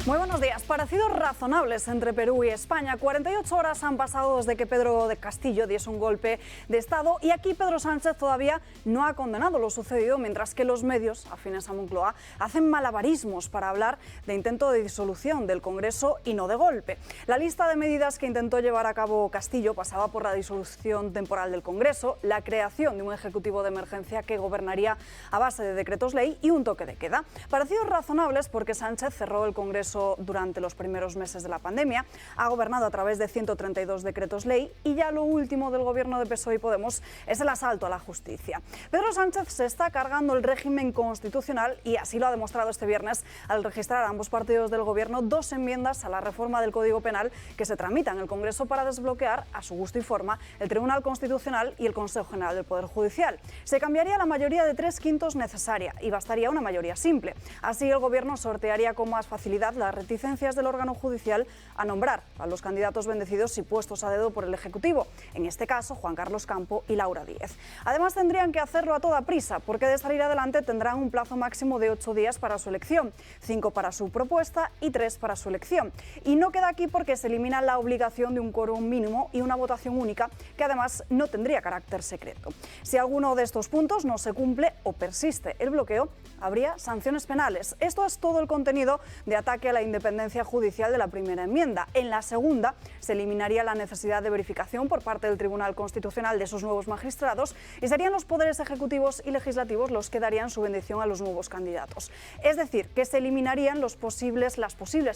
Muy buenos días. Parecidos razonables entre Perú y España. 48 horas han pasado desde que Pedro de Castillo diese un golpe de Estado y aquí Pedro Sánchez todavía no ha condenado lo sucedido, mientras que los medios afines a Moncloa hacen malabarismos para hablar de intento de disolución del Congreso y no de golpe. La lista de medidas que intentó llevar a cabo Castillo pasaba por la disolución temporal del Congreso, la creación de un ejecutivo de emergencia que gobernaría a base de decretos ley y un toque de queda. Parecidos razonables porque Sánchez cerró el Congreso durante los primeros meses de la pandemia, ha gobernado a través de 132 decretos ley y ya lo último del gobierno de PSOE y Podemos es el asalto a la justicia. Pedro Sánchez se está cargando el régimen constitucional y así lo ha demostrado este viernes al registrar a ambos partidos del gobierno dos enmiendas a la reforma del Código Penal que se tramitan en el Congreso para desbloquear a su gusto y forma el Tribunal Constitucional y el Consejo General del Poder Judicial. Se cambiaría la mayoría de 3/5 necesaria y bastaría una mayoría simple. Así el gobierno sortearía con más facilidad las reticencias del órgano judicial a nombrar a los candidatos bendecidos y puestos a dedo por el Ejecutivo, en este caso Juan Carlos Campo y Laura Díez. Además tendrían que hacerlo a toda prisa, porque de salir adelante tendrán un plazo máximo de 8 días para su elección, 5 para su propuesta y 3 para su elección. Y no queda aquí porque se elimina la obligación de un quórum mínimo y una votación única, que además no tendría carácter secreto. Si alguno de estos puntos no se cumple o persiste el bloqueo, habría sanciones penales. Esto es todo el contenido de ataque a la independencia judicial de la primera enmienda. En la segunda se eliminaría la necesidad de verificación por parte del Tribunal Constitucional de sus nuevos magistrados y serían los poderes ejecutivos y legislativos los que darían su bendición a los nuevos candidatos. Es decir, que se eliminarían las posibles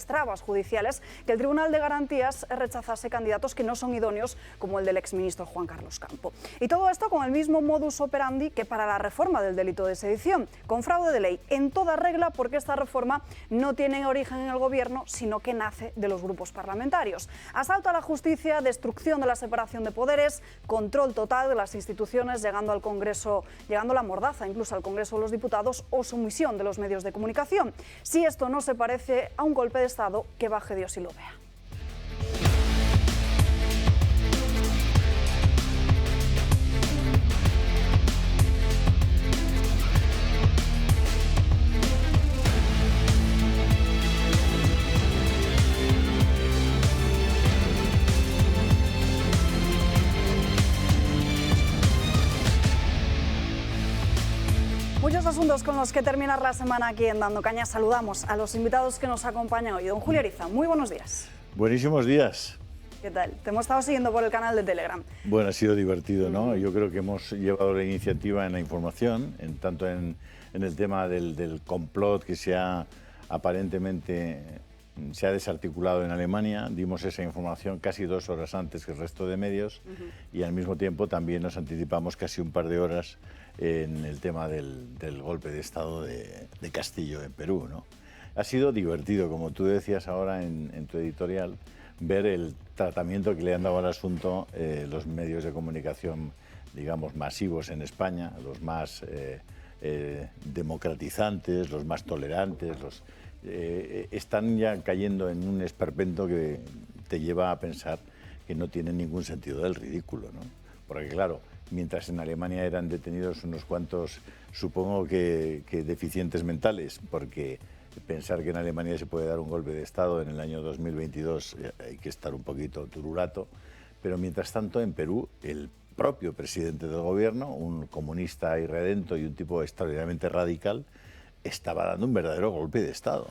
trabas judiciales que el Tribunal de Garantías rechazase candidatos que no son idóneos, como el del exministro Juan Carlos Campo. Y todo esto con el mismo modus operandi que para la reforma del delito de sedición, con fraude de ley en toda regla, porque esta reforma no tiene origen en el gobierno, sino que nace de los grupos parlamentarios. Asalto a la justicia, destrucción de la separación de poderes, control total de las instituciones, llegando al Congreso, llegando la mordaza incluso al Congreso de los Diputados o sumisión de los medios de comunicación. Si esto no se parece a un golpe de Estado, que baje Dios y lo vea. Muchos asuntos con los que terminar la semana aquí en Dando Caña. Saludamos a los invitados que nos acompañan hoy. Don Julio Ariza, muy buenos días. Buenísimos días. ¿Qué tal? Te hemos estado siguiendo por el canal de Telegram. Bueno, ha sido divertido, ¿no? Yo creo que hemos llevado la iniciativa en la información, tanto en el tema del complot que aparentemente se ha desarticulado en Alemania. Dimos esa información casi 2 horas antes que el resto de medios y al mismo tiempo también nos anticipamos casi un par de horas en el tema del golpe de Estado de Castillo en Perú, ¿no? Ha sido divertido, como tú decías ahora en tu editorial, ver el tratamiento que le han dado al asunto los medios de comunicación, digamos, masivos en España, los más democratizantes, los más tolerantes, están ya cayendo en un esperpento que te lleva a pensar que no tiene ningún sentido del ridículo, ¿no? Porque claro, mientras en Alemania eran detenidos unos cuantos, supongo que deficientes mentales, porque pensar que en Alemania se puede dar un golpe de Estado en el año 2022 hay que estar un poquito turulato, pero mientras tanto en Perú el propio presidente del gobierno, un comunista irredento y un tipo extraordinariamente radical, estaba dando un verdadero golpe de Estado.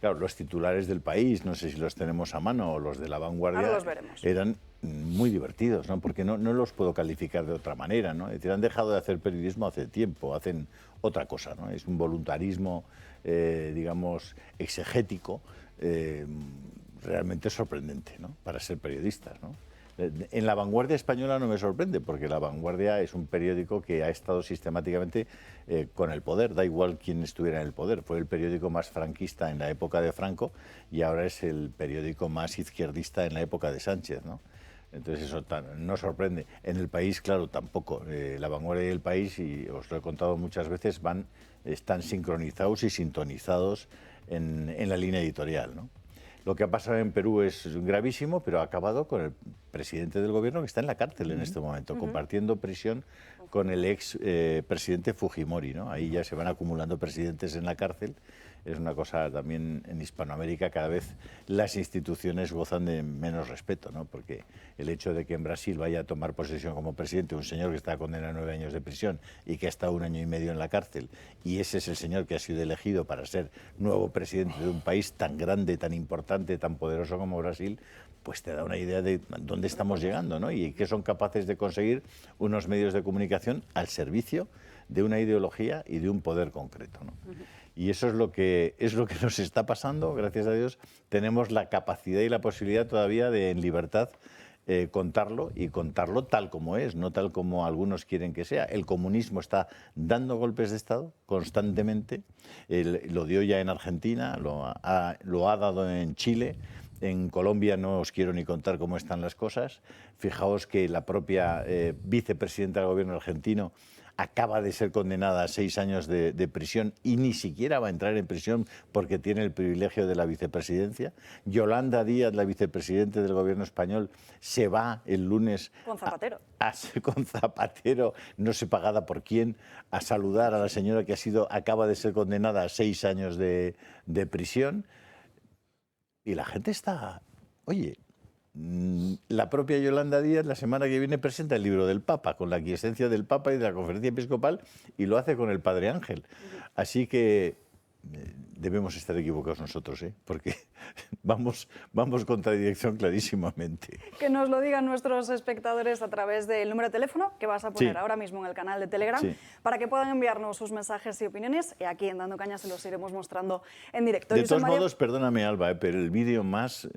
Claro, los titulares del país, no sé si los tenemos a mano o los de La Vanguardia, eran muy divertidos, ¿no? Porque no los puedo calificar de otra manera, ¿no? Es decir, han dejado de hacer periodismo hace tiempo, hacen otra cosa, ¿no? Es un voluntarismo, digamos, exegético, realmente sorprendente, ¿no? Para ser periodistas, ¿no? En La Vanguardia española no me sorprende, porque La Vanguardia es un periódico que ha estado sistemáticamente con el poder, da igual quién estuviera en el poder. Fue el periódico más franquista en la época de Franco y ahora es el periódico más izquierdista en la época de Sánchez, ¿no? Entonces eso no sorprende. En El País, claro, tampoco. La Vanguardia y El País, y os lo he contado muchas veces, están sincronizados y sintonizados en la línea editorial, ¿no? Lo que ha pasado en Perú es gravísimo, pero ha acabado con el presidente del gobierno que está en la cárcel en este momento, compartiendo prisión con el ex presidente Fujimori, ¿no? Ahí ya se van acumulando presidentes en la cárcel es una cosa también en Hispanoamérica, cada vez las instituciones gozan de menos respeto, ¿no? Porque el hecho de que en Brasil vaya a tomar posesión como presidente un señor que está condenado a 9 años de prisión y que ha estado 1 año y medio en la cárcel, y ese es el señor que ha sido elegido para ser nuevo presidente de un país tan grande, tan importante, tan poderoso como Brasil, pues te da una idea de dónde estamos llegando, ¿no? Y que son capaces de conseguir unos medios de comunicación al servicio de una ideología y de un poder concreto, ¿no? Y eso es lo que nos está pasando. Gracias a Dios tenemos la capacidad y la posibilidad todavía de, en libertad, contarlo, y contarlo tal como es, no tal como algunos quieren que sea. El comunismo está dando golpes de Estado constantemente, lo dio ya en Argentina, lo ha dado en Chile. En Colombia no os quiero ni contar cómo están las cosas. Fijaos que la propia vicepresidenta del gobierno argentino acaba de ser condenada a 6 años de prisión y ni siquiera va a entrar en prisión porque tiene el privilegio de la vicepresidencia. Yolanda Díaz, la vicepresidenta del gobierno español, se va el lunes con Zapatero. Con Zapatero, no sé pagada por quién, a saludar a la señora que acaba de ser condenada a 6 años de prisión. Y la gente está... Oye, la propia Yolanda Díaz la semana que viene presenta el libro del Papa, con la aquiescencia del Papa y de la Conferencia Episcopal, y lo hace con el Padre Ángel. Así que debemos estar equivocados nosotros, porque vamos contra dirección clarísimamente. Que nos lo digan nuestros espectadores a través del número de teléfono que vas a poner ahora mismo en el canal de Telegram, para que puedan enviarnos sus mensajes y opiniones, y aquí en Dando Caña se los iremos mostrando en directo. De todos modos, perdóname, Alba, pero el vídeo más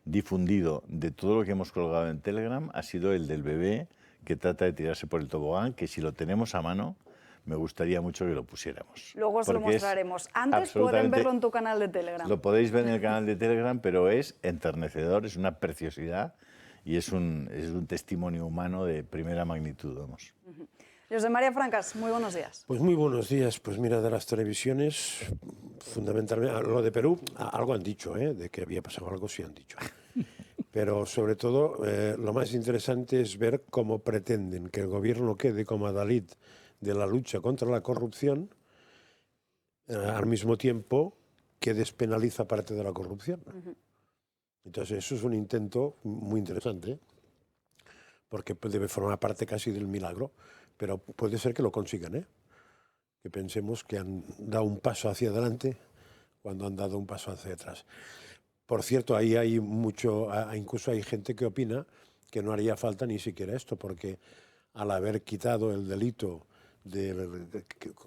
difundido de todo lo que hemos colgado en Telegram ha sido el del bebé que trata de tirarse por el tobogán, que si lo tenemos a mano, me gustaría mucho que lo pusiéramos. Luego os lo mostraremos. Antes pueden verlo en tu canal de Telegram. Lo podéis ver en el canal de Telegram, pero es enternecedor, es una preciosidad y es un testimonio humano de primera magnitud, vamos. José María Francas, muy buenos días. Pues muy buenos días. Pues mira, de las televisiones, fundamentalmente, lo de Perú, algo han dicho, de que había pasado algo, sí han dicho. Pero sobre todo, lo más interesante es ver cómo pretenden que el gobierno quede como adalid de la lucha contra la corrupción, al mismo tiempo que despenaliza parte de la corrupción. Entonces eso es un intento muy interesante, porque debe formar parte casi del milagro, pero puede ser que lo consigan, que pensemos que han dado un paso hacia adelante cuando han dado un paso hacia atrás. Por cierto, ahí hay incluso hay gente que opina que no haría falta ni siquiera esto, porque al haber quitado el delito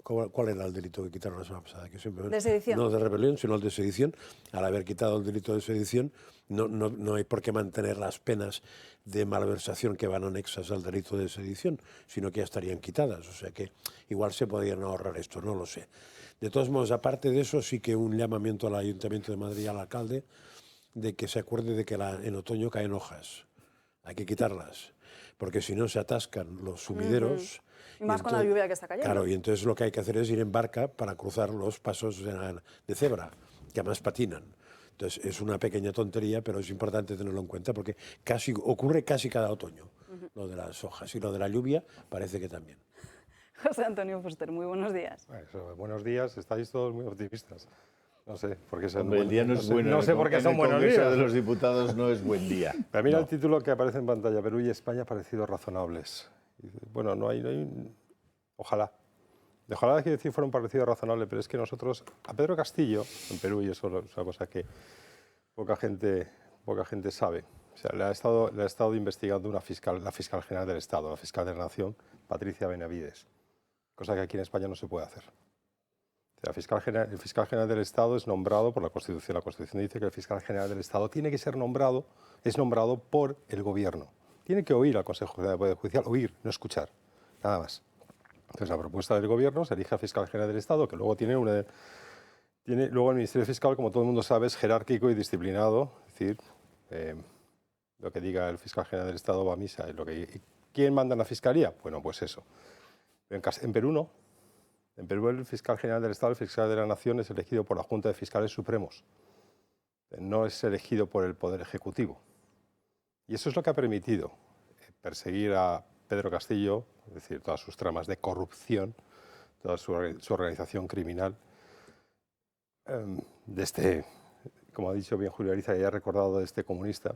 ¿cuál era el delito que quitaron la semana pasada? De sedición. No de rebelión, sino el de sedición. Al haber quitado el delito de sedición, no hay por qué mantener las penas de malversación que van anexas al delito de sedición, sino que ya estarían quitadas. O sea que igual se podrían ahorrar esto, no lo sé. De todos modos, aparte de eso, sí que un llamamiento al Ayuntamiento de Madrid y al alcalde de que se acuerde de que en otoño caen hojas. Hay que quitarlas, porque si no se atascan los sumideros. Y más con la lluvia que está cayendo. Claro, y entonces lo que hay que hacer es ir en barca para cruzar los pasos de cebra, que además patinan. Entonces es una pequeña tontería, pero es importante tenerlo en cuenta porque ocurre casi cada otoño, lo de las hojas. Y lo de la lluvia parece que también. José Antonio Fuster, muy buenos días. Buenos días, estáis todos muy optimistas. No sé por qué son el día no es bueno. No sé por qué son buenos días. El Congreso de los Diputados no es buen día. Pero mira el título que aparece en pantalla: Perú y España parecidos razonables. Bueno, no hay ojalá. Ojalá que decir fueron parecidos razonables, pero es que nosotros, a Pedro Castillo, en Perú, y eso es una cosa que poca gente sabe. O sea, le ha estado investigando la fiscal general del Estado, la fiscal de la Nación, Patricia Benavides, cosa que aquí en España no se puede hacer. O sea, el fiscal general del Estado es nombrado por la Constitución. La Constitución dice que el fiscal general del Estado tiene que ser nombrado por el Gobierno. Tiene que oír al Consejo General del Poder Judicial, oír, no escuchar, nada más. Entonces, la propuesta del Gobierno se elige al fiscal general del Estado, que luego luego el Ministerio Fiscal, como todo el mundo sabe, es jerárquico y disciplinado. Es decir, lo que diga el fiscal general del Estado va a misa. ¿Quién manda en la Fiscalía? Bueno, pues eso. En Perú no. En Perú el fiscal general del Estado, el fiscal de la Nación, es elegido por la Junta de Fiscales Supremos. No es elegido por el Poder Ejecutivo. Y eso es lo que ha permitido perseguir a Pedro Castillo, es decir, todas sus tramas de corrupción, toda su organización criminal, de este, como ha dicho bien Julio Ariza, ya ha recordado de este comunista,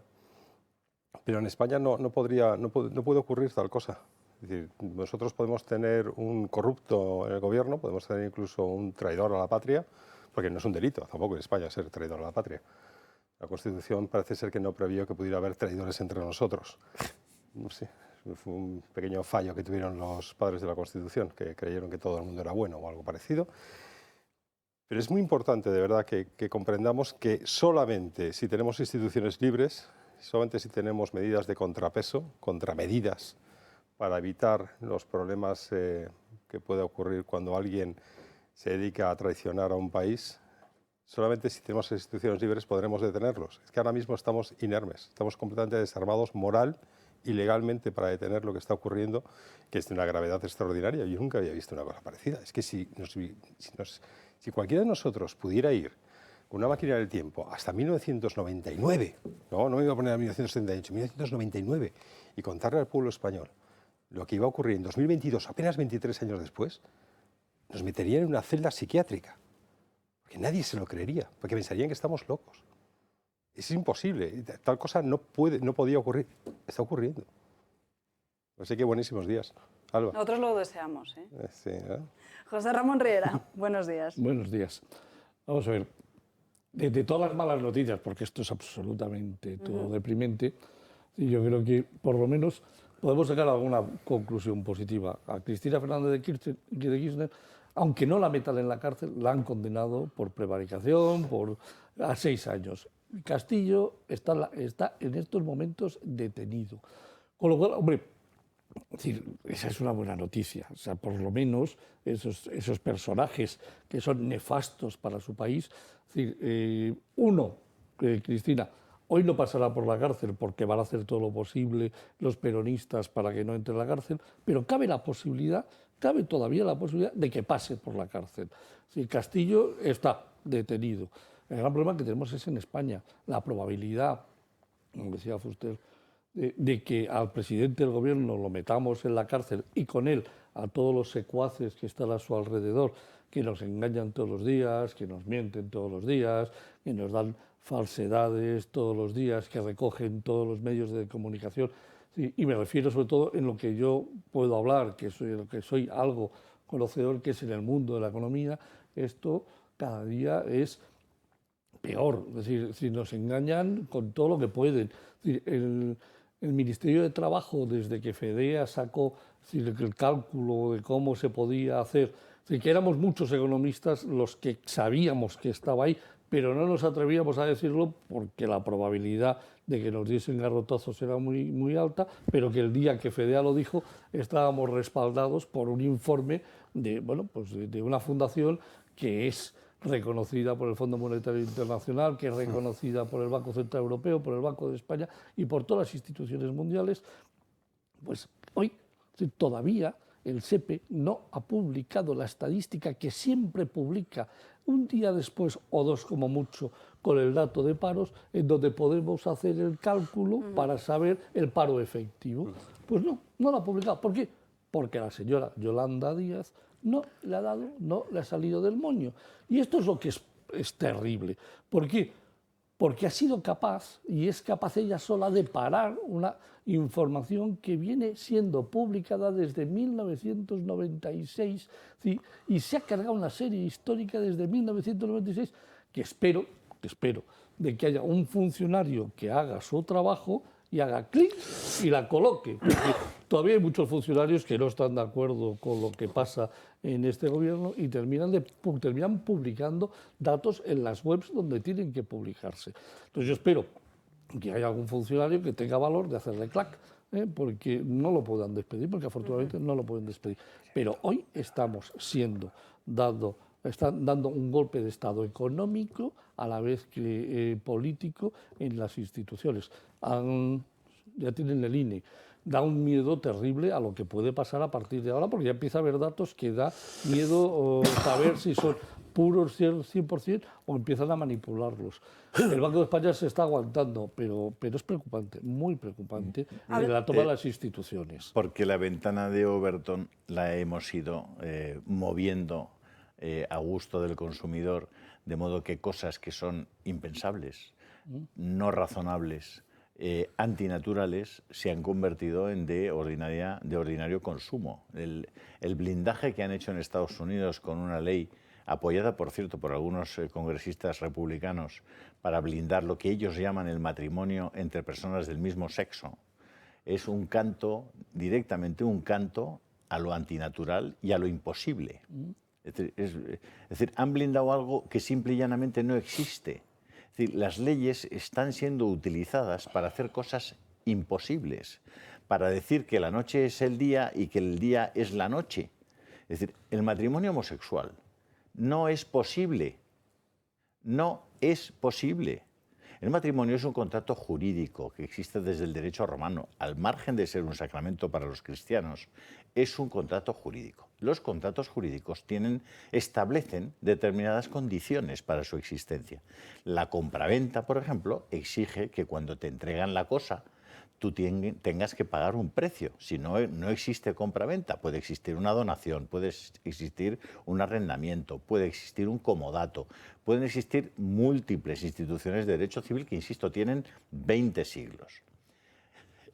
pero en España no puede ocurrir tal cosa. Es decir, nosotros podemos tener un corrupto en el gobierno, podemos tener incluso un traidor a la patria, porque no es un delito tampoco en España ser traidor a la patria. La Constitución parece ser que no previó que pudiera haber traidores entre nosotros. No sé, fue un pequeño fallo que tuvieron los padres de la Constitución, que creyeron que todo el mundo era bueno o algo parecido. Pero es muy importante, de verdad, que comprendamos que solamente si tenemos instituciones libres, solamente si tenemos medidas de contrapeso, contramedidas, para evitar los problemas que puede ocurrir cuando alguien se dedica a traicionar a un país, solamente si tenemos instituciones libres podremos detenerlos. Es que ahora mismo estamos inermes, estamos completamente desarmados moral y legalmente para detener lo que está ocurriendo, que es de una gravedad extraordinaria. Yo nunca había visto una cosa parecida. Es que si cualquiera de nosotros pudiera ir con una máquina del tiempo hasta 1999, no me iba a poner a 1978, 1999, y contarle al pueblo español lo que iba a ocurrir en 2022, apenas 23 años después, nos meterían en una celda psiquiátrica. Porque nadie se lo creería, porque pensarían que estamos locos. Es imposible, tal cosa no podía ocurrir, está ocurriendo. Así que buenísimos días, Alba. Nosotros lo deseamos, ¿eh? Sí, ¿no? José Ramón Riera, buenos días. Buenos días. Vamos a ver, de todas las malas noticias, porque esto es absolutamente todo deprimente, y yo creo que por lo menos podemos sacar alguna conclusión positiva. A Cristina Fernández de Kirchner, aunque no la metan en la cárcel, la han condenado por prevaricación, a 6 años. Castillo está en estos momentos detenido. Con lo cual, hombre, es decir, esa es una buena noticia. O sea, por lo menos esos personajes que son nefastos para su país. Es decir, Cristina, hoy no pasará por la cárcel porque van a hacer todo lo posible los peronistas para que no entre en la cárcel, pero cabe todavía la posibilidad de que pase por la cárcel. Si Castillo está detenido. El gran problema que tenemos es en España. La probabilidad, como decía Fuster, de que al presidente del gobierno lo metamos en la cárcel y con él a todos los secuaces que están a su alrededor, que nos engañan todos los días, que nos mienten todos los días, que nos dan falsedades todos los días, que recogen todos los medios de comunicación. Sí, y me refiero sobre todo en lo que yo puedo hablar, que soy algo conocedor, que es en el mundo de la economía. Esto cada día es peor. Es decir, si nos engañan con todo lo que pueden. Es decir, el Ministerio de Trabajo, desde que FEDEA sacó el cálculo de cómo se podía hacer, que éramos muchos economistas los que sabíamos que estaba ahí, pero no nos atrevíamos a decirlo porque la probabilidad de que nos diesen garrotazos era muy, muy alta, pero que el día que FEDEA lo dijo estábamos respaldados por un informe de una fundación que es reconocida por el Fondo Monetario Internacional, que es reconocida por el Banco Central Europeo, por el Banco de España y por todas las instituciones mundiales. Pues hoy todavía el SEPE no ha publicado la estadística que siempre publica un día después o dos como mucho con el dato de paros, en donde podemos hacer el cálculo para saber el paro efectivo. Pues no lo ha publicado. ¿Por qué? Porque la señora Yolanda Díaz no le ha salido del moño. Y esto es lo que es terrible. ¿Por qué? Porque ha sido capaz, y es capaz ella sola, de parar una información que viene siendo publicada desde 1996, ¿sí? Y se ha cargado una serie histórica desde 1996, que espero de que haya un funcionario que haga su trabajo y haga clic y la coloque. Porque todavía hay muchos funcionarios que no están de acuerdo con lo que pasa en este gobierno y terminan publicando datos en las webs donde tienen que publicarse. Entonces yo espero que haya algún funcionario que tenga valor de hacerle clac, porque no lo puedan despedir, porque afortunadamente no lo pueden despedir. Pero hoy están dando un golpe de Estado económico a la vez que político en las instituciones. Ya tienen el INE. Da un miedo terrible a lo que puede pasar a partir de ahora, porque ya empieza a haber datos que da miedo saber si son puros 100% o empiezan a manipularlos. El Banco de España se está aguantando, pero es preocupante, muy preocupante, la toma de las instituciones. Porque la ventana de Overton la hemos ido moviendo a gusto del consumidor de modo que cosas que son impensables, no razonables, antinaturales, se han convertido en de ordinario consumo. El blindaje que han hecho en Estados Unidos con una ley apoyada, por cierto, por algunos congresistas republicanos, para blindar lo que ellos llaman el matrimonio entre personas del mismo sexo, es un canto, directamente un canto a lo antinatural y a lo imposible. Es decir, han blindado algo que simple y llanamente no existe. Es decir, las leyes están siendo utilizadas para hacer cosas imposibles, para decir que la noche es el día y que el día es la noche. Es decir, el matrimonio homosexual no es posible. No es posible. El matrimonio es un contrato jurídico que existe desde el derecho romano. Al margen de ser un sacramento para los cristianos, es un contrato jurídico. Los contratos jurídicos establecen determinadas condiciones para su existencia. La compraventa, por ejemplo, exige que cuando te entregan la cosa, tú tengas que pagar un precio. Si no, no existe compraventa. Puede existir una donación, puede existir un arrendamiento, puede existir un comodato, pueden existir múltiples instituciones de derecho civil que, insisto, tienen 20 siglos.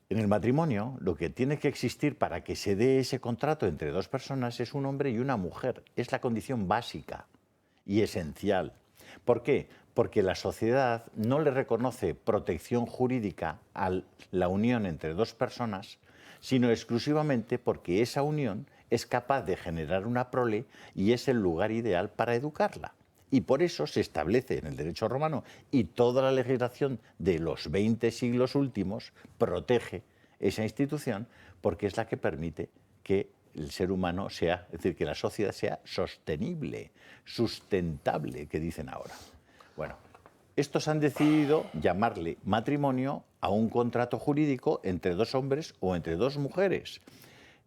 En el matrimonio, lo que tiene que existir para que se dé ese contrato entre dos personas es un hombre y una mujer. Es la condición básica y esencial. ¿Por qué? Porque la sociedad no le reconoce protección jurídica a la unión entre dos personas, sino exclusivamente porque esa unión es capaz de generar una prole y es el lugar ideal para educarla. Y por eso se establece en el derecho romano, y toda la legislación de los 20 siglos últimos protege esa institución, porque es la que permite que el ser humano sea, es decir, que la sociedad sea sostenible, sustentable, que dicen ahora. Bueno, estos han decidido llamarle matrimonio a un contrato jurídico entre dos hombres o entre dos mujeres.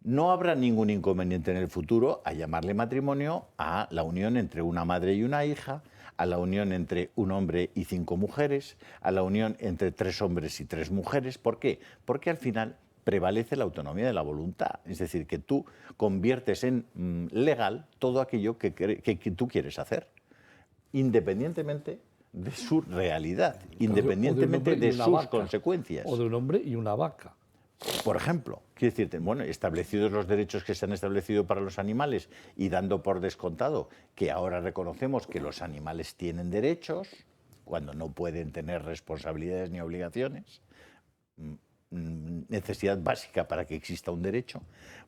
No habrá ningún inconveniente en el futuro a llamarle matrimonio a la unión entre una madre y una hija, a la unión entre un hombre y 5 mujeres, a la unión entre 3 hombres y 3 mujeres. ¿Por qué? Porque al final prevalece la autonomía de la voluntad. Es decir, que tú conviertes en legal todo aquello que tú quieres hacer, independientemente de su realidad, independientemente de sus consecuencias. O de un hombre y una vaca. Por ejemplo, quiero decirte, bueno, establecidos los derechos que se han establecido para los animales y dando por descontado que ahora reconocemos que los animales tienen derechos, cuando no pueden tener responsabilidades ni obligaciones, necesidad básica para que exista un derecho,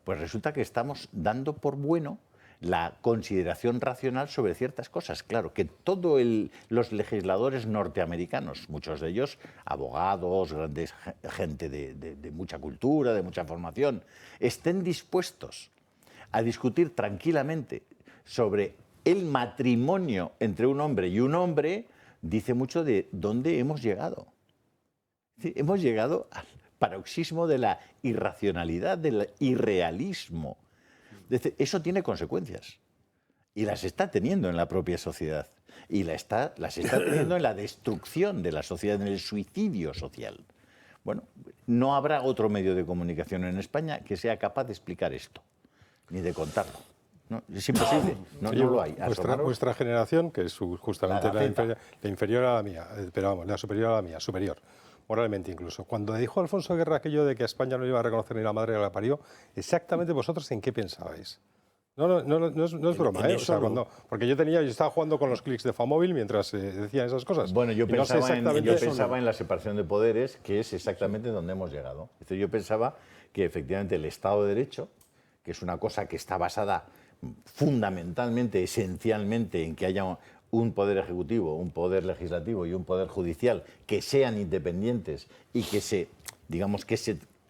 pues resulta que estamos dando por bueno la consideración racional sobre ciertas cosas. Claro, que todos los legisladores norteamericanos, muchos de ellos abogados, gente de mucha cultura, de mucha formación, estén dispuestos a discutir tranquilamente sobre el matrimonio entre un hombre y un hombre, dice mucho de dónde hemos llegado. Sí, hemos llegado al paroxismo de la irracionalidad, del irrealismo. Eso tiene consecuencias y las está teniendo en la propia sociedad y las está teniendo en la destrucción de la sociedad, en el suicidio social. Bueno, no habrá otro medio de comunicación en España que sea capaz de explicar esto, ni de contarlo. ¿No? Es imposible, no lo hay. Vuestra generación, que es justamente la inferior a la mía, pero vamos, la superior a la mía, superior. Moralmente incluso. Cuando dijo Alfonso Guerra aquello de que a España no iba a reconocer ni la madre que la parió, exactamente vosotros en qué pensabais. No es broma, ¿eh? O sea, porque yo estaba jugando con los clics de Famóvil mientras decían esas cosas. Bueno, yo pensaba en la separación de poderes, que es exactamente donde hemos llegado. Es decir, yo pensaba que efectivamente el Estado de Derecho, que es una cosa que está basada fundamentalmente, esencialmente, en que haya un poder ejecutivo, un poder legislativo y un poder judicial que sean independientes y que se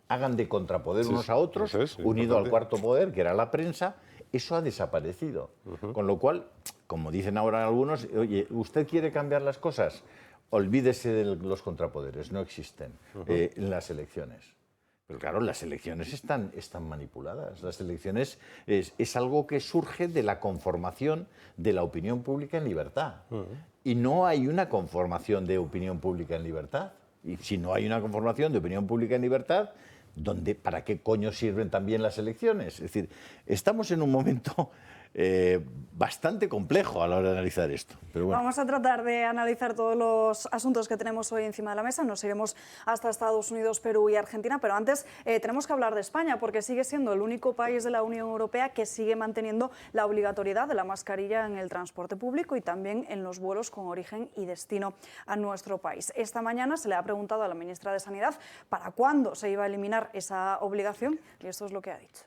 hagan de contrapoder unos a otros, unido al cuarto poder, que era la prensa, eso ha desaparecido. Con lo cual, como dicen ahora algunos, oye, ¿usted quiere cambiar las cosas? Olvídese de los contrapoderes, no existen en las elecciones. Pero claro, las elecciones están manipuladas. Las elecciones es algo que surge de la conformación de la opinión pública en libertad. Y no hay una conformación de opinión pública en libertad. Y si no hay una conformación de opinión pública en libertad, ¿para qué coño sirven también las elecciones? Es decir, estamos en un momento bastante complejo a la hora de analizar esto. Pero bueno. Vamos a tratar de analizar todos los asuntos que tenemos hoy encima de la mesa. Nos iremos hasta Estados Unidos, Perú y Argentina, pero antes tenemos que hablar de España, porque sigue siendo el único país de la Unión Europea que sigue manteniendo la obligatoriedad de la mascarilla en el transporte público y también en los vuelos con origen y destino a nuestro país. Esta mañana se le ha preguntado a la ministra de Sanidad para cuándo se iba a eliminar esa obligación y esto es lo que ha dicho.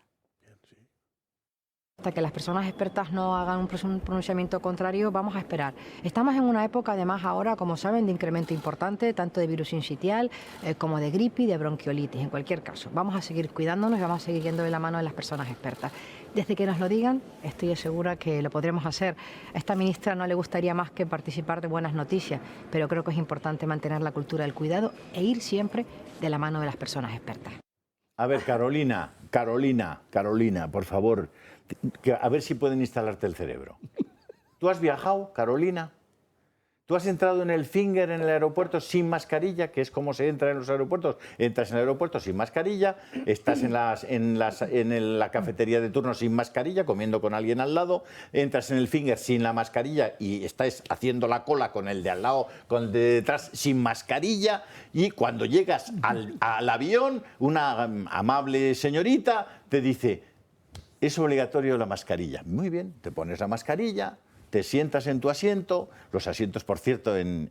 Hasta que las personas expertas no hagan un pronunciamiento contrario, vamos a esperar. Estamos en una época, además, ahora, como saben, de incremento importante, tanto de virus sincitial como de gripe y de bronquiolitis. En cualquier caso, vamos a seguir cuidándonos y vamos a seguir yendo de la mano de las personas expertas. Desde que nos lo digan, estoy segura que lo podremos hacer. A esta ministra no le gustaría más que participar de buenas noticias, pero creo que es importante mantener la cultura del cuidado e ir siempre de la mano de las personas expertas. A ver, Carolina, por favor, a ver si pueden instalarte el cerebro. ¿Tú has viajado, Carolina? ¿Tú has entrado en el Finger en el aeropuerto sin mascarilla, que es como se entra en los aeropuertos? Entras en el aeropuerto sin mascarilla, estás en la cafetería de turno sin mascarilla, comiendo con alguien al lado, entras en el Finger sin la mascarilla y estás haciendo la cola con el de al lado, con el de detrás sin mascarilla, y cuando llegas al avión, una amable señorita te dice: es obligatorio la mascarilla. Muy bien, te pones la mascarilla, te sientas en tu asiento. Los asientos, por cierto, en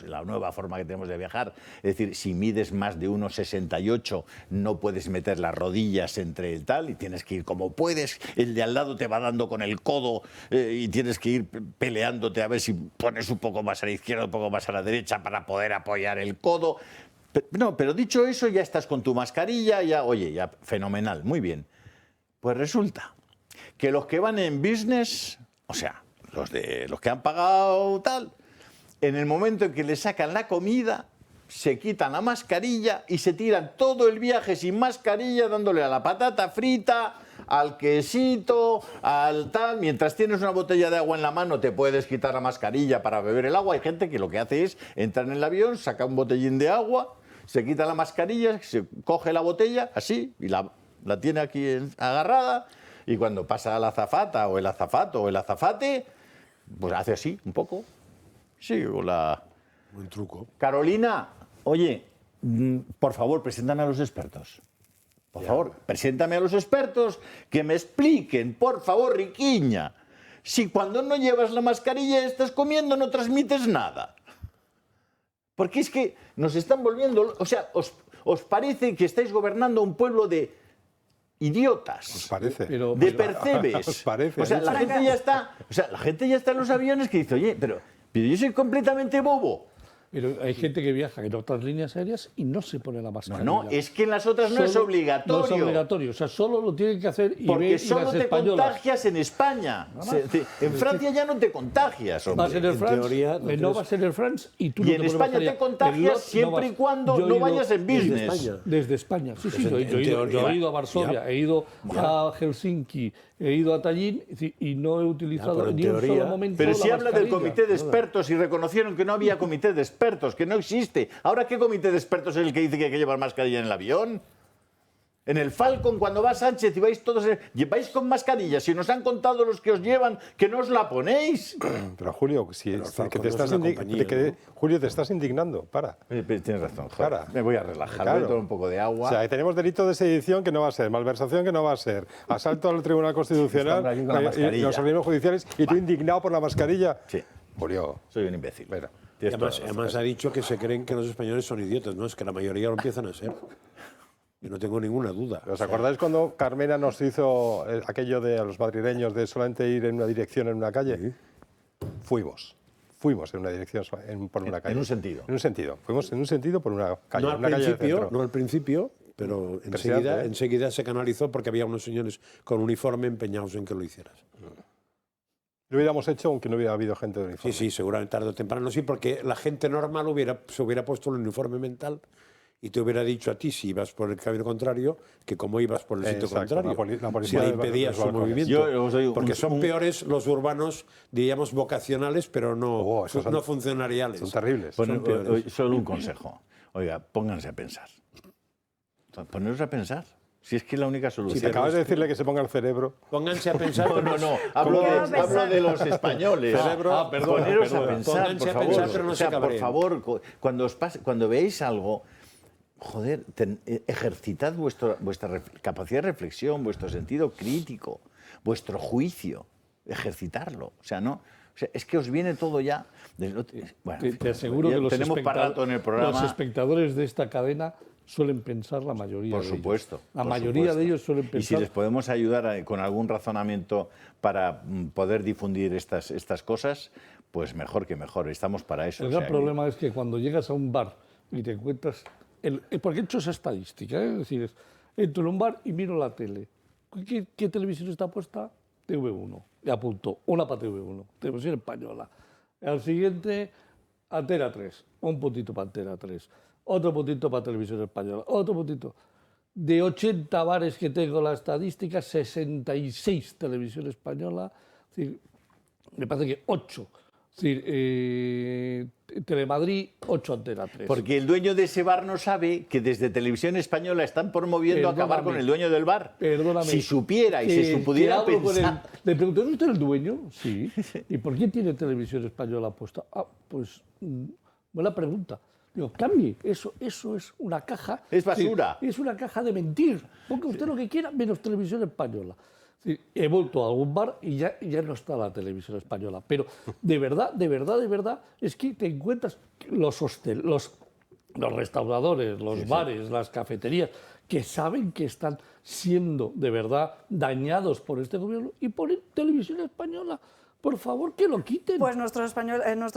la nueva forma que tenemos de viajar, es decir, si mides más de 1,68 no puedes meter las rodillas entre el tal y tienes que ir como puedes. El de al lado te va dando con el codo y tienes que ir peleándote a ver si pones un poco más a la izquierda, un poco más a la derecha para poder apoyar el codo. No, pero dicho eso, ya estás con tu mascarilla, ya, oye, ya fenomenal, muy bien. Pues resulta que los que van en business, o sea, los que han pagado tal, en el momento en que le sacan la comida, se quitan la mascarilla y se tiran todo el viaje sin mascarilla, dándole a la patata frita, al quesito, al tal. Mientras tienes una botella de agua en la mano, te puedes quitar la mascarilla para beber el agua. Hay gente que lo que hace es entrar en el avión, saca un botellín de agua, se quita la mascarilla, se coge la botella, así, y la tiene aquí agarrada, y cuando pasa la azafata o el azafato o el azafate, pues hace así, un poco. Sí, Un truco. Carolina, oye, por favor, preséntame a los expertos. Por favor, preséntame a los expertos que me expliquen, por favor, Riquiña, si cuando no llevas la mascarilla estás comiendo no transmites nada. Porque es que nos están volviendo... O sea, ¿os parece que estáis gobernando un pueblo de idiotas? ¿Os parece? De percebes. ¿Os parece? O sea, la gente ya está en los aviones que dice: oye, pero yo soy completamente bobo. Pero hay gente que viaja en otras líneas aéreas y no se pone la mascarilla. No, es que en las otras no es obligatorio. No es obligatorio, o sea, solo lo tienen que hacer porque solo te contagias en España. En Francia ya no te contagias, hombre. Va a ser el France, teoría, no va a ser el France y tú y no en te pones España mascarilla. te contagias siempre y cuando no vayas en business. Desde España, sí, sí. Yo he ido a Varsovia, he ido a Helsinki, he ido a Tallinn y no he utilizado ni un solo momento. Pero si la habla del mascarilla. comité de expertos y reconocieron que no había comité de expertos, que no existe. ¿Ahora qué comité de expertos es el que dice que hay que llevar mascarilla en el avión? En el Falcon, cuando va Sánchez y vais todos, vais con mascarilla. Si nos han contado los que os llevan, que no os la ponéis. Pero Julio, Julio, te estás indignando. Para. Tienes razón, joder. Para. Me voy a relajar, voy a tomar un poco de agua. O sea, tenemos delito de sedición que no va a ser, malversación que no va a ser, asalto al Tribunal Constitucional y los organismos judiciales, y tú indignado por la mascarilla. Sí. Julio. Soy un imbécil. Mira. Además ha dicho que se creen que los españoles son idiotas, ¿no? Es que la mayoría lo empiezan a ser. Yo no tengo ninguna duda. ¿Os acordáis cuando Carmena nos hizo aquello de a los madrileños de solamente ir en una dirección en una calle? Sí. Fuimos en una dirección por una calle. En un sentido. En un sentido. Fuimos en un sentido por una calle. No al principio, pero enseguida se canalizó porque había unos señores con uniforme empeñados en que lo hicieras. Lo hubiéramos hecho aunque no hubiera habido gente de uniforme. Sí, seguramente tarde o temprano sí, porque la gente normal se hubiera puesto el uniforme mental y te hubiera dicho a ti, si ibas por el camino contrario, que como ibas por el sitio contrario. La policía si impedía su movimiento. Porque son peores los urbanos, diríamos, vocacionales, pero no funcionariales. Son terribles. Solo un consejo. Oiga, pónganse a pensar. Poneros a pensar. Si es que es la única solución. Si te acabas de decirle que se ponga el cerebro. Pónganse a pensar. No. Hablo de los españoles. Cerebro, Poneros a pensar, Pónganse por a favor. pensar, pero no O sea, se por cabreen. favor, cuando veáis algo, joder, ejercitad vuestra capacidad de reflexión, vuestro sentido crítico, vuestro juicio, ejercitarlo. O sea, es que os viene todo ya. Bueno, Te aseguro ya que tenemos para rato en el programa. los espectadores de esta cadena suelen pensar la mayoría Por de supuesto. ellos. La por mayoría supuesto. de ellos suelen Y si pensar... les podemos ayudar con algún razonamiento para poder difundir estas cosas, pues mejor que mejor. Estamos para eso. El gran problema es que cuando llegas a un bar y te encuentras... porque he hecho esa estadística, es decir, entro en un bar y miro la tele. ¿Qué televisión está puesta? TV1. Y apunto, una para TV1, televisión española. Al siguiente, Antena 3, un puntito para Antena 3, otro puntito para Televisión Española, otro puntito. De 80 bares que tengo la estadística, 66 Televisión Española, es decir, me parece que 8. Es decir, Telemadrid, 8 Antena 3. Porque el dueño de ese bar no sabe que desde Televisión Española están promoviendo acabar con el dueño del bar. Perdóname. Si supiera y se pudiera hablo con pensar... le pregunto, ¿es usted el dueño? Sí. ¿Y por qué tiene Televisión Española puesta? Pues, buena pregunta. Digo, cambie, eso es una caja... Es basura. Es una caja de mentir. Ponga usted lo que quiera, menos Televisión Española. Sí, he vuelto a algún bar y ya no está la Televisión Española. Pero de verdad, es que te encuentras los restauradores, los bares, las cafeterías, que saben que están siendo de verdad dañados por este gobierno y ponen Televisión Española. Por favor, que lo quiten. Pues nuestros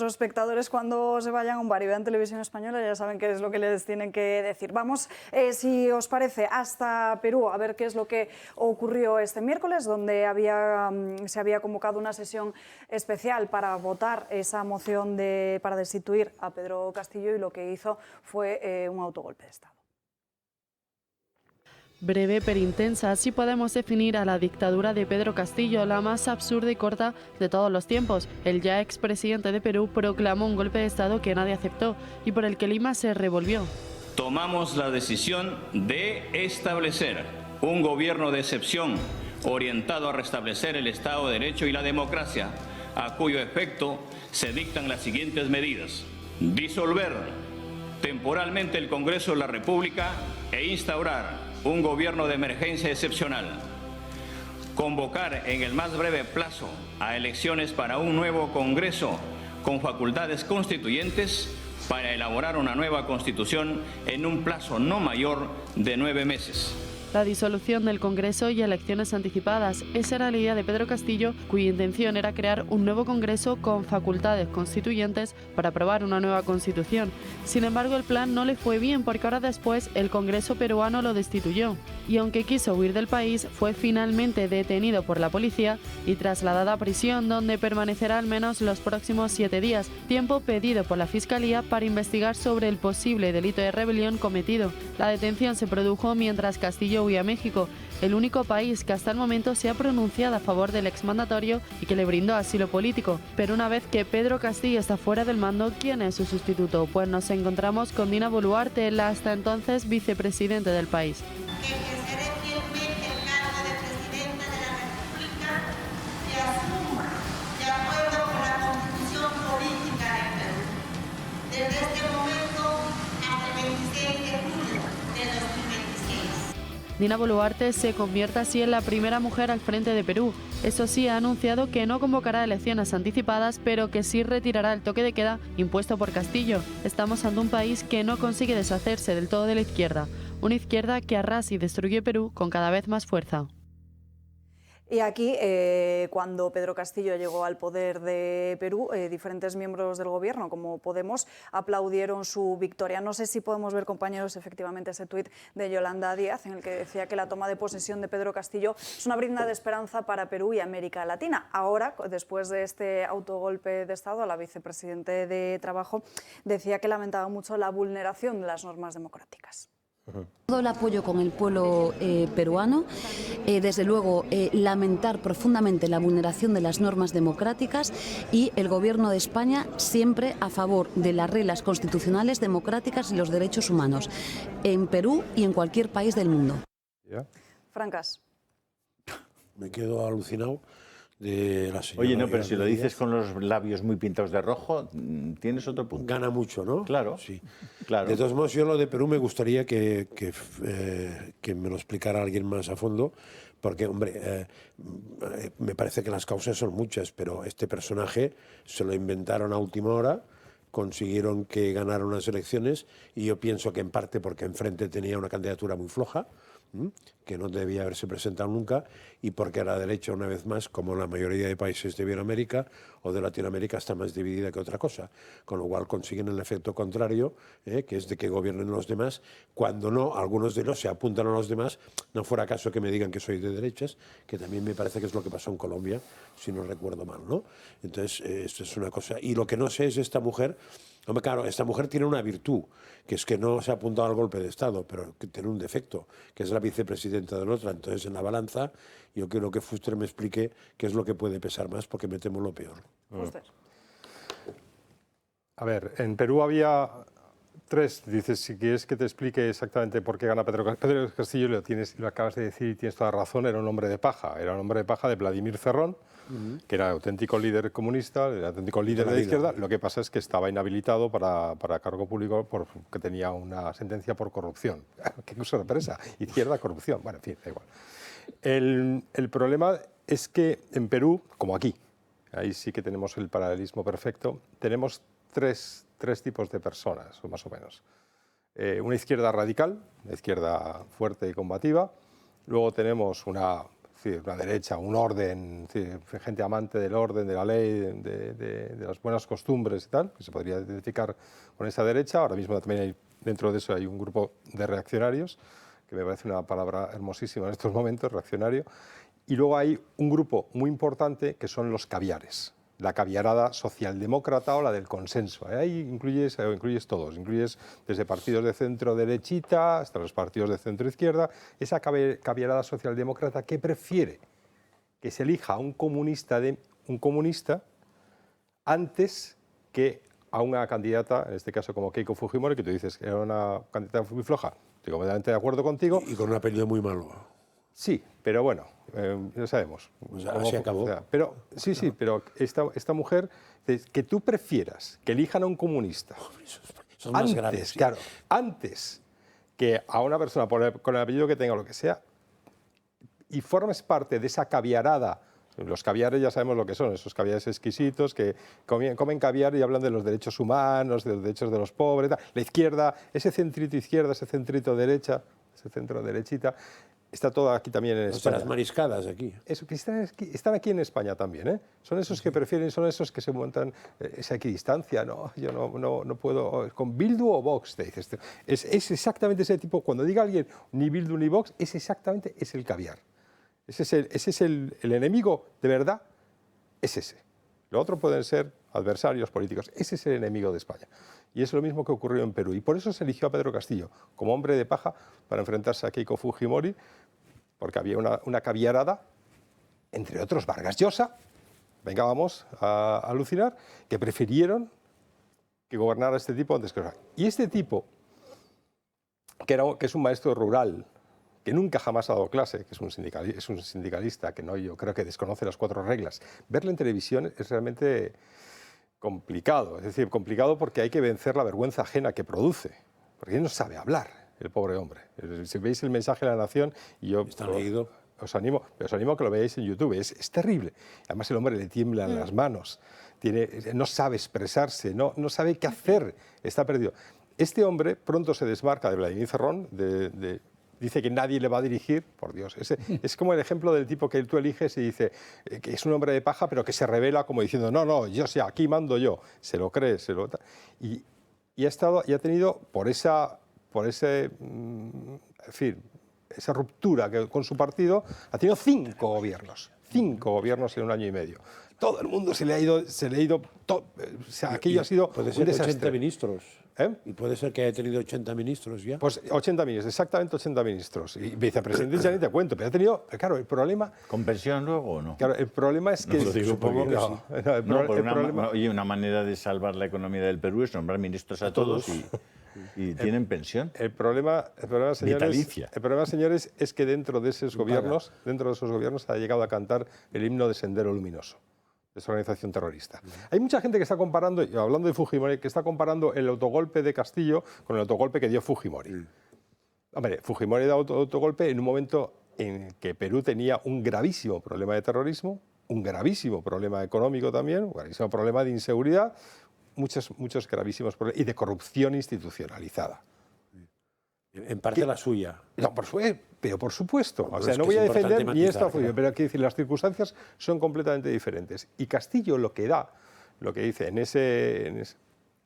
espectadores, cuando se vayan a un bar y vean Televisión Española, ya saben qué es lo que les tienen que decir. Vamos, si os parece, hasta Perú, a ver qué es lo que ocurrió este miércoles, donde se había convocado una sesión especial para votar esa moción para destituir a Pedro Castillo, y lo que hizo fue un autogolpe de Estado. Breve pero intensa, así podemos definir a la dictadura de Pedro Castillo, la más absurda y corta de todos los tiempos. El ya expresidente de Perú proclamó un golpe de Estado que nadie aceptó y por el que Lima se revolvió. Tomamos la decisión de establecer un gobierno de excepción orientado a restablecer el Estado de Derecho y la democracia, a cuyo efecto se dictan las siguientes medidas: disolver temporalmente el Congreso de la República e instaurar un gobierno de emergencia excepcional, convocar en el más breve plazo a elecciones para un nuevo Congreso con facultades constituyentes para elaborar una nueva Constitución en un plazo no mayor de 9 meses. La disolución del Congreso y elecciones anticipadas. Esa era la idea de Pedro Castillo, cuya intención era crear un nuevo Congreso con facultades constituyentes para aprobar una nueva Constitución. Sin embargo, el plan no le fue bien porque horas después el Congreso peruano lo destituyó. Y aunque quiso huir del país, fue finalmente detenido por la policía y trasladado a prisión, donde permanecerá al menos los próximos 7 días, tiempo pedido por la Fiscalía para investigar sobre el posible delito de rebelión cometido. La detención se produjo mientras Castillo huía a México, el único país que hasta el momento se ha pronunciado a favor del exmandatario y que le brindó asilo político. Pero una vez que Pedro Castillo está fuera del mando, ¿quién es su sustituto? Pues nos encontramos con Dina Boluarte, la hasta entonces vicepresidente del país. Ejerceré fielmente el cargo de presidenta de la República y asuma, de acuerdo con la Constitución política del Perú, desde este momento hasta el 26 de julio de 2026. Dina Boluarte se convierte así en la primera mujer al frente de Perú. Eso sí, ha anunciado que no convocará elecciones anticipadas, pero que sí retirará el toque de queda impuesto por Castillo. Estamos ante un país que no consigue deshacerse del todo de la izquierda. Una izquierda que arrasa y destruye Perú con cada vez más fuerza. Y aquí, cuando Pedro Castillo llegó al poder de Perú, diferentes miembros del gobierno, como Podemos, aplaudieron su victoria. No sé si podemos ver, compañeros, efectivamente ese tuit de Yolanda Díaz, en el que decía que la toma de posesión de Pedro Castillo es una brinda de esperanza para Perú y América Latina. Ahora, después de este autogolpe de Estado, la vicepresidente de Trabajo decía que lamentaba mucho la vulneración de las normas democráticas. Todo el apoyo con el pueblo peruano, desde luego lamentar profundamente la vulneración de las normas democráticas y el Gobierno de España siempre a favor de las reglas constitucionales democráticas y los derechos humanos, en Perú y en cualquier país del mundo. ¿Ya? Francas. Me quedo alucinado de la señora. Oye, no, pero si lo Díaz. dices con los labios muy pintados de rojo, tienes otro punto. Gana mucho, ¿no? Claro, Sí. claro. De todos modos, yo lo de Perú me gustaría que me lo explicara alguien más a fondo, porque, hombre, me parece que las causas son muchas, pero este personaje se lo inventaron a última hora, consiguieron que ganara unas elecciones, y yo pienso que en parte porque enfrente tenía una candidatura muy floja, que no debía haberse presentado nunca, y porque la derecha, una vez más, como la mayoría de países de Iberoamérica o de Latinoamérica, está más dividida que otra cosa, con lo cual consiguen el efecto contrario, que es de que gobiernen los demás, cuando no, algunos de ellos se apuntan a los demás, no fuera caso que me digan que soy de derechas, que también me parece que es lo que pasó en Colombia, si no recuerdo mal, ¿no? Entonces, esto es una cosa. Y lo que no sé es esta mujer. Hombre, claro, esta mujer tiene una virtud, que es que no se ha apuntado al golpe de Estado, pero que tiene un defecto, que es la vicepresidenta de la otra. Entonces, en la balanza, yo quiero que Fuster me explique qué es lo que puede pesar más, porque me temo lo peor. Fuster. A ver, en Perú había tres. Dices, si quieres que te explique exactamente por qué gana Pedro Castillo, lo acabas de decir y tienes toda razón, era un hombre de paja. Era un hombre de paja de Vladimir Cerrón, que era auténtico líder comunista, el auténtico líder de la izquierda. Lo que pasa es que estaba inhabilitado para cargo público porque tenía una sentencia por corrupción. ¿Qué sorpresa? Izquierda, corrupción. Bueno, en fin, da igual. El problema es que en Perú, como aquí, ahí sí que tenemos el paralelismo perfecto, tenemos tres tipos de personas, o más o menos. Una izquierda radical, una izquierda fuerte y combativa. Luego tenemos una derecha, un orden, gente amante del orden, de la ley, de las buenas costumbres y tal, que se podría identificar con esa derecha. Ahora mismo también dentro de eso hay un grupo de reaccionarios, que me parece una palabra hermosísima en estos momentos, reaccionario. Y luego hay un grupo muy importante que son los caviares, la caviarada socialdemócrata o la del consenso. Ahí incluyes todos, incluyes desde partidos de centro-derechita hasta los partidos de centro-izquierda, esa caviarada socialdemócrata que prefiere que se elija a un comunista antes que a una candidata, en este caso como Keiko Fujimori, que tú dices que era una candidata muy floja. Estoy completamente de acuerdo contigo. Y con un apellido muy malo. Sí, pero bueno, ya sabemos. Pues así acabó. Pero, sí, pero esta mujer, que tú prefieras que elijan a un comunista Son más graves. ¿Sí? Claro, antes que a una persona con el apellido que tenga o lo que sea, y formes parte de esa caviarada. Los caviares ya sabemos lo que son, esos caviares exquisitos que comen caviar y hablan de los derechos humanos, de los derechos de los pobres, tal. La izquierda, ese centrito izquierda, ese centrito derecha, ese centro derechita, está todo aquí también en España. Las mariscadas aquí. Eso, que están aquí en España también, ¿eh? Son esos que prefieren, son esos que se montan esa equidistancia, ¿no? Yo no puedo, con Bildu o Vox, te dices. Es exactamente ese tipo, cuando diga alguien ni Bildu ni Vox, es el caviar. Ese es el enemigo de verdad, es ese. Lo otro pueden ser adversarios políticos. Ese es el enemigo de España. Y es lo mismo que ocurrió en Perú. Y por eso se eligió a Pedro Castillo como hombre de paja para enfrentarse a Keiko Fujimori, porque había una caviarada, entre otros Vargas Llosa, venga, vamos a alucinar, que prefirieron que gobernara este tipo antes que otro. Y este tipo, que es un maestro rural, que nunca jamás ha dado clase, que es un sindicalista que yo creo que desconoce las 4 reglas. Verle en televisión es realmente complicado, es decir, complicado porque hay que vencer la vergüenza ajena que produce, porque él no sabe hablar, el pobre hombre. Si veis el mensaje de la Nación, y yo Está leído. os animo a que lo veáis en YouTube, es terrible. Además el hombre le tiemblan las manos, no sabe expresarse, no sabe qué hacer, está perdido. Este hombre pronto se desmarca de Vladimir Cerrón, dice que nadie le va a dirigir, por Dios. Es como el ejemplo del tipo que tú eliges y dice que es un hombre de paja, pero que se revela como diciendo, no, yo sé, aquí mando yo. Se lo cree, y ha tenido esa ruptura con su partido, ha tenido 5 gobiernos. 5 gobiernos en un año y medio. Todo el mundo se le ha ido aquello ha sido puede un ser desastre. 80 ministros. Y puede ser que haya tenido 80 ministros ya. Pues 80 ministros, exactamente 80 ministros. Y vicepresidentes ya ni te cuento, pero ha tenido, claro, el problema... ¿Con pensión luego o no? Claro, el problema es que... No lo digo supongo porque que una manera de salvar la economía del Perú es nombrar ministros a todos y... y tienen pensión. El problema, Vitalicia. señores, es que dentro de esos gobiernos ha llegado a cantar el himno de Sendero Luminoso, de esa organización terrorista. Hay mucha gente que está comparando, hablando de Fujimori, que está comparando el autogolpe de Castillo con el autogolpe que dio Fujimori. Hombre, Fujimori dio autogolpe en un momento en que Perú tenía un gravísimo problema de terrorismo, un gravísimo problema económico también, un gravísimo problema de inseguridad, muchos gravísimos problemas, y de corrupción institucionalizada. En parte la suya. No, pero por supuesto. Pero o sea, es no que voy es a defender importante ni esta matizar, pero hay que decir, las circunstancias son completamente diferentes. Y Castillo lo que dice,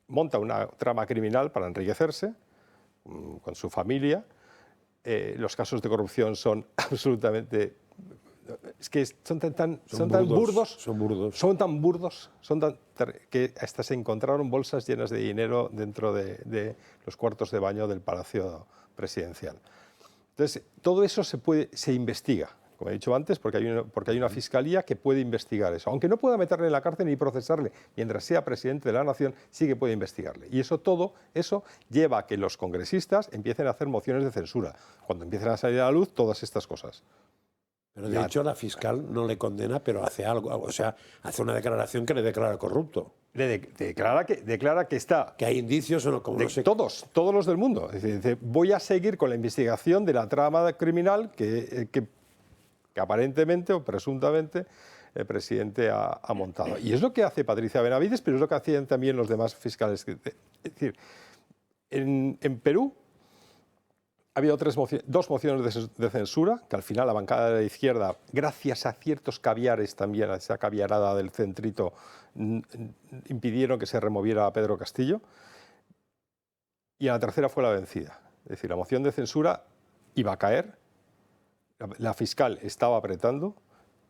monta una trama criminal para enriquecerse con su familia. Los casos de corrupción son absolutamente... Es que son tan burdos, que hasta se encontraron bolsas llenas de dinero dentro de los cuartos de baño del Palacio Presidencial. Entonces, todo eso se investiga, como he dicho antes, porque hay una fiscalía que puede investigar eso. Aunque no pueda meterle en la cárcel ni procesarle, mientras sea presidente de la nación, sí que puede investigarle. Y todo eso lleva a que los congresistas empiecen a hacer mociones de censura, cuando empiecen a salir a la luz todas estas cosas. Pero de hecho la fiscal no le condena, pero hace algo, o sea, hace una declaración que le declara corrupto. Declara que está... Que hay indicios o no, como no sé. Todos los del mundo. Es decir, voy a seguir con la investigación de la trama criminal que aparentemente o presuntamente el presidente ha montado. Y es lo que hace Patricia Benavides, pero es lo que hacían también los demás fiscales. Es decir, en Perú ha habido dos mociones de censura, que al final la bancada de la izquierda, gracias a ciertos caviares también, a esa caviarada del centrito, impidieron que se removiera a Pedro Castillo. Y a la tercera fue la vencida. Es decir, la moción de censura iba a caer, la fiscal estaba apretando,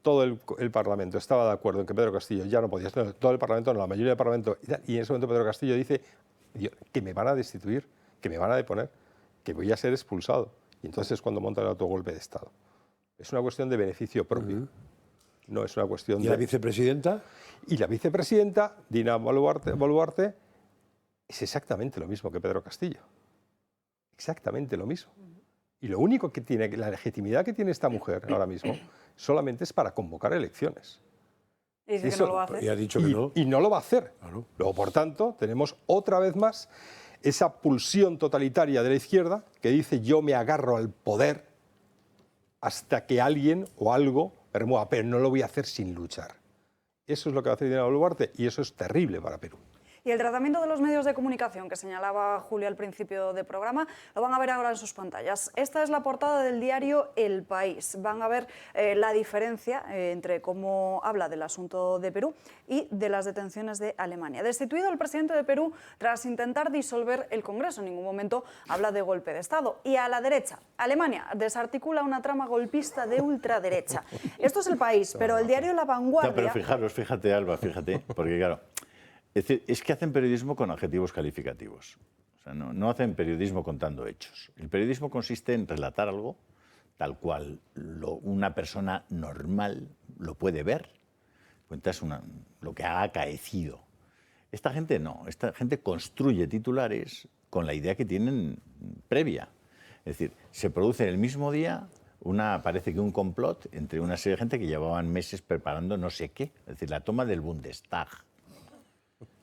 todo el Parlamento estaba de acuerdo en que Pedro Castillo ya no podía, todo el Parlamento, no, la mayoría del Parlamento, y en ese momento Pedro Castillo dice que me van a destituir, que me van a deponer, que voy a ser expulsado. Y entonces es cuando monta el autogolpe de Estado. Es una cuestión de beneficio propio. No es una cuestión ¿Y la vicepresidenta? Y la vicepresidenta, Dina Boluarte, es exactamente lo mismo que Pedro Castillo. Exactamente lo mismo. Y lo único que tiene, la legitimidad que tiene esta mujer ahora mismo, solamente es para convocar elecciones. Y dice que no lo va a hacer. Y ha dicho que no. Y no lo va a hacer. Claro. Luego, por tanto, tenemos otra vez más esa pulsión totalitaria de la izquierda que dice yo me agarro al poder hasta que alguien o algo me remueva, pero no lo voy a hacer sin luchar. Eso es lo que va a hacer Dina Boluarte y eso es terrible para Perú. Y el tratamiento de los medios de comunicación que señalaba Julio al principio del programa, lo van a ver ahora en sus pantallas. Esta es la portada del diario El País. Van a ver la diferencia entre cómo habla del asunto de Perú y de las detenciones de Alemania. Destituido el presidente de Perú tras intentar disolver el Congreso. En ningún momento habla de golpe de Estado. Y a la derecha, Alemania desarticula una trama golpista de ultraderecha. Esto es El País, pero el diario La Vanguardia... No, pero fíjate, Alba, fíjate, porque claro... Es que hacen periodismo con adjetivos calificativos. O sea, no hacen periodismo contando hechos. El periodismo consiste en relatar algo tal cual una persona normal lo puede ver. Cuentas lo que ha acaecido. Esta gente no. Esta gente construye titulares con la idea que tienen previa. Es decir, se produce en el mismo día parece que un complot entre una serie de gente que llevaban meses preparando no sé qué. Es decir, la toma del Bundestag.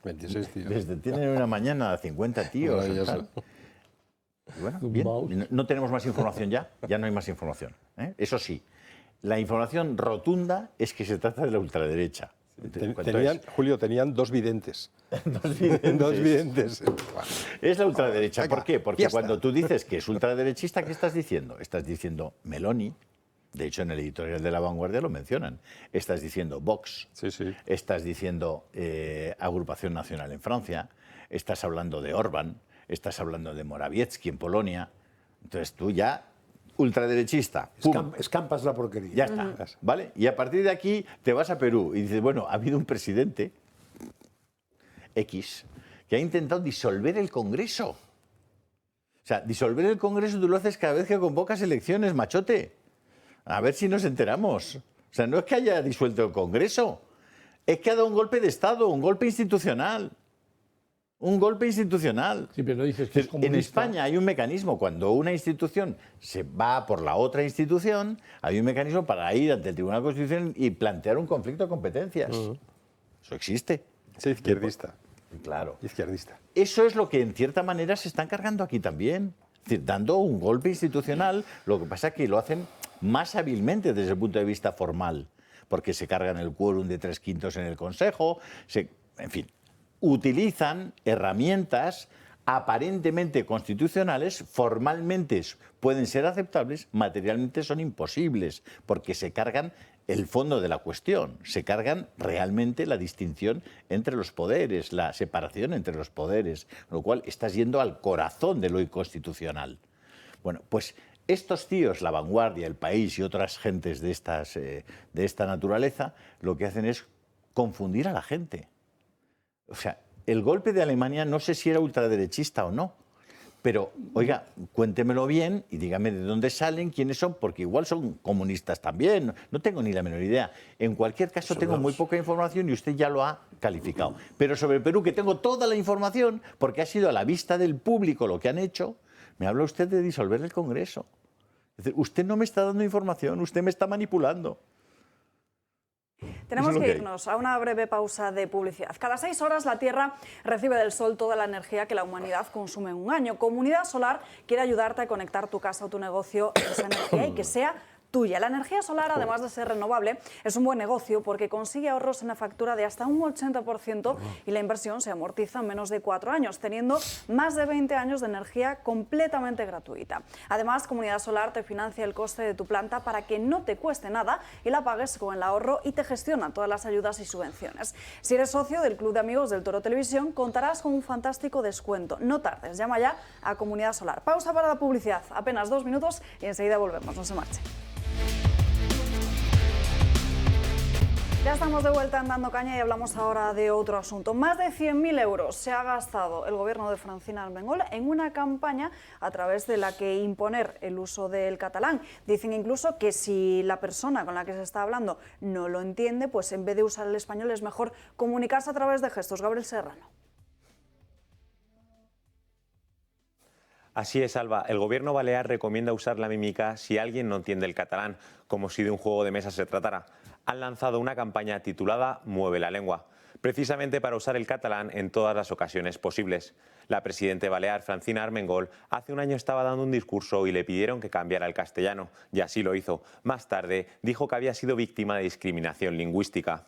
26 tíos. Desde tienen una mañana a 50 tíos. Y bueno, bien. No tenemos más información ya no hay más información. Eso sí, la información rotunda es que se trata de la ultraderecha. Julio, tenían dos videntes. Dos videntes. Es la ultraderecha. ¿Por qué? Porque cuando tú dices que es ultraderechista, ¿qué estás diciendo? Estás diciendo Meloni. De hecho, en el editorial de La Vanguardia lo mencionan. Estás diciendo Vox, estás diciendo Agrupación Nacional en Francia, estás hablando de Orbán, estás hablando de Morawiecki en Polonia. Entonces tú ya, ultraderechista. Escampas la porquería. Ya está, ¿vale? Y a partir de aquí te vas a Perú y dices, bueno, ha habido un presidente X que ha intentado disolver el Congreso. O sea, disolver el Congreso tú lo haces cada vez que convocas elecciones, machote. A ver si nos enteramos. O sea, no es que haya disuelto el Congreso, es que ha dado un golpe de Estado, un golpe institucional. Un golpe institucional. Sí, pero dices que es comunista. En España hay un mecanismo, cuando una institución se va por la otra institución, hay un mecanismo para ir ante el Tribunal Constitucional y plantear un conflicto de competencias. Eso existe. Sí, izquierdista. Claro. Izquierdista. Eso es lo que en cierta manera se están cargando aquí también. Es decir, dando un golpe institucional, lo que pasa es que lo hacen más hábilmente desde el punto de vista formal, porque se cargan el quórum de 3/5 en el Consejo, en fin, utilizan herramientas aparentemente constitucionales, formalmente pueden ser aceptables, materialmente son imposibles, porque se cargan el fondo de la cuestión, se cargan realmente la distinción entre los poderes, la separación entre los poderes, lo cual estás yendo al corazón de lo inconstitucional. Bueno, pues estos tíos, La Vanguardia, El País y otras gentes de esta naturaleza, lo que hacen es confundir a la gente. O sea, el golpe de Alemania no sé si era ultraderechista o no, pero, oiga, cuéntemelo bien y dígame de dónde salen, quiénes son, porque igual son comunistas también, no tengo ni la menor idea. En cualquier caso, tengo muy poca información y usted ya lo ha calificado. Pero sobre el Perú, que tengo toda la información, porque ha sido a la vista del público lo que han hecho, me habla usted de disolver el Congreso. Es decir, usted no me está dando información, usted me está manipulando. Tenemos que irnos a una breve pausa de publicidad. Cada 6 horas la Tierra recibe del Sol toda la energía que la humanidad consume en un año. Comunidad Solar quiere ayudarte a conectar tu casa o tu negocio a esa energía y que sea tuya. La energía solar, además de ser renovable, es un buen negocio porque consigue ahorros en la factura de hasta un 80% y la inversión se amortiza en menos de 4 años, teniendo más de 20 años de energía completamente gratuita. Además, Comunidad Solar te financia el coste de tu planta para que no te cueste nada y la pagues con el ahorro y te gestiona todas las ayudas y subvenciones. Si eres socio del Club de Amigos del Toro Televisión, contarás con un fantástico descuento. No tardes, llama ya a Comunidad Solar. Pausa para la publicidad, apenas 2 minutos y enseguida volvemos, no se marche. Ya estamos de vuelta en Dando Caña y hablamos ahora de otro asunto. Más de 100.000 euros se ha gastado el gobierno de Francina Armengol en una campaña a través de la que imponer el uso del catalán. Dicen incluso que si la persona con la que se está hablando no lo entiende, pues en vez de usar el español es mejor comunicarse a través de gestos. Gabriel Serrano. Así es, Alba. El gobierno balear recomienda usar la mímica si alguien no entiende el catalán, como si de un juego de mesa se tratara. Han lanzado una campaña titulada Mueve la lengua, precisamente para usar el catalán en todas las ocasiones posibles. La presidenta balear, Francina Armengol, hace un año estaba dando un discurso y le pidieron que cambiara al castellano, y así lo hizo. Más tarde, dijo que había sido víctima de discriminación lingüística.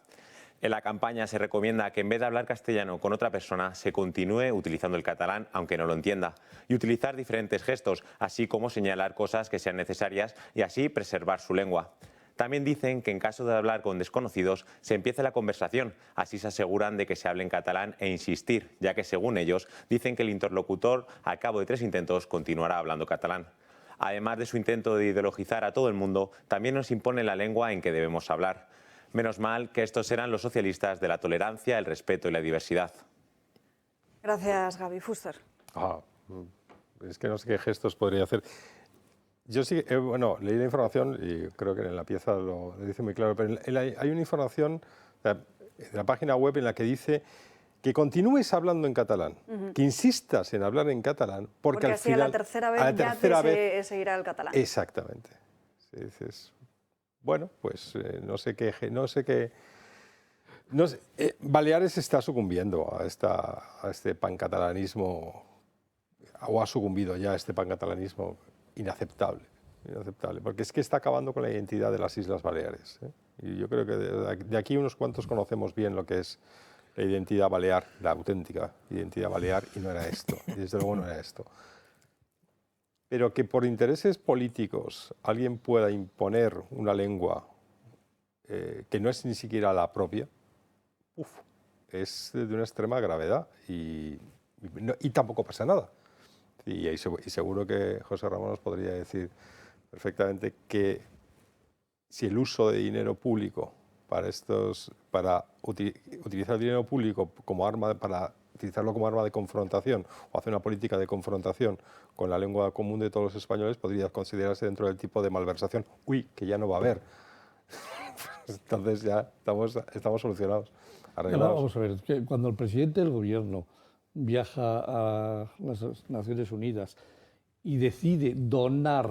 En la campaña se recomienda que en vez de hablar castellano con otra persona, se continúe utilizando el catalán, aunque no lo entienda, y utilizar diferentes gestos, así como señalar cosas que sean necesarias y así preservar su lengua. También dicen que en caso de hablar con desconocidos, se empiece la conversación, así se aseguran de que se hable en catalán e insistir, ya que según ellos, dicen que el interlocutor, al cabo de 3 intentos, continuará hablando catalán. Además de su intento de ideologizar a todo el mundo, también nos impone la lengua en que debemos hablar. Menos mal que estos eran los socialistas de la tolerancia, el respeto y la diversidad. Gracias, Gaby. Fuster. Es que no sé qué gestos podría hacer. Yo sí, bueno, leí la información y creo que en la pieza lo dice muy claro, pero hay una información de la página web en la que dice que continúes hablando en catalán, que insistas en hablar en catalán, porque al así final, a la tercera vez ya seguirá el catalán. Exactamente. Si dices, bueno, pues no sé qué. Baleares está sucumbiendo a este pancatalanismo, o ha sucumbido ya a este pancatalanismo inaceptable, porque es que está acabando con la identidad de las Islas Baleares, ¿eh? Y yo creo que de aquí unos cuantos conocemos bien lo que es la identidad balear, la auténtica identidad balear, y no era esto, y desde luego no era esto. Pero que por intereses políticos alguien pueda imponer una lengua que no es ni siquiera la propia, es de una extrema gravedad y tampoco pasa nada. Y seguro que José Ramón nos podría decir perfectamente que si el uso de dinero público para utilizar el dinero público como arma, para utilizarlo como arma de confrontación o hacer una política de confrontación con la lengua común de todos los españoles, podría considerarse dentro del tipo de malversación. Que ya no va a haber. Entonces ya estamos solucionados, arreglados. Vamos a ver, que cuando el presidente del gobierno viaja a las Naciones Unidas y decide donar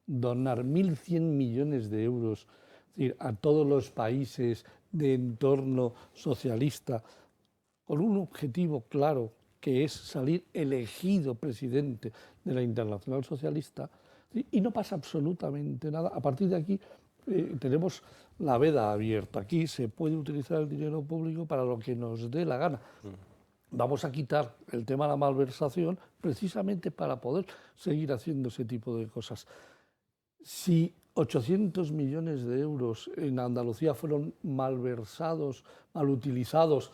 1.100 millones de euros, es decir, a todos los países de entorno socialista, con un objetivo claro, que es salir elegido presidente de la Internacional Socialista, ¿sí? Y no pasa absolutamente nada. A partir de aquí tenemos la veda abierta. Aquí se puede utilizar el dinero público para lo que nos dé la gana. Vamos a quitar el tema de la malversación precisamente para poder seguir haciendo ese tipo de cosas. Si 800 millones de euros en Andalucía fueron malversados, mal utilizados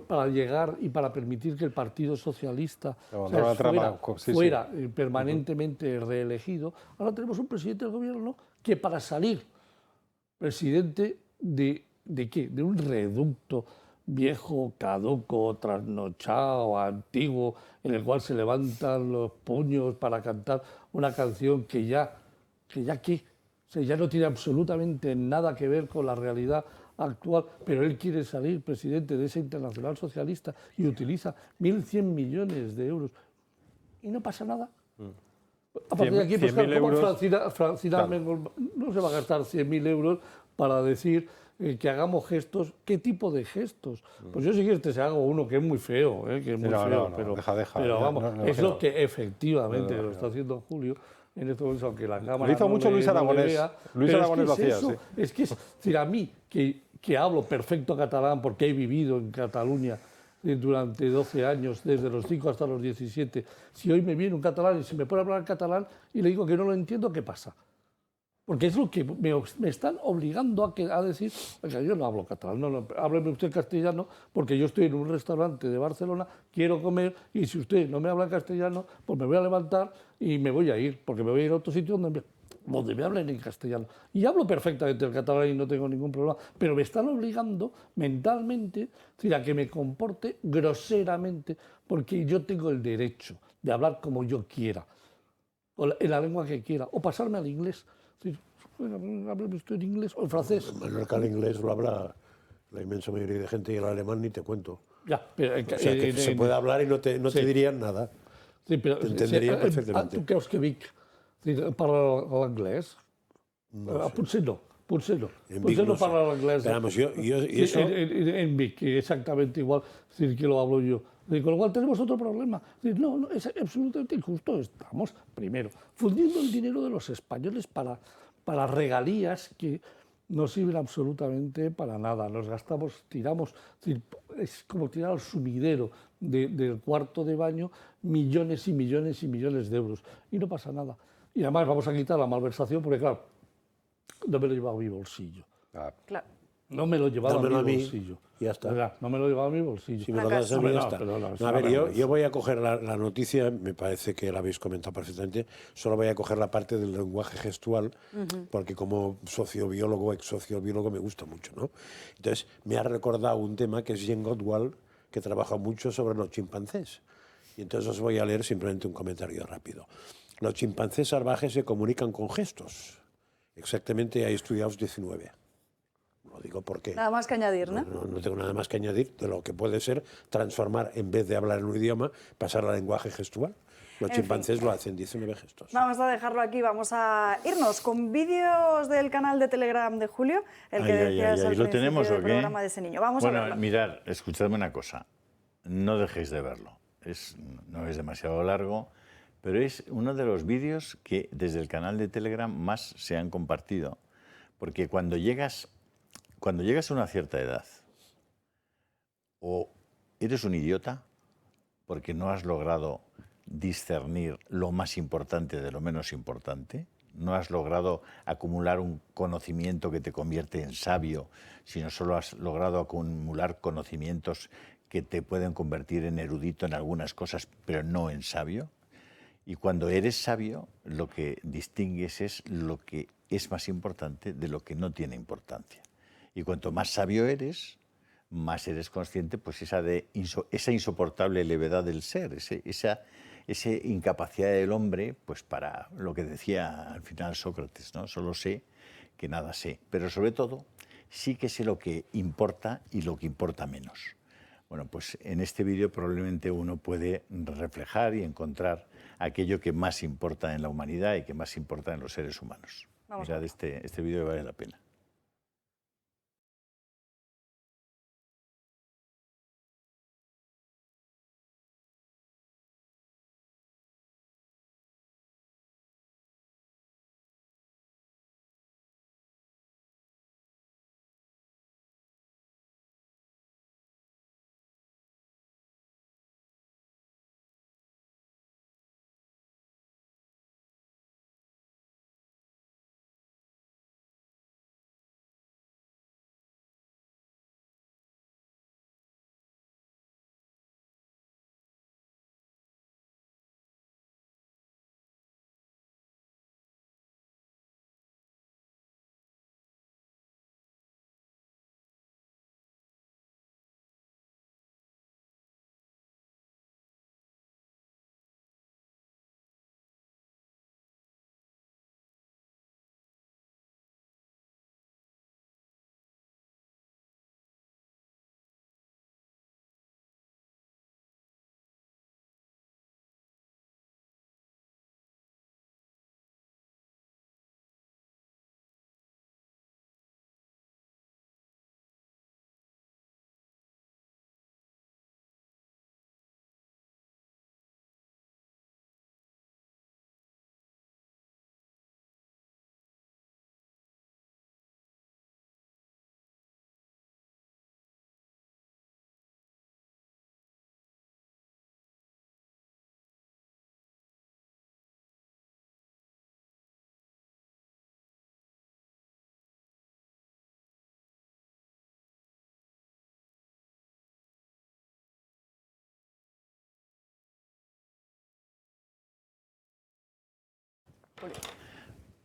para llegar y para permitir que el Partido Socialista fuera permanentemente reelegido, ahora tenemos un presidente del gobierno que para salir presidente ¿de qué? De un reducto viejo, caduco, trasnochado, antiguo, en el cual se levantan los puños para cantar una canción que ya ¿qué? O sea, ya no tiene absolutamente nada que ver con la realidad actual, pero él quiere salir presidente de esa Internacional Socialista y utiliza 1.100 millones de euros y no pasa nada. A partir de aquí, pues claro, ¿cómo Francina Armengol no se va a gastar 100.000 euros para decir que hagamos gestos? ¿Qué tipo de gestos? Pues yo si quieres te hago uno que es muy feo, que es muy feo, pero vamos, es lo que efectivamente lo está haciendo Julio en estos momentos, aunque la Cámara lo hizo mucho Luis Aragonés. Luis Aragonés lo hacía, sí. Es que es decir, a mí, que hablo perfecto catalán porque he vivido en Cataluña durante 12 años, desde los 5 hasta los 17, si hoy me viene un catalán y se me pone a hablar catalán y le digo que no lo entiendo, ¿qué pasa? Porque es lo que me están obligando a decir, oiga, yo no hablo catalán, no, hábleme usted castellano, porque yo estoy en un restaurante de Barcelona, quiero comer, y si usted no me habla castellano, pues me voy a levantar y me voy a ir, porque me voy a ir a otro sitio donde me hablen en castellano. Y hablo perfectamente el catalán y no tengo ningún problema, pero me están obligando mentalmente, es decir, a que me comporte groseramente, porque yo tengo el derecho de hablar como yo quiera, o en la lengua que quiera, o pasarme al inglés. Sí, bueno, hábleme usted en inglés o en francés. Manuel, que el inglés lo habla la inmensa mayoría de gente y el alemán ni te cuento. Ya, pero, o sea, que se puede hablar y no te dirían nada. Sí, pero, te entenderían perfectamente. ¿Tú crees que Vic parla l'anglès? No sé. Potser no. En Potser no sé. parla l'anglès. Pero vamos, y eso... En Vic, exactamente igual, es decir, que lo hablo yo. Con lo cual tenemos otro problema. No, es absolutamente injusto. Estamos, primero, fundiendo el dinero de los españoles para regalías que no sirven absolutamente para nada. Nos gastamos, tiramos, es como tirar al sumidero del cuarto de baño millones y millones y millones de euros. Y no pasa nada. Y además vamos a quitar la malversación porque, claro, no me lo he llevado a mi bolsillo. Claro. No me lo he llevado a mi bolsillo. Y ya está. ¿Verdad? No me lo he llevado a mi bolsillo. Si me lo das a mí, ya está. A ver, yo voy a coger la noticia, me parece que la habéis comentado perfectamente, solo voy a coger la parte del lenguaje gestual, porque como sociobiólogo, ex sociobiólogo, me gusta mucho, ¿no? Entonces, me ha recordado un tema que es Jane Goodall, que trabaja mucho sobre los chimpancés. Y entonces os voy a leer simplemente un comentario rápido. Los chimpancés salvajes se comunican con gestos. Exactamente, hay estudiados 19. Lo digo porque... Nada más que añadir, ¿no? No tengo nada más que añadir de lo que puede ser transformar, en vez de hablar en un idioma, pasar al lenguaje gestual. Los chimpancés lo hacen, 19 gestos. Vamos a dejarlo aquí, vamos a irnos con vídeos del canal de Telegram de Julio, el que decías al ¿Lo tenemos o del qué? programa de ese niño. Vamos a verlo. Bueno, mirad, escuchadme una cosa, no dejéis de verlo. No es demasiado largo, pero es uno de los vídeos que desde el canal de Telegram más se han compartido. Porque cuando llegas a una cierta edad, o eres un idiota, porque no has logrado discernir lo más importante de lo menos importante, no has logrado acumular un conocimiento que te convierte en sabio, sino solo has logrado acumular conocimientos que te pueden convertir en erudito en algunas cosas, pero no en sabio. Y cuando eres sabio, lo que distingues es lo que es más importante de lo que no tiene importancia. Y cuanto más sabio eres, más eres consciente, pues esa insoportable levedad del ser, esa incapacidad del hombre, pues para lo que decía al final Sócrates, ¿no? Solo sé que nada sé, pero sobre todo sí que sé lo que importa y lo que importa menos. Bueno, pues en este vídeo probablemente uno puede reflejar y encontrar aquello que más importa en la humanidad y que más importa en los seres humanos. Mirad este vídeo que vale la pena.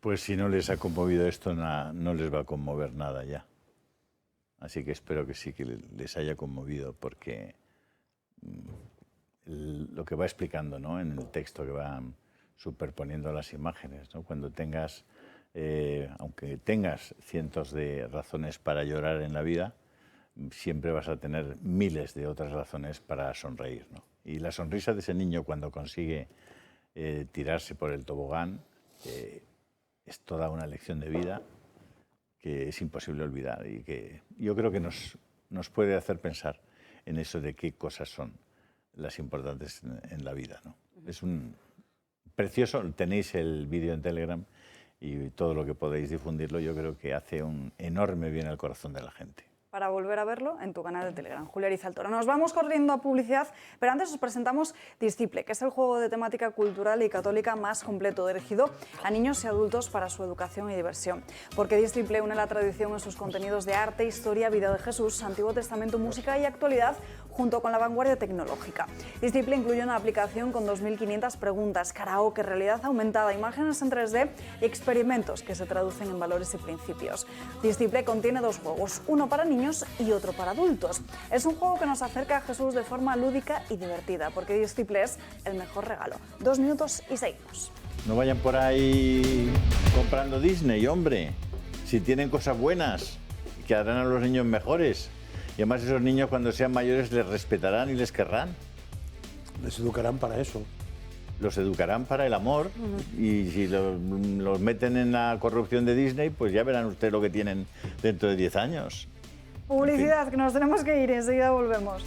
Pues si no les ha conmovido esto, no les va a conmover nada ya. Así que espero que sí que les haya conmovido, porque lo que va explicando, ¿no?, en el texto que va superponiendo las imágenes, ¿no? Cuando tengas, aunque tengas cientos de razones para llorar en la vida, siempre vas a tener miles de otras razones para sonreír, ¿no? Y la sonrisa de ese niño cuando consigue tirarse por el tobogán es toda una lección de vida que es imposible olvidar y que yo creo que nos puede hacer pensar en eso de qué cosas son las importantes en la vida, ¿no? Es un precioso, tenéis el vídeo en Telegram y todo lo que podéis difundirlo, yo creo que hace un enorme bien al corazón de la gente. Para volver a verlo en tu canal de Telegram, Julia Arizaltoro. Nos vamos corriendo a publicidad, pero antes os presentamos Disciple, que es el juego de temática cultural y católica más completo, dirigido a niños y adultos para su educación y diversión. Porque Disciple une la tradición en sus contenidos de arte, historia, vida de Jesús, Antiguo Testamento, música y actualidad, junto con la vanguardia tecnológica. Disciple incluye una aplicación con 2.500 preguntas, karaoke, realidad aumentada, imágenes en 3D y experimentos que se traducen en valores y principios. Disciple contiene 2 juegos, uno para niños y otro para adultos. Es un juego que nos acerca a Jesús de forma lúdica y divertida, porque Disciple es el mejor regalo. 2 minutos y seguimos. No vayan por ahí comprando Disney, hombre. Si tienen cosas buenas, que harán a los niños mejores. Y además esos niños cuando sean mayores les respetarán y les querrán. Les educarán para eso. Los educarán para el amor y si los meten en la corrupción de Disney, pues ya verán ustedes lo que tienen dentro de 10 años. Publicidad, que nos tenemos que ir y enseguida volvemos.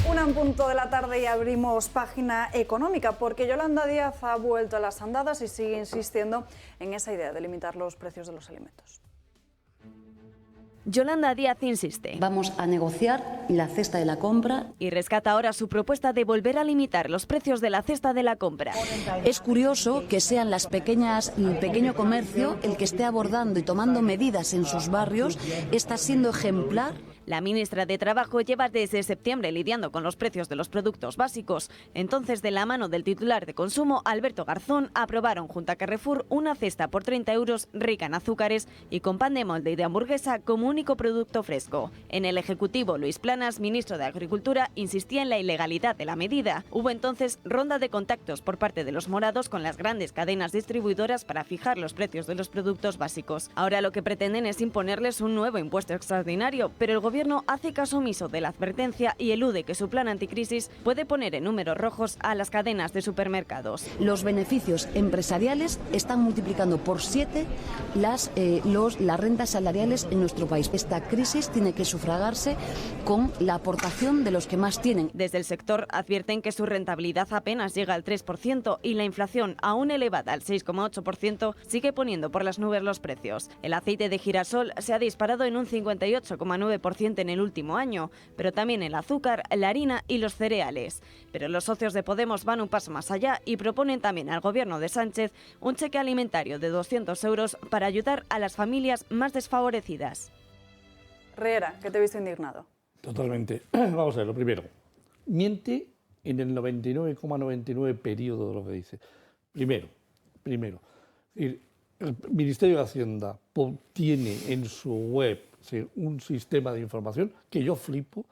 Una en punto de la tarde y abrimos página económica, porque Yolanda Díaz ha vuelto a las andadas y sigue insistiendo en esa idea de limitar los precios de los alimentos. Yolanda Díaz insiste. Vamos a negociar la cesta de la compra. Y rescata ahora su propuesta de volver a limitar los precios de la cesta de la compra. Es curioso que sean el pequeño comercio el que esté abordando y tomando medidas en sus barrios. Está siendo ejemplar. La ministra de Trabajo lleva desde septiembre lidiando con los precios de los productos básicos. Entonces, de la mano del titular de Consumo, Alberto Garzón, aprobaron junto a Carrefour una cesta por 30 euros rica en azúcares y con pan de molde y de hamburguesa como único producto fresco. En el Ejecutivo, Luis Planas, ministro de Agricultura, insistía en la ilegalidad de la medida. Hubo entonces ronda de contactos por parte de los morados con las grandes cadenas distribuidoras para fijar los precios de los productos básicos. Ahora lo que pretenden es imponerles un nuevo impuesto extraordinario, pero el gobierno hace caso omiso de la advertencia y elude que su plan anticrisis puede poner en números rojos a las cadenas de supermercados. Los beneficios empresariales están multiplicando por 7 las rentas salariales en nuestro país. Esta crisis tiene que sufragarse con la aportación de los que más tienen. Desde el sector advierten que su rentabilidad apenas llega al 3% y la inflación, aún elevada al 6,8%, sigue poniendo por las nubes los precios. El aceite de girasol se ha disparado en un 58,9% en el último año, pero también el azúcar, la harina y los cereales. Pero los socios de Podemos van un paso más allá y proponen también al gobierno de Sánchez un cheque alimentario de 200 euros para ayudar a las familias más desfavorecidas. Riera, que te he visto indignado. Totalmente. Vamos a ver, lo primero. Miente en el 99,99 periodo de lo que dice. Primero. El Ministerio de Hacienda tiene en su web un sistema de información que yo flipo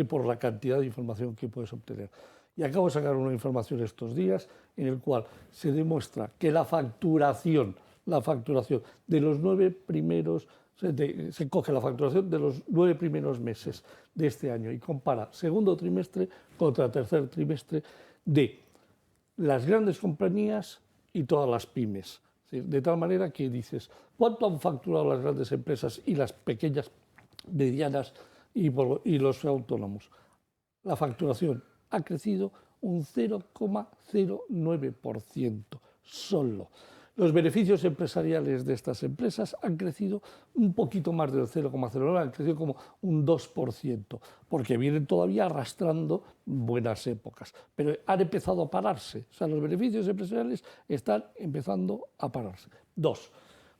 por la cantidad de información que puedes obtener. Y acabo de sacar una información estos días en el cual se demuestra que la facturación de los 9 primeros, se coge la facturación de los 9 primeros meses de este año y compara segundo trimestre contra tercer trimestre de las grandes compañías y todas las pymes. De tal manera que dices, ¿cuánto han facturado las grandes empresas y las pequeñas, medianas y los autónomos? La facturación ha crecido un 0,09% solo. Los beneficios empresariales de estas empresas han crecido un poquito más del 0,09%, han crecido como un 2%, porque vienen todavía arrastrando buenas épocas, pero han empezado a pararse. O sea, los beneficios empresariales están empezando a pararse. 2, es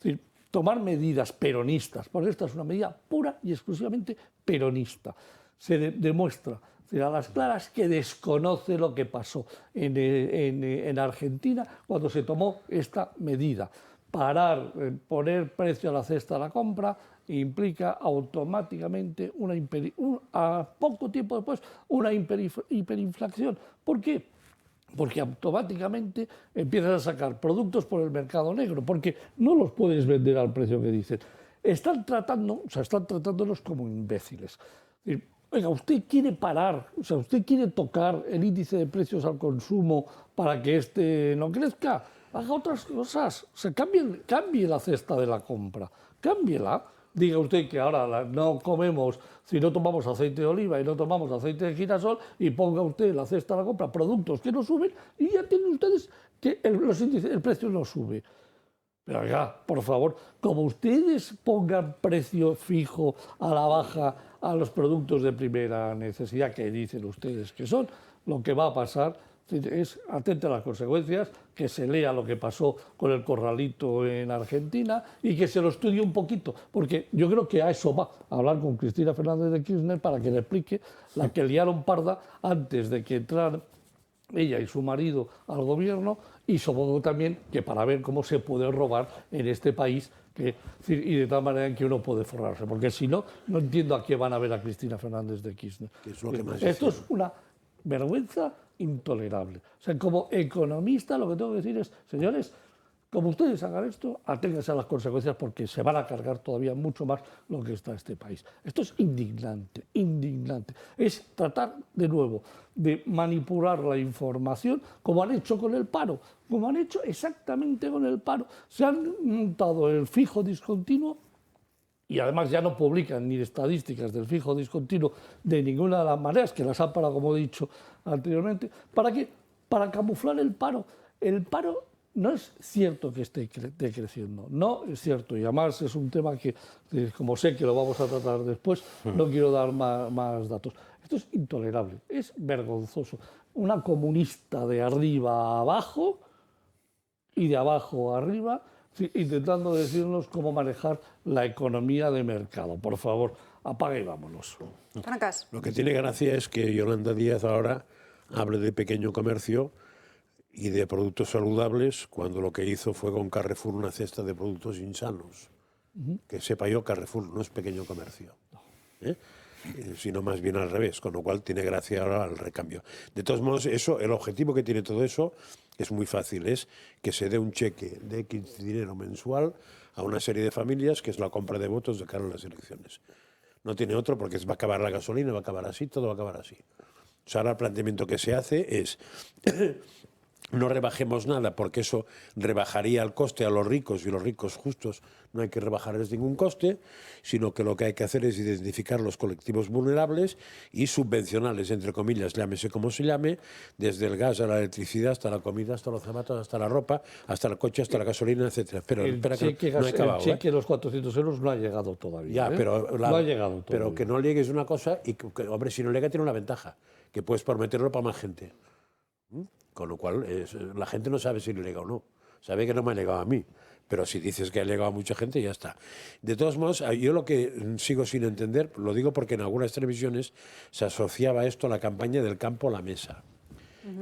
decir, tomar medidas peronistas, porque esta es una medida pura y exclusivamente peronista. Se demuestra a las claras que desconoce lo que pasó en Argentina cuando se tomó esta medida. Poner precio a la cesta de la compra implica automáticamente a poco tiempo después una hiperinflación. ¿Por qué? Porque automáticamente empiezas a sacar productos por el mercado negro, porque no los puedes vender al precio que dicen. Están tratándolos como imbéciles. Oiga, usted quiere parar, usted quiere tocar el índice de precios al consumo para que este no crezca, haga otras cosas, cambie la cesta de la compra, cámbiela. Diga usted que ahora no comemos, si no tomamos aceite de oliva y no tomamos aceite de girasol, y ponga usted en la cesta de la compra productos que no suben y ya tienen ustedes que el precio no sube. Pero oiga, por favor, como ustedes pongan precio fijo a la baja a los productos de primera necesidad que dicen ustedes que son, lo que va a pasar es, atente a las consecuencias, que se lea lo que pasó con el corralito en Argentina y que se lo estudie un poquito, porque yo creo que a eso va, a hablar con Cristina Fernández de Kirchner para que le explique la que liaron parda antes de que entraran ella y su marido al gobierno, y supongo también que para ver cómo se puede robar en este país y de tal manera en que uno puede forrarse, porque si no, no entiendo a qué van a ver a Cristina Fernández de Kirchner. Esto es una vergüenza intolerable. O sea, como economista lo que tengo que decir es, señores, como ustedes hagan esto, aténganse a las consecuencias porque se van a cargar todavía mucho más lo que está este país. Esto es indignante, indignante. Es tratar de nuevo de manipular la información como han hecho con el paro, como han hecho exactamente con el paro. Se han montado el fijo discontinuo y además ya no publican ni estadísticas del fijo discontinuo de ninguna de las maneras, que las han parado, como he dicho anteriormente. ¿Para qué? Para camuflar el paro. El paro no es cierto que esté decreciendo, no es cierto, y además es un tema que, como sé que lo vamos a tratar después, no quiero dar más datos. Esto es intolerable, es vergonzoso. Una comunista de arriba a abajo y de abajo a arriba, intentando decirnos cómo manejar la economía de mercado. Por favor, apaga y vámonos. Trancas. Lo que tiene gracia es que Yolanda Díaz ahora hable de pequeño comercio y de productos saludables, cuando lo que hizo fue con Carrefour una cesta de productos insanos. Que sepa yo, Carrefour no es pequeño comercio, sino más bien al revés, con lo cual tiene gracia ahora el recambio. De todos modos, el objetivo que tiene todo eso es muy fácil, es que se dé un cheque de X dinero mensual a una serie de familias, que es la compra de votos de cara a las elecciones. No tiene otro, porque va a acabar la gasolina, va a acabar así, todo va a acabar así. O sea, ahora el planteamiento que se hace es no rebajemos nada, porque eso rebajaría el coste a los ricos, y los ricos justos no hay que rebajarles ningún coste, sino que lo que hay que hacer es identificar los colectivos vulnerables y subvencionarles, entre comillas, llámese como se llame, desde el gas a la electricidad, hasta la comida, hasta los zapatos, hasta la ropa, hasta el coche, hasta la gasolina, etcétera. Pero espera, que no he acabado. El cheque de los 400 euros no ha llegado todavía. Ya, pero no ha llegado todavía. Pero que no liegues una cosa, y que, hombre, si no liega tiene una ventaja, que puedes prometerlo para más gente. Con lo cual, la gente no sabe si le lega o no. Sabe que no me ha legado a mí. Pero si dices que ha legado a mucha gente, ya está. De todos modos, yo lo que sigo sin entender, lo digo porque en algunas televisiones se asociaba esto a la campaña del campo a la mesa.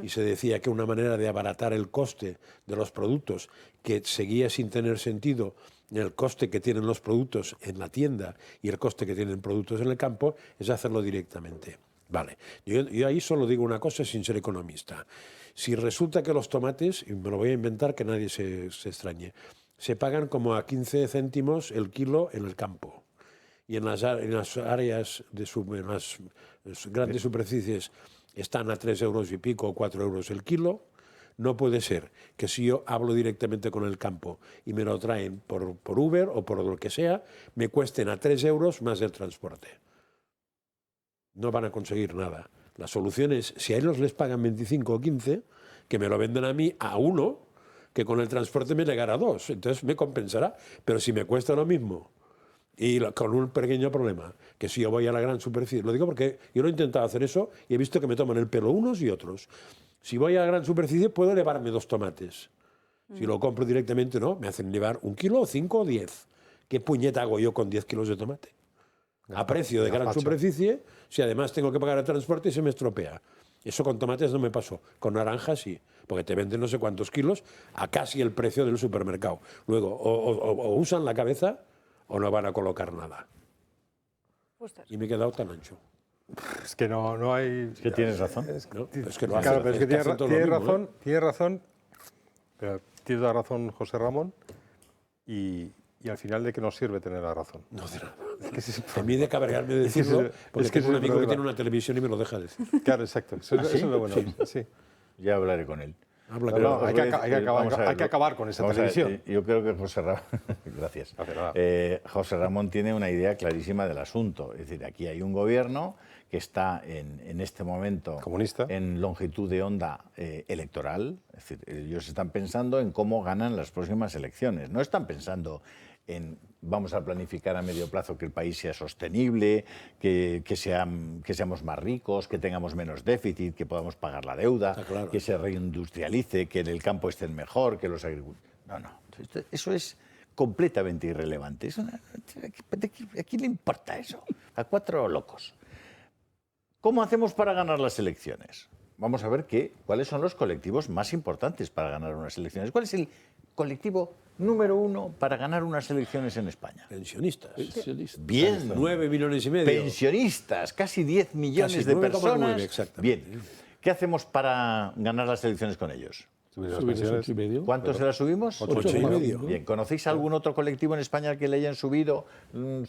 Y se decía que una manera de abaratar el coste de los productos, que seguía sin tener sentido el coste que tienen los productos en la tienda y el coste que tienen productos en el campo, es hacerlo directamente. Vale, yo ahí solo digo una cosa sin ser economista. Si resulta que los tomates, y me lo voy a inventar que nadie se extrañe, se pagan como a 15 céntimos el kilo en el campo, y en las áreas en las grandes superficies están a 3 euros y pico o 4 euros el kilo, no puede ser que si yo hablo directamente con el campo y me lo traen por Uber o por lo que sea, me cuesten a 3 euros más el transporte. No van a conseguir nada. La solución es, si a ellos les pagan 25 o 15, que me lo vendan a mí a 1, que con el transporte me llegará a 2. Entonces me compensará. Pero si me cuesta lo mismo, y con un pequeño problema, que si yo voy a la gran superficie, lo digo porque yo lo he intentado hacer eso y he visto que me toman el pelo unos y otros. Si voy a la gran superficie puedo llevarme 2 tomates. Si lo compro directamente, no, me hacen llevar 1 kilo, 5 o 10. ¿Qué puñeta hago yo con 10 kilos de tomate? A precio de gran superficie, si además tengo que pagar el transporte y se me estropea. Eso con tomates no me pasó, con naranjas sí, porque te venden no sé cuántos kilos a casi el precio del supermercado. Luego, o usan la cabeza o no van a colocar nada. Y me he quedado tan ancho. Es que no hay... Es que tienes razón. Es que lo claro, hacen, pero es que tiene razón, pero tiene toda razón José Ramón, y al final, ¿de qué nos sirve tener la razón? No, de nada. A mí de cabrearme de decirlo, porque es un amigo que tiene una televisión y me lo deja decir. Claro, exacto. Eso es lo bueno. Sí. Ya hablaré con él. Hay que acabar con esa televisión. Yo creo que José Ramón, gracias. José Ramón tiene una idea clarísima del asunto. Es decir, aquí hay un gobierno que está en este momento comunista, en longitud de onda electoral. Es decir, ellos están pensando en cómo ganan las próximas elecciones. No están pensando en vamos a planificar a medio plazo que el país sea sostenible, que seamos más ricos, que tengamos menos déficit, que podamos pagar la deuda, claro, que se reindustrialice, que en el campo estén mejor, que los agricultores... No. Eso es completamente irrelevante. ¿A quién le importa eso? A 4 locos. ¿Cómo hacemos para ganar las elecciones? Vamos a ver cuáles son los colectivos más importantes para ganar unas elecciones. ¿Cuál es el colectivo número 1 para ganar unas elecciones en España? Pensionistas. Bien. 9,5 millones. Pensionistas, casi 10 millones de personas. Bien. ¿Qué hacemos para ganar las elecciones con ellos? ¿Cuánto se las subimos? 8,5. Bien. ¿Conocéis algún otro colectivo en España al que le hayan subido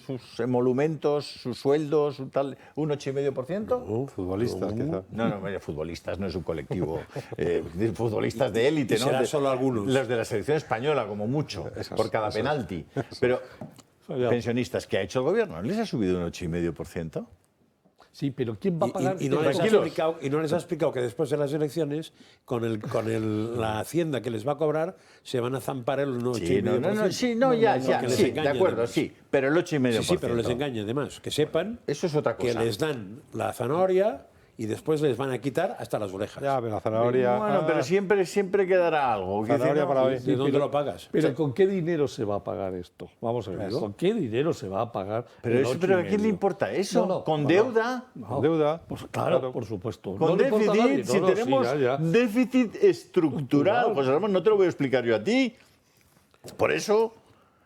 sus emolumentos, sus sueldos, un 8,5%? Futbolistas, quizá. No, futbolistas no es un colectivo. Futbolistas de élite, ¿no? Será solo algunos. Los de la selección española, como mucho, por cada penalti. Pero pensionistas, ¿qué ha hecho el gobierno? ¿Les ha subido un 8,5%? Sí, pero ¿quién va a pagar? Y no les ha explicado que después de las elecciones, con la hacienda que les va a cobrar, se van a zampar el 8,5%. Sí, de acuerdo, sí, pero el 8,5%. Sí, pero les engaña además. Que sepan eso es otra cosa. Que les dan la zanahoria y después les van a quitar hasta las orejas. Ya, pero la zanahoria... Bueno, pero siempre quedará algo. Zanahoria para hoy. ¿De dónde lo pagas? Pero ¿con qué dinero se va a pagar esto? Vamos a ver, ¿con qué dinero se va a pagar? Pero ¿a quién le importa eso? ¿Con deuda? ¿Con deuda? Pues claro, por supuesto. Con déficit, si tenemos déficit estructural. José Ramón, no te lo voy a explicar yo a ti. Por eso,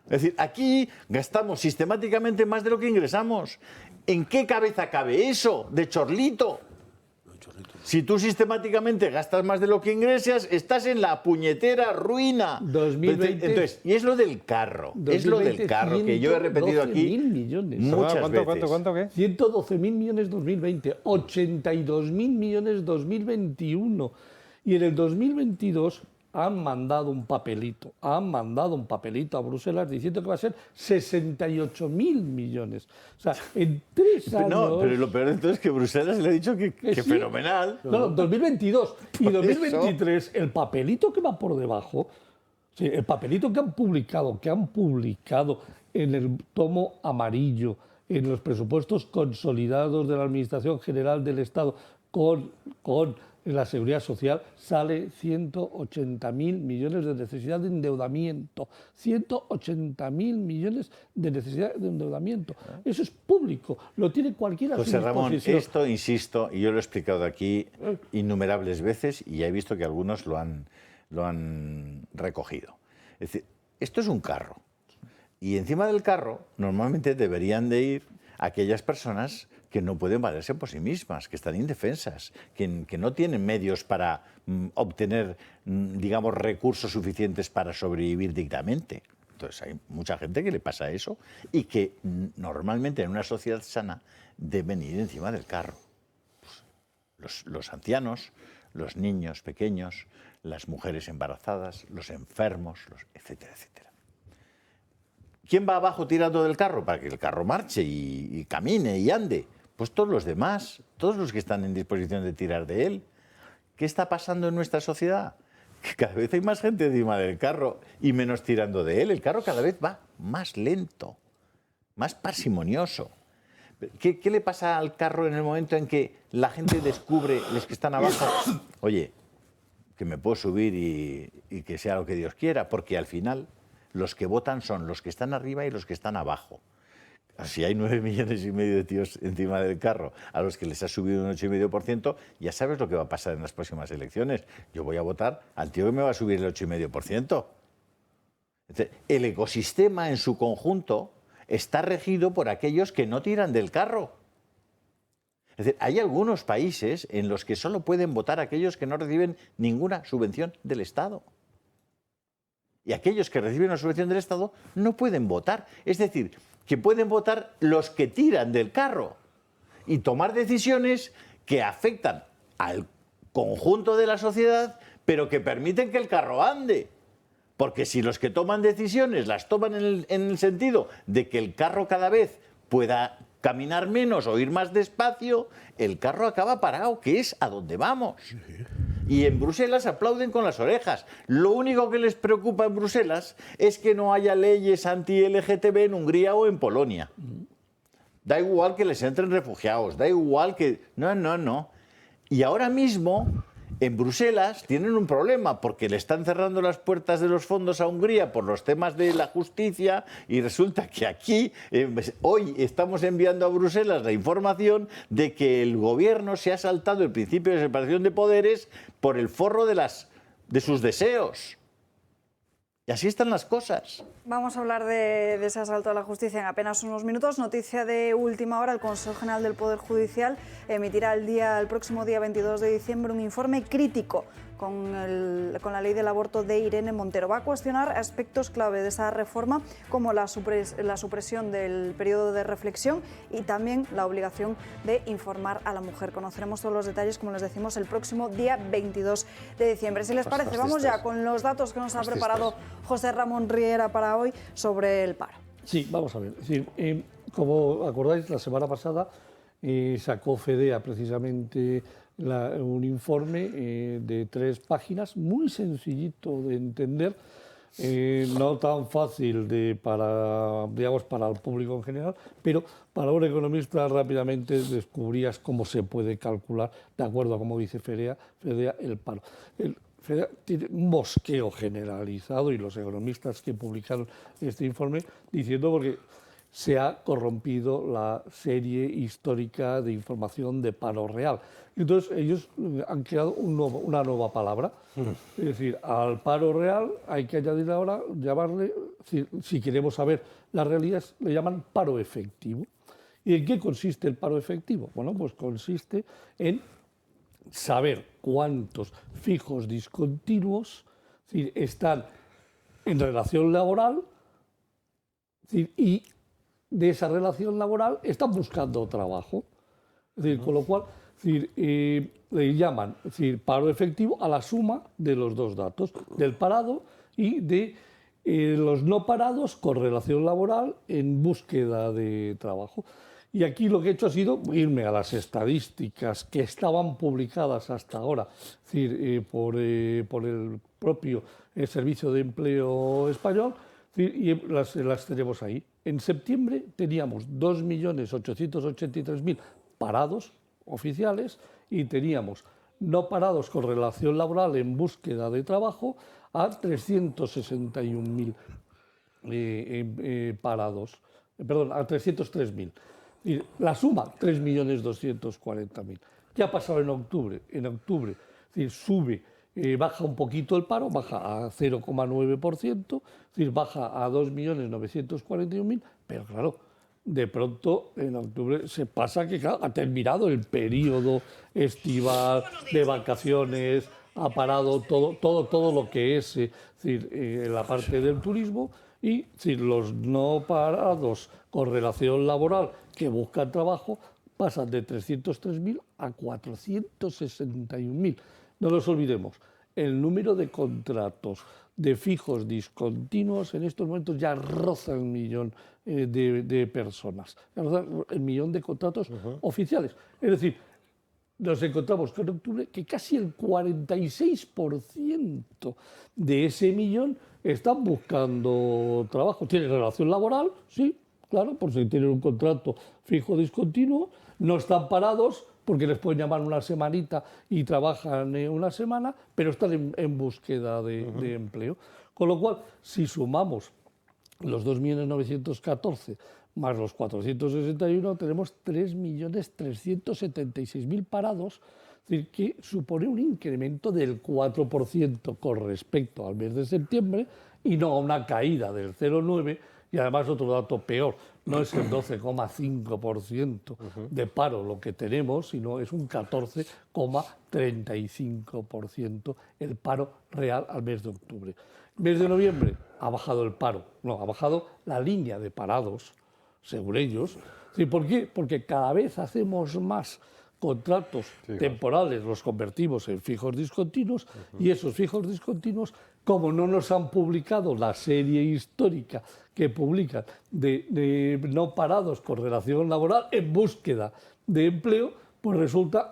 es decir, aquí gastamos sistemáticamente más de lo que ingresamos. ¿En qué cabeza cabe eso de chorlito? Si tú sistemáticamente gastas más de lo que ingresas, estás en la puñetera ruina. 2020. Entonces, y es lo del carro. Es lo del carro que yo he repetido aquí 112.000 millones. muchas veces. ¿Cuánto qué? 112.000 millones 2020, 82.000 millones 2021. Y en el 2022 han mandado un papelito a Bruselas diciendo que va a ser 68.000 millones. O sea, en 3 años... No, pero lo peor de todo es que Bruselas le ha dicho que sí. fenomenal. No, 2022 y Por 2023, eso. el papelito que va por debajo, sí, el papelito que han publicado en el tomo amarillo, en los presupuestos consolidados de la Administración General del Estado con la Seguridad Social, sale 180.000 millones de necesidad de endeudamiento. 180.000 millones de necesidad de endeudamiento. Eso es público, lo tiene cualquiera a su José Ramón, disposición. esto, insisto, y yo lo he explicado aquí innumerables veces y ya he visto que algunos lo han recogido. Es decir, esto es un carro. Y encima del carro normalmente deberían de ir aquellas personas que no pueden valerse por sí mismas, que están indefensas, que no tienen medios para obtener, digamos, recursos suficientes para sobrevivir dignamente. Entonces hay mucha gente que le pasa eso y que normalmente en una sociedad sana deben ir encima del carro. Los ancianos, los niños pequeños, las mujeres embarazadas, los enfermos, etcétera, etcétera. ¿Quién va abajo tirando del carro para que el carro marche y camine y ande? Pues todos los demás, todos los que están en disposición de tirar de él. ¿Qué está pasando en nuestra sociedad? Que cada vez hay más gente encima del carro y menos tirando de él. El carro cada vez va más lento, más parsimonioso. ¿Qué le pasa al carro en el momento en que la gente descubre, los que están abajo, oye, que me puedo subir y que sea lo que Dios quiera? Porque al final los que votan son los que están arriba y los que están abajo. Si hay 9,5 millones de tíos encima del carro a los que les ha subido un 8,5%, ya sabes lo que va a pasar en las próximas elecciones. Yo voy a votar al tío que me va a subir el 8,5%. Entonces, el ecosistema en su conjunto está regido por aquellos que no tiran del carro. Es decir, hay algunos países en los que solo pueden votar aquellos que no reciben ninguna subvención del Estado. Y aquellos que reciben una subvención del Estado no pueden votar. Es decir, que pueden votar los que tiran del carro y tomar decisiones que afectan al conjunto de la sociedad, pero que permiten que el carro ande. Porque si los que toman decisiones las toman en el sentido de que el carro cada vez pueda caminar menos o ir más despacio, el carro acaba parado, que es a donde vamos. Y en Bruselas aplauden con las orejas. Lo único que les preocupa en Bruselas es que no haya leyes anti-LGTB en Hungría o en Polonia. Da igual que les entren refugiados, da igual que... No. Y ahora mismo, en Bruselas, tienen un problema porque le están cerrando las puertas de los fondos a Hungría por los temas de la justicia y resulta que aquí, hoy estamos enviando a Bruselas la información de que el gobierno se ha saltado el principio de separación de poderes por el forro de sus deseos. Y así están las cosas. Vamos a hablar de ese asalto a la justicia en apenas unos minutos. Noticia de última hora, el Consejo General del Poder Judicial emitirá el próximo día 22 de diciembre un informe crítico con la ley del aborto de Irene Montero. Va a cuestionar aspectos clave de esa reforma, como la supresión del periodo de reflexión y también la obligación de informar a la mujer. Conoceremos todos los detalles, como les decimos, el próximo día 22 de diciembre. Si les parece, vamos ya con los datos que nos ha preparado José Ramón Riera para hoy sobre el paro. Sí, vamos a ver. Es decir, como acordáis, la semana pasada sacó FEDEA precisamente un informe de 3 páginas, muy sencillito de entender, no tan fácil para el público en general, pero para un economista rápidamente descubrías cómo se puede calcular, de acuerdo a como dice Fedea, el paro. Fedea tiene un mosqueo generalizado, y los economistas que publicaron este informe diciendo porque se ha corrompido la serie histórica de información de paro real. Entonces ellos han creado una nueva palabra, es decir, al paro real hay que añadir ahora, llamarle, si queremos saber la realidad, le llaman paro efectivo. ¿Y en qué consiste el paro efectivo? Bueno, pues consiste en saber cuántos fijos discontinuos están en relación laboral y de esa relación laboral están buscando trabajo. Es decir, con lo cual le llaman paro efectivo a la suma de los dos datos, del parado y de los no parados con relación laboral en búsqueda de trabajo. Y aquí lo que he hecho ha sido irme a las estadísticas que estaban publicadas hasta ahora, es decir, por el propio Servicio de Empleo Español, y las tenemos ahí. En septiembre teníamos 2.883.000 parados oficiales y teníamos no parados con relación laboral en búsqueda de trabajo a 361.000 parados, perdón, a 303.000. La suma, 3.240.000. ¿Qué ha pasado en octubre? En octubre sube, baja un poquito el paro, baja a 0,9%, baja a 2.941.000, pero claro, de pronto en octubre se pasa que claro, ha terminado el periodo estival de vacaciones, ha parado todo lo que es la parte del turismo, y los no parados con relación laboral que buscan trabajo pasan de 303.000 a 461.000. No nos olvidemos, el número de contratos de fijos discontinuos en estos momentos ya roza el millón de personas, ya roza el millón de contratos oficiales. Es decir, nos encontramos con octubre que casi el 46% de ese millón están buscando trabajo. ¿Tienen relación laboral? Sí, claro, por si tienen un contrato fijo discontinuo. No están parados porque les pueden llamar una semanita y trabajan una semana, pero están en búsqueda de empleo. Con lo cual, si sumamos los 2.914.000 más los 461, tenemos 3.376.000 parados, es decir, que supone un incremento del 4% con respecto al mes de septiembre y no una caída del 0,9%. Y además otro dato peor, no es el 12,5% de paro lo que tenemos, sino es un 14,35% el paro real al mes de octubre. El mes de noviembre ha bajado el paro, no, ha bajado la línea de parados, según ellos. ¿Por qué? Porque cada vez hacemos más contratos temporales, los convertimos en fijos discontinuos, y esos fijos discontinuos, como no nos han publicado la serie histórica que publican de no parados con relación laboral en búsqueda de empleo, pues resulta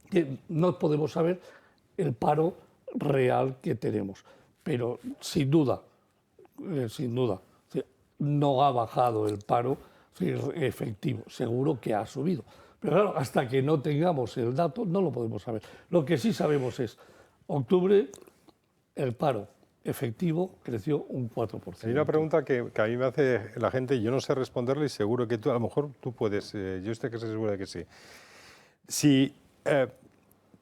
que no podemos saber el paro real que tenemos. Pero sin duda, no ha bajado el paro efectivo, seguro que ha subido. Pero claro, hasta que no tengamos el dato no lo podemos saber. Lo que sí sabemos es, octubre, el paro efectivo creció un 4%. Hay una pregunta que a mí me hace la gente y yo no sé responderle, y seguro que tú, a lo mejor tú puedes, yo estoy seguro de que sí. Si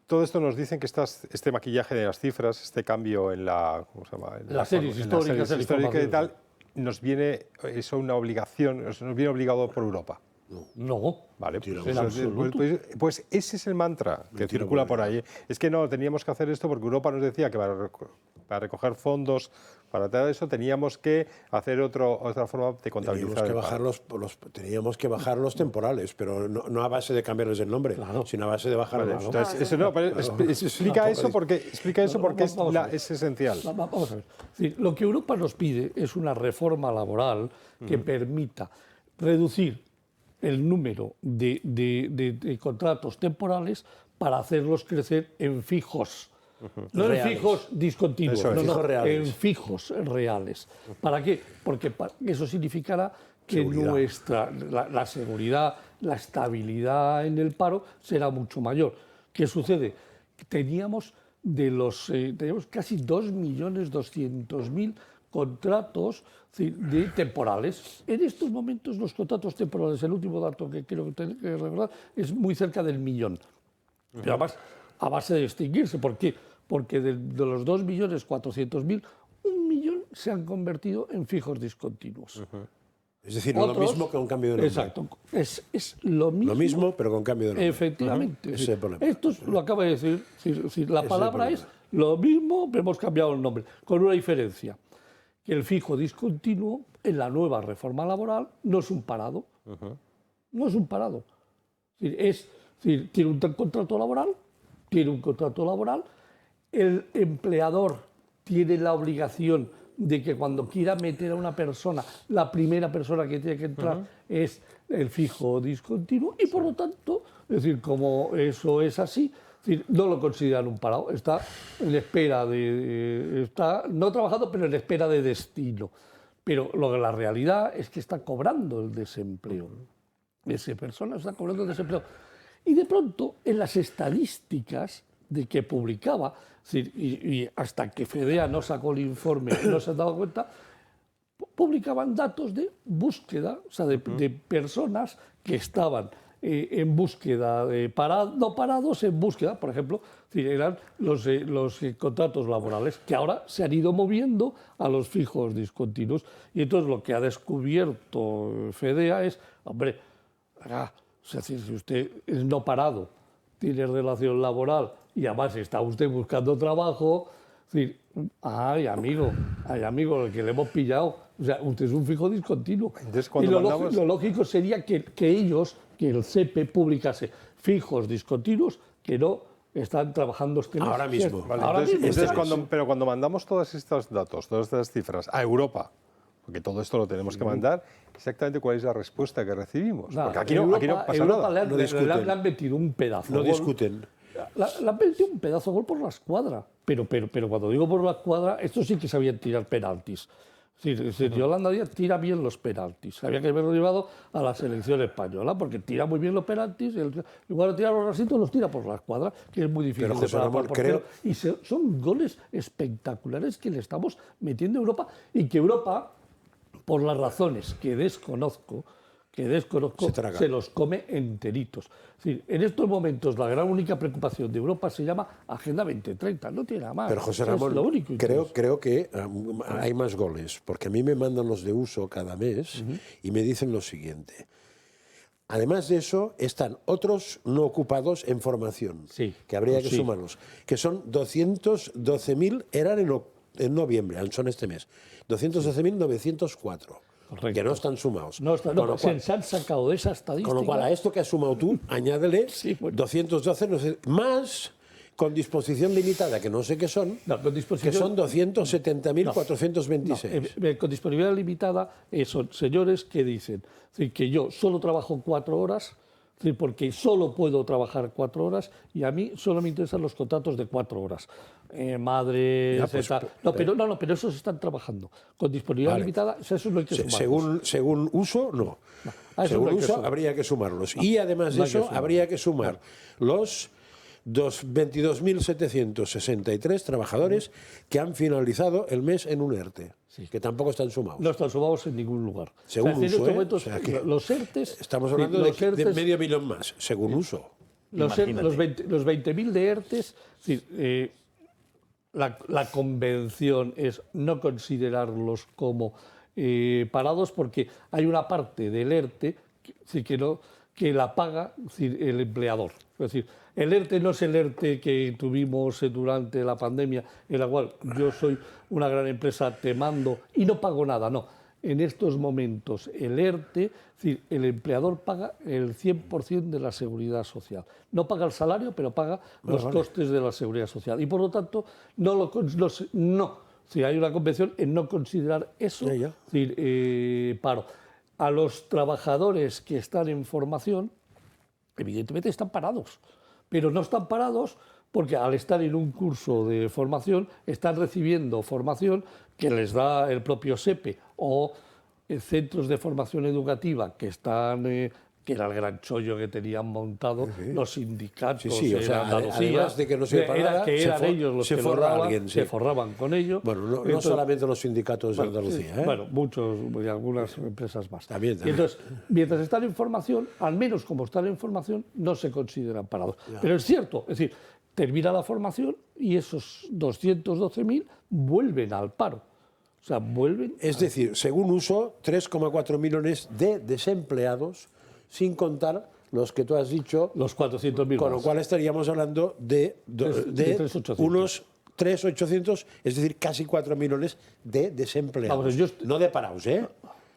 todo esto nos dicen que este maquillaje de las cifras, este cambio en la, ¿cómo se llama? Las series históricas y tal, nos viene eso una obligación, nos viene obligado por Europa. No, vale, pues ese es el mantra que circula por ahí. Es que no, teníamos que hacer esto porque Europa nos decía que para recoger fondos, para todo eso, teníamos que hacer otra forma de contabilizar. Teníamos que bajar los temporales, pero no a base de cambiarles el nombre, sino a base de bajarlos. Entonces, explica eso porque es esencial. Vamos a ver. Sí, lo que Europa nos pide es una reforma laboral que permita reducir el número de contratos temporales para hacerlos crecer en fijos. No Reales. en fijos discontinuos, Eso es, no, fijos reales. en fijos reales. ¿Para qué? Porque eso significará que Seguridad. la seguridad, la estabilidad en el paro será mucho mayor. ¿Qué sucede? Teníamos casi 2.200.000 contratos temporales. En estos momentos los contratos temporales, el último dato que creo que tengo que recordar, es muy cerca del 1.000.000. Pero además, a base de extinguirse. ¿Por qué? Porque de los 2.400.000, 1.000.000 se han convertido en fijos discontinuos. Es decir, lo mismo que un cambio de nombre. Exacto. Es lo mismo. Lo mismo, pero con cambio de nombre. Efectivamente. Ese es el problema. Esto lo acaba de decir. La palabra es lo mismo, pero hemos cambiado el nombre. Con una diferencia. Que el fijo discontinuo, en la nueva reforma laboral, no es un parado. No es un parado. Tiene un contrato laboral, el empleador tiene la obligación de que cuando quiera meter a una persona, la primera persona que tiene que entrar es el fijo discontinuo y por lo tanto, es decir, como eso es así, no lo consideran un parado, está en espera está no trabajando, pero en espera de destino. Pero la realidad es que está cobrando el desempleo. Esa persona está cobrando el desempleo. Y de pronto, en las estadísticas de que publicaba, y hasta que FEDEA no sacó el informe, no se han dado cuenta, publicaban datos de búsqueda, o sea, de personas que estaban en búsqueda, no parados, en búsqueda, por ejemplo, eran los contratos laborales, que ahora se han ido moviendo a los fijos discontinuos. Y entonces lo que ha descubierto FEDEA es, hombre, si usted es no parado, tiene relación laboral y además está usted buscando trabajo, ay amigo, el que le hemos pillado, o sea, usted es un fijo discontinuo. Entonces, y lo lógico sería que el CEPE publicase fijos discontinuos que no están trabajando este mes. Ahora mismo. Vale, Ahora entonces, mismo. pero cuando mandamos todos estos datos, todas estas cifras a Europa, porque todo esto lo tenemos que mandar, exactamente cuál es la respuesta que recibimos. Porque aquí no pasa Europa nada. le han metido un pedazo. No discuten. Le han metido un pedazo de gol por la escuadra. Pero cuando digo por la escuadra, estos sí que sabían tirar penaltis. Yolanda Díaz tira bien los penaltis. Había que haberlo llevado a la selección española, porque tira muy bien los penaltis. Igual tira los rasitos, los tira por la escuadra, que es muy difícil Pero, de José parar por Ramón, portero. Y son goles espectaculares que le estamos metiendo a Europa y que Europa, por las razones que desconozco, se los come enteritos. Es decir, en estos momentos la gran única preocupación de Europa se llama Agenda 2030, no tiene nada más. Pero José Es Ramón, lo único creo que hay más goles, porque a mí me mandan los de uso cada mes y me dicen lo siguiente. Además de eso, están otros no ocupados en formación, que habría que sumarlos, que son 212.000, eran en noviembre, son este mes, 212.904. Correcto. Que no están sumados. Se han sacado de esa estadística. Con lo cual, a esto que has sumado tú, añádele 212, no sé, más con disposición limitada, que no sé qué son, que son 270.426. Con disponibilidad limitada son señores que dicen que yo solo trabajo 4 horas, porque solo puedo trabajar 4 horas y a mí solo me interesan los contratos de 4 horas. Madres, pero esos están trabajando. Con disponibilidad limitada, eso no hay que sumarlos. Según uso, no. Según uso, habría que sumarlos. Y además de eso, habría que sumar los 22.763 trabajadores que han finalizado el mes en un ERTE, que tampoco están sumados. No están sumados en ningún lugar. Según uso, los ERTEs... Estamos hablando de medio millón más, según uso. Los 20.000 de ERTEs... La convención es no considerarlos como parados porque hay una parte del ERTE que la paga el empleador. Es decir, el ERTE no es el ERTE que tuvimos durante la pandemia, en la cual yo soy una gran empresa, te mando y no pago nada, no. En estos momentos el ERTE, es decir, el empleador paga el 100% de la seguridad social. No paga el salario, pero paga los costes de la seguridad social. Y por lo tanto, si hay una convención en no considerar eso paro. A los trabajadores que están en formación, evidentemente están parados, pero no están parados porque al estar en un curso de formación están recibiendo formación que les da el propio SEPE o centros de formación educativa que están... que era el gran chollo que tenían montado los sindicatos o sea, Andalucía, además de que no se pagara, eran ellos los que lo daban, se forraban con ello. Bueno, no solamente los sindicatos de Andalucía. Bueno, muchos y algunas empresas más. También. Y entonces, mientras están en formación, al menos como están en formación, no se consideran parados. Pero es cierto, es decir, termina la formación y esos 212.000 vuelven al paro. O sea, vuelven... Es decir, según uso, 3,4 millones de desempleados, sin contar los que tú has dicho, los 400.000 con lo cual estaríamos hablando de unos 3.800, es decir, casi 4 millones de desempleados. Vamos, no de parados, de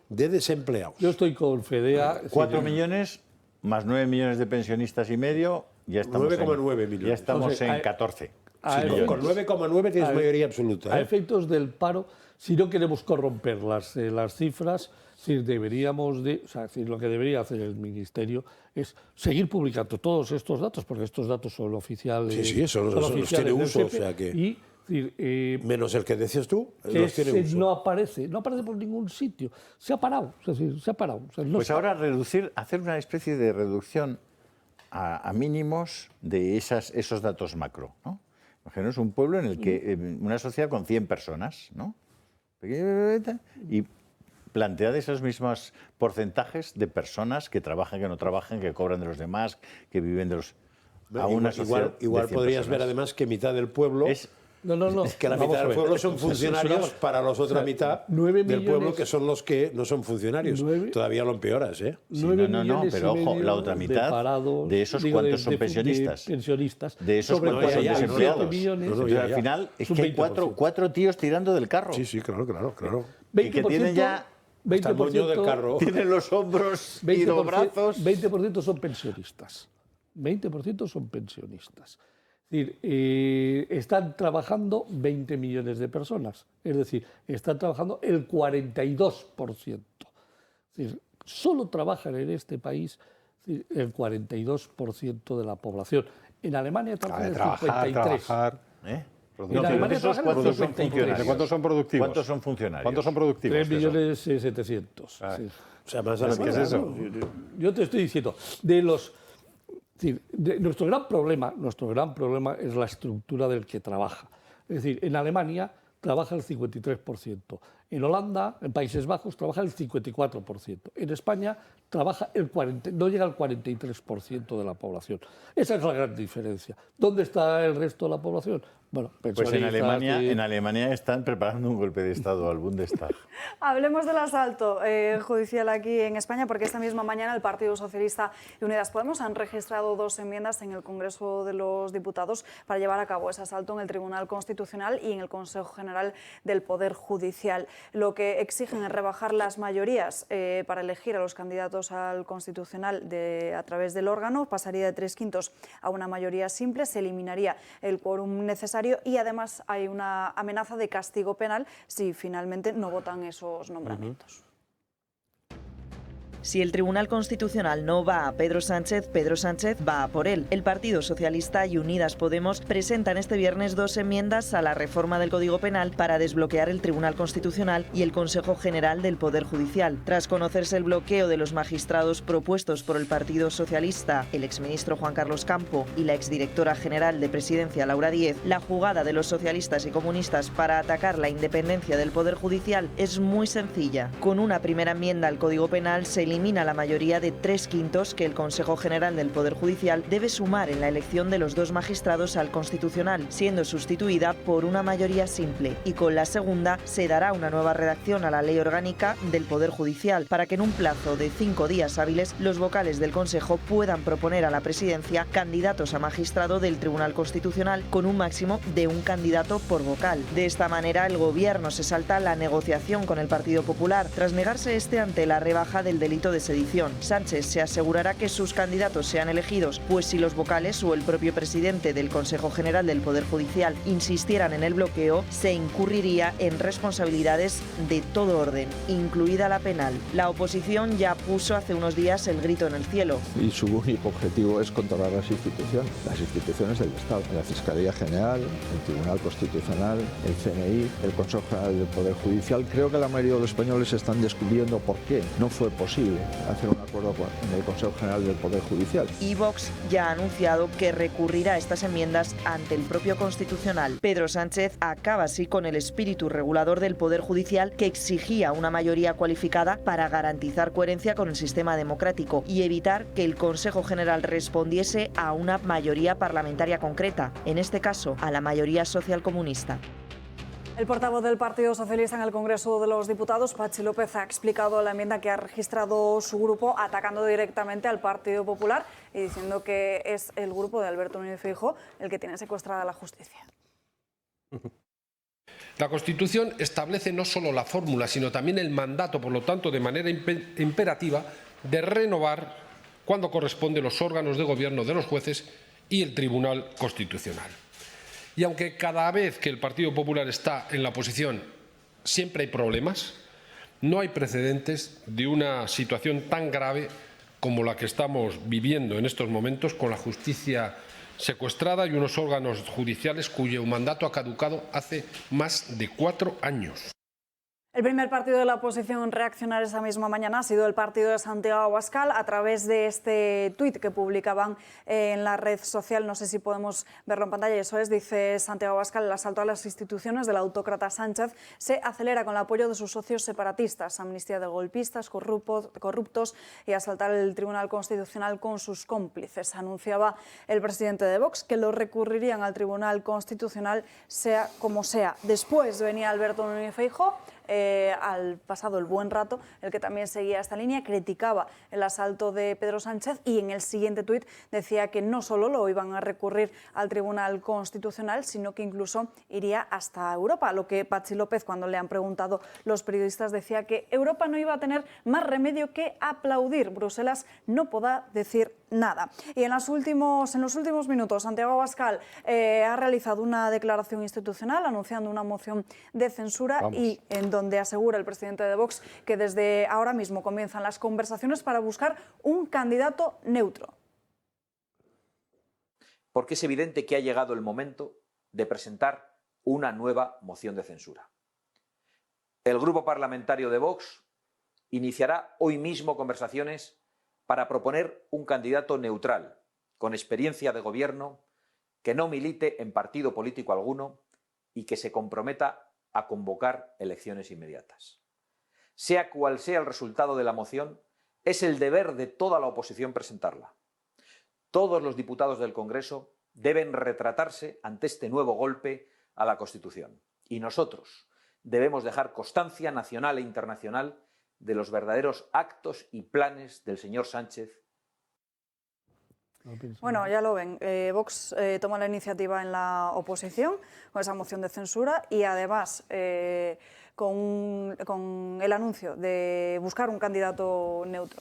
desempleados. Yo estoy con Fedea... 4 millones más 9 millones de pensionistas y medio, ya estamos 9,9 millones. Ya estamos en 14. Con 9,9 tienes mayoría absoluta. A efectos del paro, si no queremos corromper las cifras, deberíamos de, o sea, lo que debería hacer el Ministerio es seguir publicando todos estos datos, porque estos datos son oficiales. Sí, eso los tiene uso, o sea que... Y, menos el que decías tú, los tiene uso. No aparece por ningún sitio. Se ha parado, es decir, se ha parado. O sea, pues ahora hacer una especie de reducción a mínimos de esos datos macro, ¿no? Imaginaos un pueblo en el que, una sociedad con 100 personas, ¿no? Y plantead esos mismos porcentajes de personas que trabajan, que no trabajan, que cobran de los demás, que viven de los... Igual podrías ver además que mitad del pueblo... No. Que la mitad del pueblo son funcionarios para la otra mitad del pueblo que son los que no son funcionarios. Todavía lo empeoras, ¿eh? Sí, no, pero ojo, la otra mitad de esos cuántos son pensionistas. De esos cuántos son desempleados. Entonces, al final es que hay cuatro tíos tirando del carro. Sí, claro. Y que tienen ya... 20% del carro. Tienen los hombros y los brazos. 20% son pensionistas. 20% son pensionistas. Es decir, están trabajando 20 millones de personas. Es decir, están trabajando el 42%. Es decir, solo trabajan en este país el 42% de la población. En Alemania trabajan el 53%. En Alemania trabajan el 53%. ¿Cuántos son productivos? ¿Cuántos son funcionarios? ¿Cuántos son productivos? 3.700.000. O sea, más ¿qué es eso? Yo te estoy diciendo, nuestro gran problema es la estructura del que trabaja. Es decir, en Alemania trabaja el 53%, en Holanda, en Países Bajos, trabaja el 54%, en España trabaja no llega al 43% de la población. Esa es la gran diferencia. ¿Dónde está el resto de la población? Bueno, pues en Alemania están preparando un golpe de Estado al Bundestag. Hablemos del asalto judicial aquí en España, porque esta misma mañana el Partido Socialista y Unidas Podemos han registrado 2 enmiendas en el Congreso de los Diputados para llevar a cabo ese asalto en el Tribunal Constitucional y en el Consejo General del Poder Judicial. Lo que exigen es rebajar las mayorías para elegir a los candidatos al Constitucional a través del órgano. Pasaría de 3/5 a una mayoría simple, se eliminaría el quórum necesario y además hay una amenaza de castigo penal si finalmente no votan esos nombramientos. Si el Tribunal Constitucional no va a Pedro Sánchez va a por él. El Partido Socialista y Unidas Podemos presentan este viernes 2 enmiendas a la reforma del Código Penal para desbloquear el Tribunal Constitucional y el Consejo General del Poder Judicial. Tras conocerse el bloqueo de los magistrados propuestos por el Partido Socialista, el exministro Juan Carlos Campo y la exdirectora general de Presidencia Laura Díez, la jugada de los socialistas y comunistas para atacar la independencia del Poder Judicial es muy sencilla. Con una primera enmienda al Código Penal se elimina la mayoría de 3/5 que el Consejo General del Poder Judicial debe sumar en la elección de los 2 magistrados al Constitucional, siendo sustituida por una mayoría simple. Y con la segunda se dará una nueva redacción a la Ley Orgánica del Poder Judicial para que en un plazo de 5 días hábiles los vocales del Consejo puedan proponer a la Presidencia candidatos a magistrado del Tribunal Constitucional con un máximo de un candidato por vocal. De esta manera el Gobierno se salta la negociación con el Partido Popular tras negarse ante la rebaja del delito delito de sedición. Sánchez se asegurará que sus candidatos sean elegidos, pues si los vocales o el propio presidente del Consejo General del Poder Judicial insistieran en el bloqueo, se incurriría en responsabilidades de todo orden, incluida la penal. La oposición ya puso hace unos días el grito en el cielo. Y su único objetivo es controlar las instituciones del Estado, la Fiscalía General, el Tribunal Constitucional, el CNI, el Consejo General del Poder Judicial. Creo que la mayoría de los españoles están descubriendo por qué no fue posible hacer un acuerdo en el Consejo General del Poder Judicial. Y Vox ya ha anunciado que recurrirá estas enmiendas ante el propio Constitucional. Pedro Sánchez acaba así con el espíritu regulador del Poder Judicial que exigía una mayoría cualificada para garantizar coherencia con el sistema democrático y evitar que el Consejo General respondiese a una mayoría parlamentaria concreta, en este caso a la mayoría socialcomunista. El portavoz del Partido Socialista en el Congreso de los Diputados, Patxi López, ha explicado la enmienda que ha registrado su grupo atacando directamente al Partido Popular y diciendo que es el grupo de Alberto Núñez Feijóo el que tiene secuestrada la justicia. La Constitución establece no solo la fórmula, sino también el mandato, por lo tanto, de manera imperativa, de renovar, cuando corresponde, los órganos de gobierno de los jueces y el Tribunal Constitucional. Y aunque cada vez que el Partido Popular está en la oposición siempre hay problemas, no hay precedentes de una situación tan grave como la que estamos viviendo en estos momentos, con la justicia secuestrada y unos órganos judiciales cuyo mandato ha caducado hace más de 4 años. El primer partido de la oposición en reaccionar esa misma mañana ha sido el partido de Santiago Abascal a través de este tuit que publicaban en la red social. No sé si podemos verlo en pantalla. Eso es, dice Santiago Abascal: el asalto a las instituciones del autócrata Sánchez se acelera con el apoyo de sus socios separatistas, amnistía de golpistas, corruptos y asaltar el Tribunal Constitucional con sus cómplices. Anunciaba el presidente de Vox que lo recurrirían al Tribunal Constitucional sea como sea. Después venía Alberto Núñez Feijóo, al pasado el buen rato, el que también seguía esta línea, criticaba el asalto de Pedro Sánchez y en el siguiente tuit decía que no solo lo iban a recurrir al Tribunal Constitucional, sino que incluso iría hasta Europa. Lo que Patxi López, cuando le han preguntado los periodistas, decía que Europa no iba a tener más remedio que aplaudir. Bruselas no podrá decir nada. Y en los últimos minutos, Santiago Abascal ha realizado una declaración institucional anunciando una moción de censura y en donde asegura el presidente de Vox que desde ahora mismo comienzan las conversaciones para buscar un candidato neutro. Porque es evidente que ha llegado el momento de presentar una nueva moción de censura. El grupo parlamentario de Vox iniciará hoy mismo conversaciones para proponer un candidato neutral, con experiencia de gobierno, que no milite en partido político alguno y que se comprometa a convocar elecciones inmediatas. Sea cual sea el resultado de la moción, es el deber de toda la oposición presentarla. Todos los diputados del Congreso deben retratarse ante este nuevo golpe a la Constitución. Y nosotros debemos dejar constancia nacional e internacional de los verdaderos actos y planes del señor Sánchez. Bueno, ya lo ven, Vox toma la iniciativa en la oposición con esa moción de censura y además con el anuncio de buscar un candidato neutro.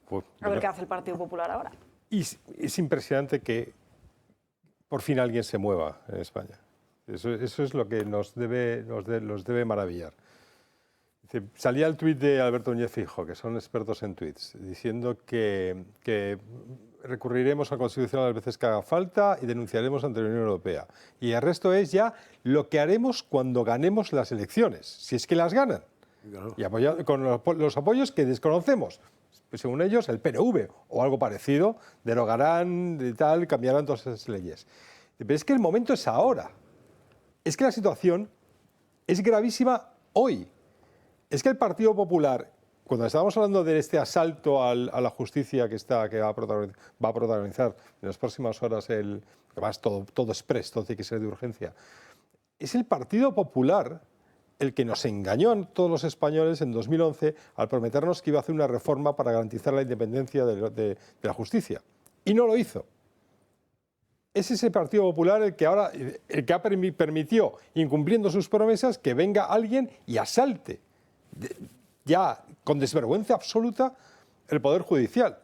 Pues, a ver qué hace el Partido Popular ahora. Y es impresionante que por fin alguien se mueva en España. Eso es lo que nos debe maravillar. Salía el tuit de Alberto Núñez Feijóo, que son expertos en tuits, diciendo que recurriremos al Constitucional las veces que haga falta y denunciaremos ante la Unión Europea. Y el resto es ya lo que haremos cuando ganemos las elecciones, si es que las ganan. Claro. Y con los apoyos que desconocemos. Pues según ellos, el PNV o algo parecido derogarán y tal, cambiarán todas esas leyes. Pero es que el momento es ahora. Es que la situación es gravísima hoy. Es que el Partido Popular, cuando estábamos hablando de este asalto a la justicia que va a protagonizar en las próximas horas, además todo express, todo tiene que ser de urgencia, es el Partido Popular el que nos engañó a todos los españoles en 2011 al prometernos que iba a hacer una reforma para garantizar la independencia de la justicia. Y no lo hizo. Es ese Partido Popular el que ha permitido, incumpliendo sus promesas, que venga alguien y asalte ya con desvergüenza absoluta el Poder Judicial.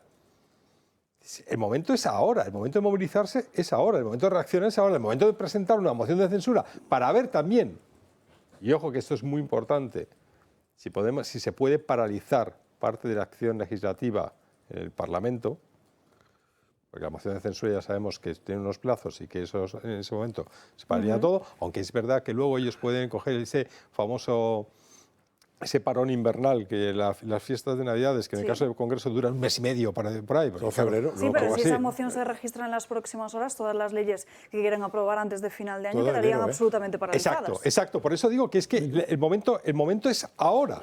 El momento es ahora, el momento de movilizarse es ahora, el momento de reaccionar es ahora, el momento de presentar una moción de censura para ver también, y ojo que esto es muy importante, si se puede paralizar parte de la acción legislativa en el Parlamento, porque la moción de censura ya sabemos que tiene unos plazos y que eso, en ese momento se paraliza todo, aunque es verdad que luego ellos pueden coger ese famoso parón invernal, que las fiestas de Navidades, que en el caso del Congreso duran un mes y medio por ahí. Todo febrero. Sí, pero si esa moción se registra en las próximas horas, todas las leyes que quieren aprobar antes de final de año Todo quedarían enero, absolutamente paralizadas. Exacto. Por eso digo que es que el momento es ahora.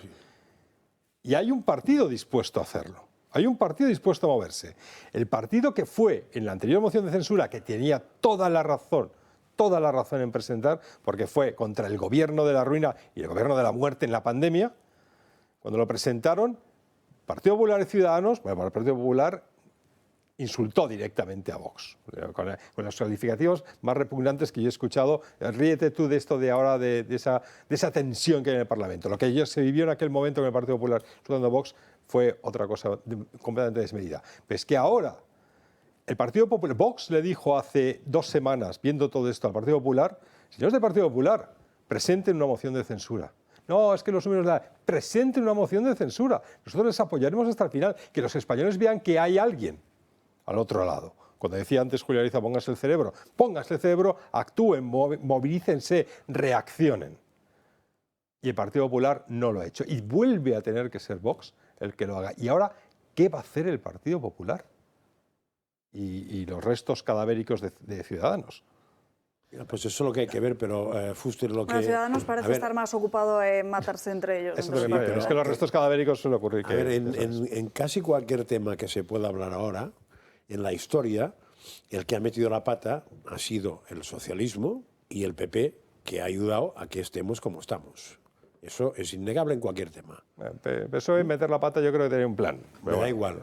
Y hay un partido dispuesto a hacerlo. Hay un partido dispuesto a moverse. El partido que fue en la anterior moción de censura, que tenía toda la razón en presentar, porque fue contra el gobierno de la ruina y el gobierno de la muerte en la pandemia, cuando lo presentaron, Partido Popular y Ciudadanos, bueno, el Partido Popular insultó directamente a Vox, con los calificativos más repugnantes que yo he escuchado. Ríete tú de esto de ahora, de esa tensión que hay en el Parlamento. Lo que se vivió en aquel momento con el Partido Popular insultando a Vox fue otra cosa completamente desmedida. Pero es que ahora el Partido Popular, Vox le dijo hace 2 semanas, viendo todo esto al Partido Popular, señores del Partido Popular, presenten una moción de censura. No, es que los números presenten una moción de censura. Nosotros les apoyaremos hasta el final, que los españoles vean que hay alguien al otro lado. Cuando decía antes Julia Ariza, pónganse el cerebro, actúen, movilícense, reaccionen. Y el Partido Popular no lo ha hecho. Y vuelve a tener que ser Vox el que lo haga. Y ahora, ¿qué va a hacer el Partido Popular? Y los restos cadavéricos de Ciudadanos. Pues eso es lo que hay que ver, pero Fuster lo que... Bueno, Ciudadanos parece estar más ocupado en matarse entre ellos. Eso es que los restos cadavéricos suele ocurrir. A ver, en casi cualquier tema que se pueda hablar ahora, en la historia, el que ha metido la pata ha sido el socialismo y el PP, que ha ayudado a que estemos como estamos. Eso es innegable en cualquier tema. Eso es meter la pata, yo creo que tiene un plan. Me da igual.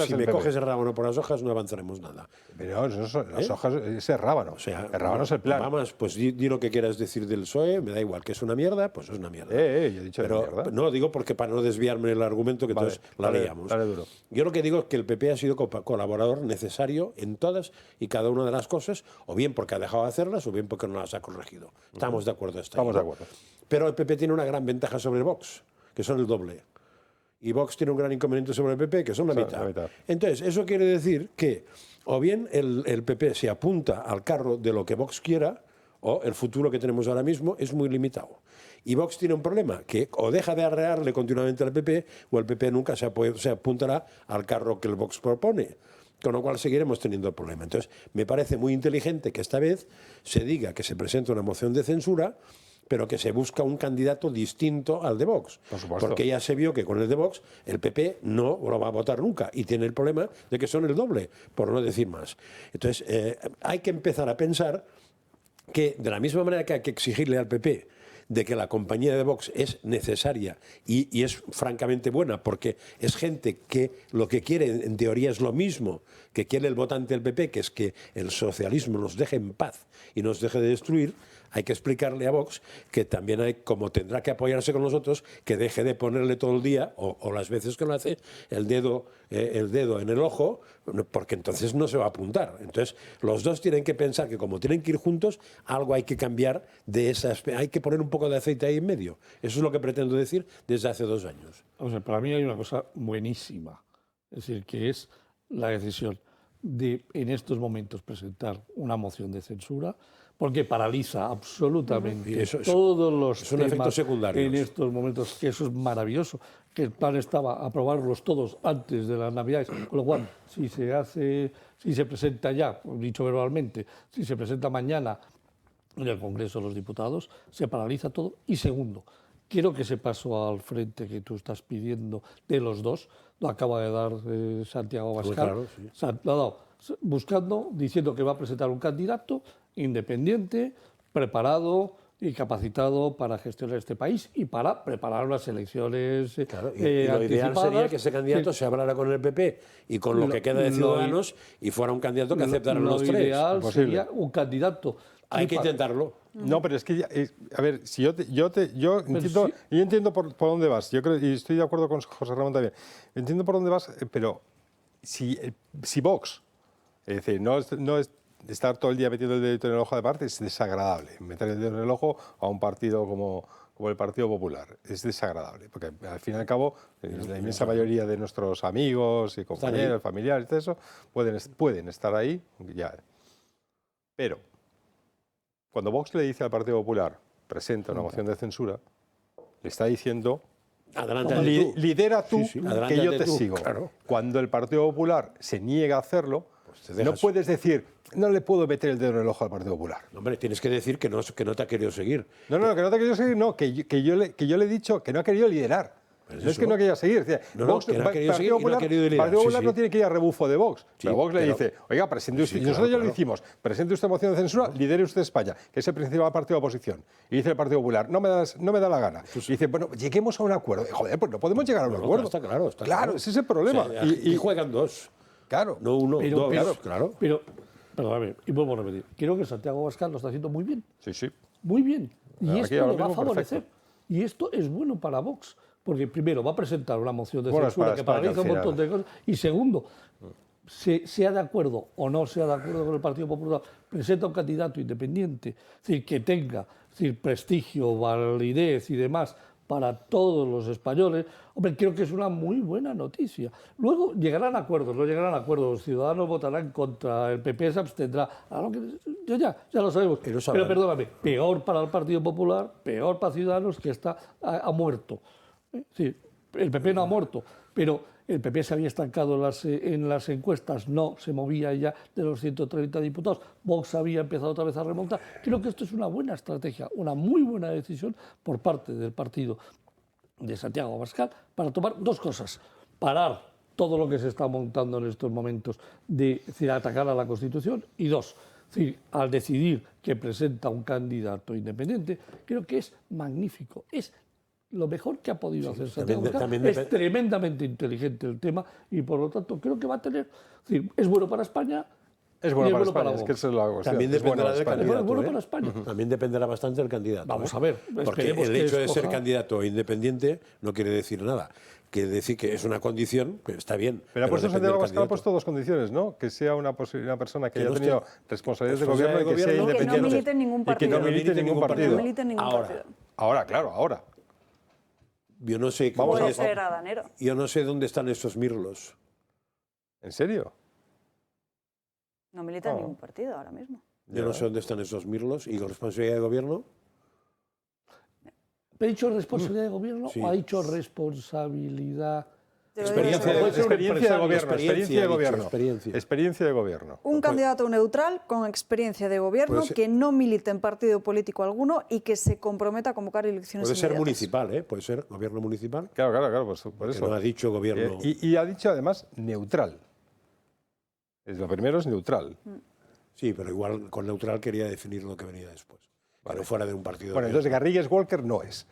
Si me coges el rábano por las hojas, no avanzaremos nada. Pero las hojas, ese rábano. O sea, el rábano es el plan. Vamos, pues di lo que quieras decir del PSOE, me da igual. ¿Que es una mierda? Pues es una mierda. Yo he dicho pero, mierda. No, digo porque para no desviarme del argumento, que entonces la leíamos. Dale duro. Yo lo que digo es que el PP ha sido colaborador necesario en todas y cada una de las cosas, o bien porque ha dejado de hacerlas, o bien porque no las ha corregido. Estamos de acuerdo hasta ahí. Estamos de acuerdo. Pero el PP tiene una gran ventaja sobre Vox, que son el doble. Y Vox tiene un gran inconveniente sobre el PP, que son la mitad. Entonces, eso quiere decir que o bien el PP se apunta al carro de lo que Vox quiera, o el futuro que tenemos ahora mismo es muy limitado. Y Vox tiene un problema, que o deja de arrearle continuamente al PP, o el PP nunca se apuntará al carro que el Vox propone. Con lo cual seguiremos teniendo el problema. Entonces, me parece muy inteligente que esta vez se diga que se presenta una moción de censura, pero que se busca un candidato distinto al de Vox. Por supuesto. Porque ya se vio que con el de Vox el PP no lo va a votar nunca y tiene el problema de que son el doble, por no decir más. Entonces, hay que empezar a pensar que de la misma manera que hay que exigirle al PP de que la compañía de Vox es necesaria y es francamente buena, porque es gente que lo que quiere en teoría es lo mismo que quiere el votante del PP, que es que el socialismo nos deje en paz y nos deje de destruir. Hay que explicarle a Vox que también hay, como tendrá que apoyarse con nosotros, que deje de ponerle todo el día, o las veces que lo hace, el dedo en el ojo, porque entonces no se va a apuntar. Entonces, los dos tienen que pensar que como tienen que ir juntos, algo hay que cambiar de esas... Hay que poner un poco de aceite ahí en medio. Eso es lo que pretendo decir desde hace 2 años. O sea, para mí hay una cosa buenísima, es decir, que es la decisión de, en estos momentos, presentar una moción de censura, porque paraliza absolutamente todos los temas en estos momentos, que eso es maravilloso, que el plan estaba aprobarlos todos antes de las Navidades, con lo cual, si se presenta ya, dicho verbalmente, si se presenta mañana en el Congreso de los Diputados, se paraliza todo. Y segundo, quiero que ese paso al frente que tú estás pidiendo de los dos, lo acaba de dar Santiago Abascal, claro, sí. Lo ha dado buscando, diciendo que va a presentar un candidato independiente, preparado y capacitado para gestionar este país y para preparar unas elecciones claro, y lo ideal sería que ese candidato se hablara con el PP y con lo que queda de Ciudadanos y fuera un candidato que aceptaran los tres. Lo ideal sería un candidato Hay que intentarlo. No, pero es que, a ver, si yo entiendo por dónde vas, yo creo, y estoy de acuerdo con José Ramón también, entiendo por dónde vas, pero si Vox, es decir, no es estar todo el día metiendo el dedito en el ojo de parte, es desagradable. Meter el dedo en el ojo a un partido como el Partido Popular es desagradable, porque al fin y al cabo la inmensa mayoría de nuestros amigos y compañeros, familiares, todo eso, pueden estar ahí, ya. Pero cuando Vox le dice al Partido Popular, presenta una moción de censura, le está diciendo, lidera tú, que yo te sigo. Claro. Cuando el Partido Popular se niega a hacerlo, no puedes decir, no le puedo meter el dedo en el ojo al Partido Popular. No, hombre, tienes que decir que no te ha querido seguir. No, que no te ha querido seguir, no, que yo le he dicho que no ha querido liderar. No es que no quería seguir. Vox, que no ha querido seguir y no ha querido liderar. Partido Popular no tiene que ir a rebufo de Vox. Pero Vox le dice, oiga, presente usted, y nosotros ya lo hicimos, presente usted moción de censura, lidere usted España, que es el principal partido de oposición. Y dice el Partido Popular, no me da la gana. Y dice, bueno, lleguemos a un acuerdo. Joder, pues no podemos llegar a un acuerdo. Está claro. Claro, ese es el problema. Y juegan dos. Claro. No uno, dos. Claro. Pero, perdóname, y vuelvo a repetir, creo que Santiago Abascal lo está haciendo muy bien. Sí. Muy bien. Y esto le va a favorecer. Y esto es bueno para Vox. Porque primero va a presentar una moción de censura que paraliza un montón de cosas. Y segundo, sea de acuerdo o no sea de acuerdo con el Partido Popular, presenta un candidato independiente, es decir, que tenga prestigio, validez y demás para todos los españoles. Hombre, creo que es una muy buena noticia. Luego llegarán acuerdos, no llegarán acuerdos. Los ciudadanos votarán contra, el PP se abstendrá. Ya lo sabemos. Pero perdóname, peor para el Partido Popular, peor para Ciudadanos, que ha muerto. Sí, el PP no ha muerto, pero el PP se había estancado en las encuestas, no se movía ya de los 130 diputados, Vox había empezado otra vez a remontar. Creo que esto es una buena estrategia, una muy buena decisión por parte del partido de Santiago Abascal para tomar dos cosas: parar todo lo que se está montando en estos momentos de atacar a la Constitución, y dos, al decidir que presenta un candidato independiente, creo que es magnífico, es lo mejor que ha podido hacer Santiago Abascal. Es tremendamente inteligente el tema y por lo tanto creo que va a tener, es bueno para España. Es bueno para España, es que eso es la cuestión. También dependerá del candidato. Es bueno para España. También dependerá bastante del candidato. Vamos a ver. Porque el hecho de ser candidato independiente no quiere decir nada. Quiere decir que es una condición, pero está bien. Pero ha puesto Santiago Abascal, ha puesto dos condiciones, ¿no? Que sea una persona que haya tenido responsabilidades de gobierno y que sea independiente. Y que no milite en ningún partido. Y que no milite en ningún partido. Ahora. Yo no sé cómo puede ser adanero. Yo no sé dónde están esos mirlos. ¿En serio? No milita en ningún partido ahora mismo. Yo no sé dónde están esos mirlos. ¿Y con responsabilidad de gobierno? ¿Ha dicho responsabilidad de gobierno o ha dicho responsabilidad? Experiencia de gobierno. Un candidato neutral con experiencia de gobierno que no milite en partido político alguno y que se comprometa a convocar elecciones inmediatas. Puede ser municipal, ¿eh? Puede ser gobierno municipal. Claro, pues por eso. No ha dicho gobierno. Y ha dicho además neutral. Lo primero es neutral. Sí, pero igual con neutral quería definir lo que venía después. Vale. Pero fuera de un partido. Bueno, entonces Garrigues Walker no es.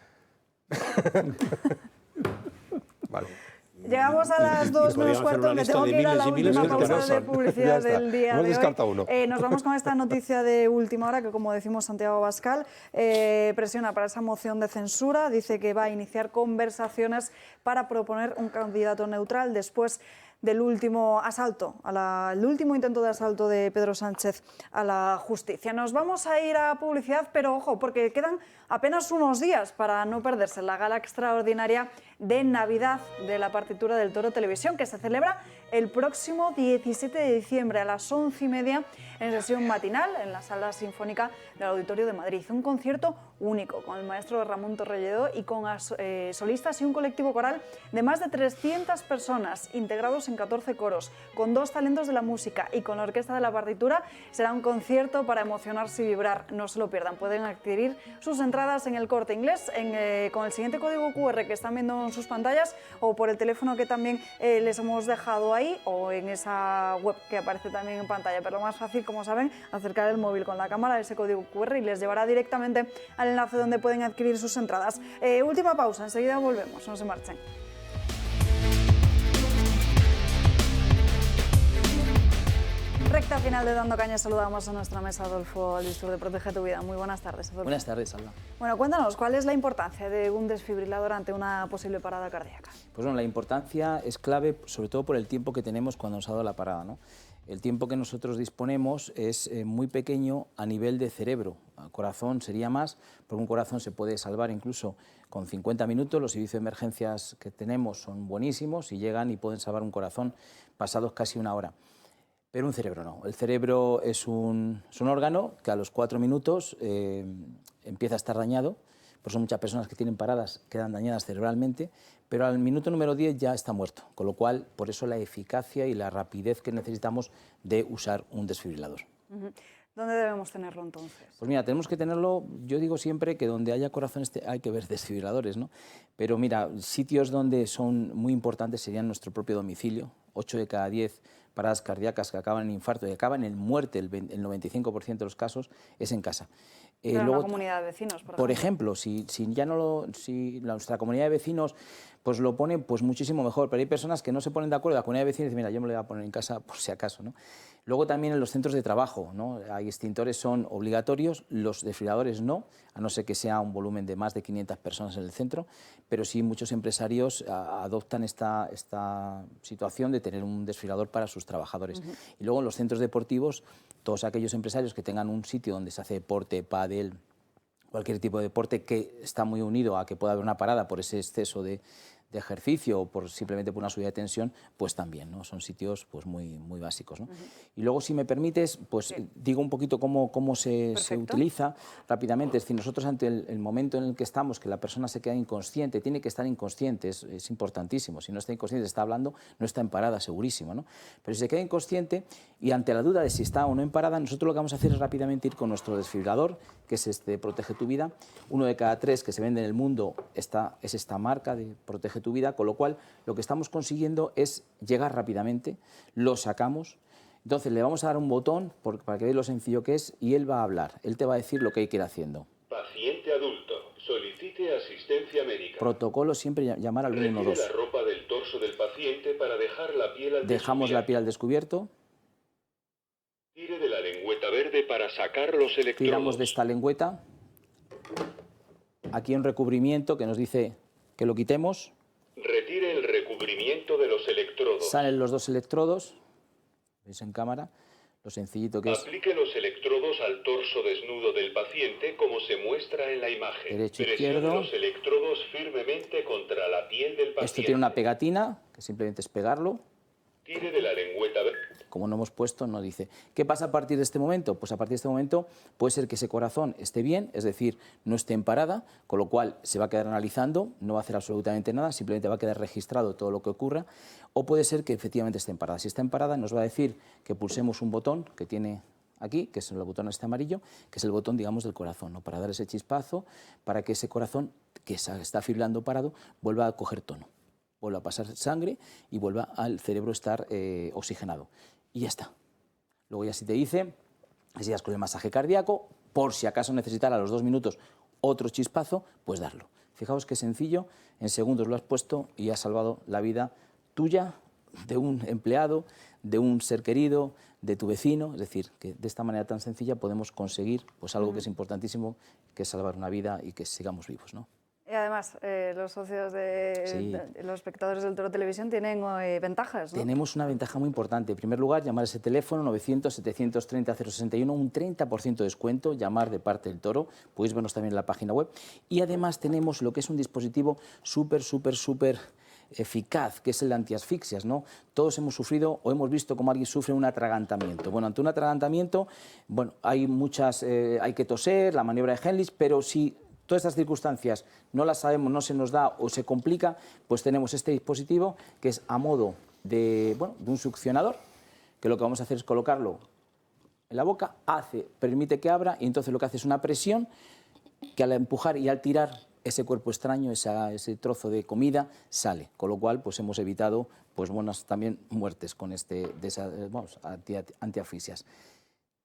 Vale. Llegamos a las 2 menos cuarto, me tengo que ir a la última pausa de publicidad del día de hoy. Nos vamos con esta noticia de última hora que, como decimos, Santiago Abascal presiona para esa moción de censura, dice que va a iniciar conversaciones para proponer un candidato neutral después del último asalto, el último intento de asalto de Pedro Sánchez a la justicia. Nos vamos a ir a publicidad, pero ojo, porque quedan apenas unos días para no perderse la gala extraordinaria de Navidad de la partitura del Toro Televisión, que se celebra el próximo 17 de diciembre a las 11:30 en sesión matinal en la Sala Sinfónica del Auditorio de Madrid. Un concierto único con el maestro Ramón Torrelledó y con solistas y un colectivo coral de más de 300 personas integrados en 14 coros, con 2 talentos de la música y con la orquesta de la partitura. Será un concierto para emocionarse y vibrar. No se lo pierdan. Pueden adquirir sus entradas en el Corte Inglés con el siguiente código QR que están viendo en sus pantallas o por el teléfono que también les hemos dejado ahí o en esa web que aparece también en pantalla. Pero lo más fácil, como saben, acercar el móvil con la cámara a ese código QR y les llevará directamente al enlace donde pueden adquirir sus entradas. Última pausa, enseguida volvemos, no se marchen. Recta final de Dando Caña, saludamos a nuestra mesa Adolfo Albistur de Protege tu Vida. Muy buenas tardes, Adolfo. Buenas tardes, Alba. Bueno, cuéntanos, ¿cuál es la importancia de un desfibrilador ante una posible parada cardíaca? Pues bueno, la importancia es clave, sobre todo por el tiempo que tenemos cuando nos ha dado la parada, ¿no? El tiempo que nosotros disponemos es muy pequeño a nivel de cerebro. Al corazón sería más, porque un corazón se puede salvar incluso con 50 minutos. Los servicios de emergencias que tenemos son buenísimos y llegan y pueden salvar un corazón pasados casi una hora. Pero un cerebro no. El cerebro es un órgano que a los 4 minutos empieza a estar dañado. Por eso muchas personas que tienen paradas quedan dañadas cerebralmente, pero al minuto número 10 ya está muerto. Con lo cual, por eso la eficacia y la rapidez que necesitamos de usar un desfibrilador. ¿Dónde debemos tenerlo entonces? Pues mira, tenemos que tenerlo, yo digo siempre que donde haya corazones hay que ver desfibriladores, ¿no? Pero mira, sitios donde son muy importantes serían nuestro propio domicilio. 8 de cada 10 paradas cardíacas que acaban en infarto y acaban en muerte, el 95% de los casos, es en casa. Pero luego, una comunidad de vecinos, por ejemplo, si nuestra comunidad de vecinos pues lo pone, pues muchísimo mejor, pero hay personas que no se ponen de acuerdo, la comunidad de vecinos dice, mira, yo me lo voy a poner en casa por si acaso, ¿no? Luego también en los centros de trabajo, ¿no? Hay extintores son obligatorios, los desfibriladores no, a no ser que sea un volumen de más de 500 personas en el centro, pero sí muchos empresarios adoptan esta situación de tener un desfibrilador para sus trabajadores. Y luego en los centros deportivos, todos aquellos empresarios que tengan un sitio donde se hace deporte, pádel, cualquier tipo de deporte que está muy unido a que pueda haber una parada por ese exceso de ejercicio o simplemente por una subida de tensión, pues también, ¿no? Son sitios pues muy básicos, ¿no? Y luego, si me permites, pues digo un poquito cómo se utiliza rápidamente. Es decir, nosotros ante el momento en el que estamos, que la persona se queda inconsciente, tiene que estar inconsciente, es importantísimo. Si no está inconsciente, está hablando, no está en parada, segurísimo, ¿no? Pero si se queda inconsciente y ante la duda de si está o no en parada, nosotros lo que vamos a hacer es rápidamente ir con nuestro desfibrilador, que es este Protege tu Vida. 1 de cada 3 que se vende en el mundo es esta marca de Protege tu Vida, con lo cual lo que estamos consiguiendo es llegar rápidamente, lo sacamos, entonces le vamos a dar un botón para que veáis lo sencillo que es y él va a hablar, él te va a decir lo que hay que ir haciendo. Paciente adulto, solicite asistencia médica. Protocolo siempre llamar al 112. Retire la ropa del torso del paciente para dejar la piel al Dejamos la piel al descubierto. Tire de la lengüeta verde para sacar los electrodos. Tiramos de esta lengüeta. Aquí un recubrimiento que nos dice que lo quitemos. Retire el recubrimiento de los electrodos. Salen los 2 electrodos. ¿Veis en cámara? Lo sencillito que es. Aplique los electrodos al torso desnudo del paciente como se muestra en la imagen. Derecho, Presione izquierdo. los electrodos firmemente contra la piel del paciente. Esto tiene una pegatina, que simplemente es pegarlo. Tire de la lengüeta verde. Como no hemos puesto, no dice. ¿Qué pasa a partir de este momento? Pues a partir de este momento puede ser que ese corazón esté bien, es decir, no esté en parada, con lo cual se va a quedar analizando, no va a hacer absolutamente nada, simplemente va a quedar registrado todo lo que ocurra, o puede ser que efectivamente esté en parada. Si está en parada, nos va a decir que pulsemos un botón que tiene aquí, que es el botón este amarillo, que es el botón, digamos, del corazón, ¿no? Para dar ese chispazo, para que ese corazón, que está fibrillando parado, vuelva a coger tono, vuelva a pasar sangre y vuelva al cerebro estar oxigenado. Y ya está. Luego ya si te dice, si sigas con el masaje cardíaco, por si acaso necesitar a los 2 minutos otro chispazo, pues darlo. Fijaos qué sencillo, en segundos lo has puesto y has salvado la vida tuya, de un empleado, de un ser querido, de tu vecino. Es decir, que de esta manera tan sencilla podemos conseguir pues algo que es importantísimo, que es salvar una vida y que sigamos vivos, ¿no? Y además, los socios de los espectadores del Toro Televisión tienen ventajas, ¿no? Tenemos una ventaja muy importante. En primer lugar, llamar a ese teléfono 900-730-061, un 30% de descuento, llamar de parte del Toro. Podéis vernos también en la página web. Y además tenemos lo que es un dispositivo súper eficaz, que es el de antiasfixias, ¿no? Todos hemos sufrido o hemos visto cómo alguien sufre un atragantamiento. Bueno, ante un atragantamiento, bueno, hay que toser, la maniobra de Heimlich, pero si todas estas circunstancias no las sabemos, no se nos da o se complica, pues tenemos este dispositivo que es a modo de un succionador, que lo que vamos a hacer es colocarlo en la boca, permite que abra y entonces lo que hace es una presión que al empujar y al tirar ese cuerpo extraño, ese trozo de comida, sale. Con lo cual pues hemos evitado pues buenas también muertes con antiasfixias.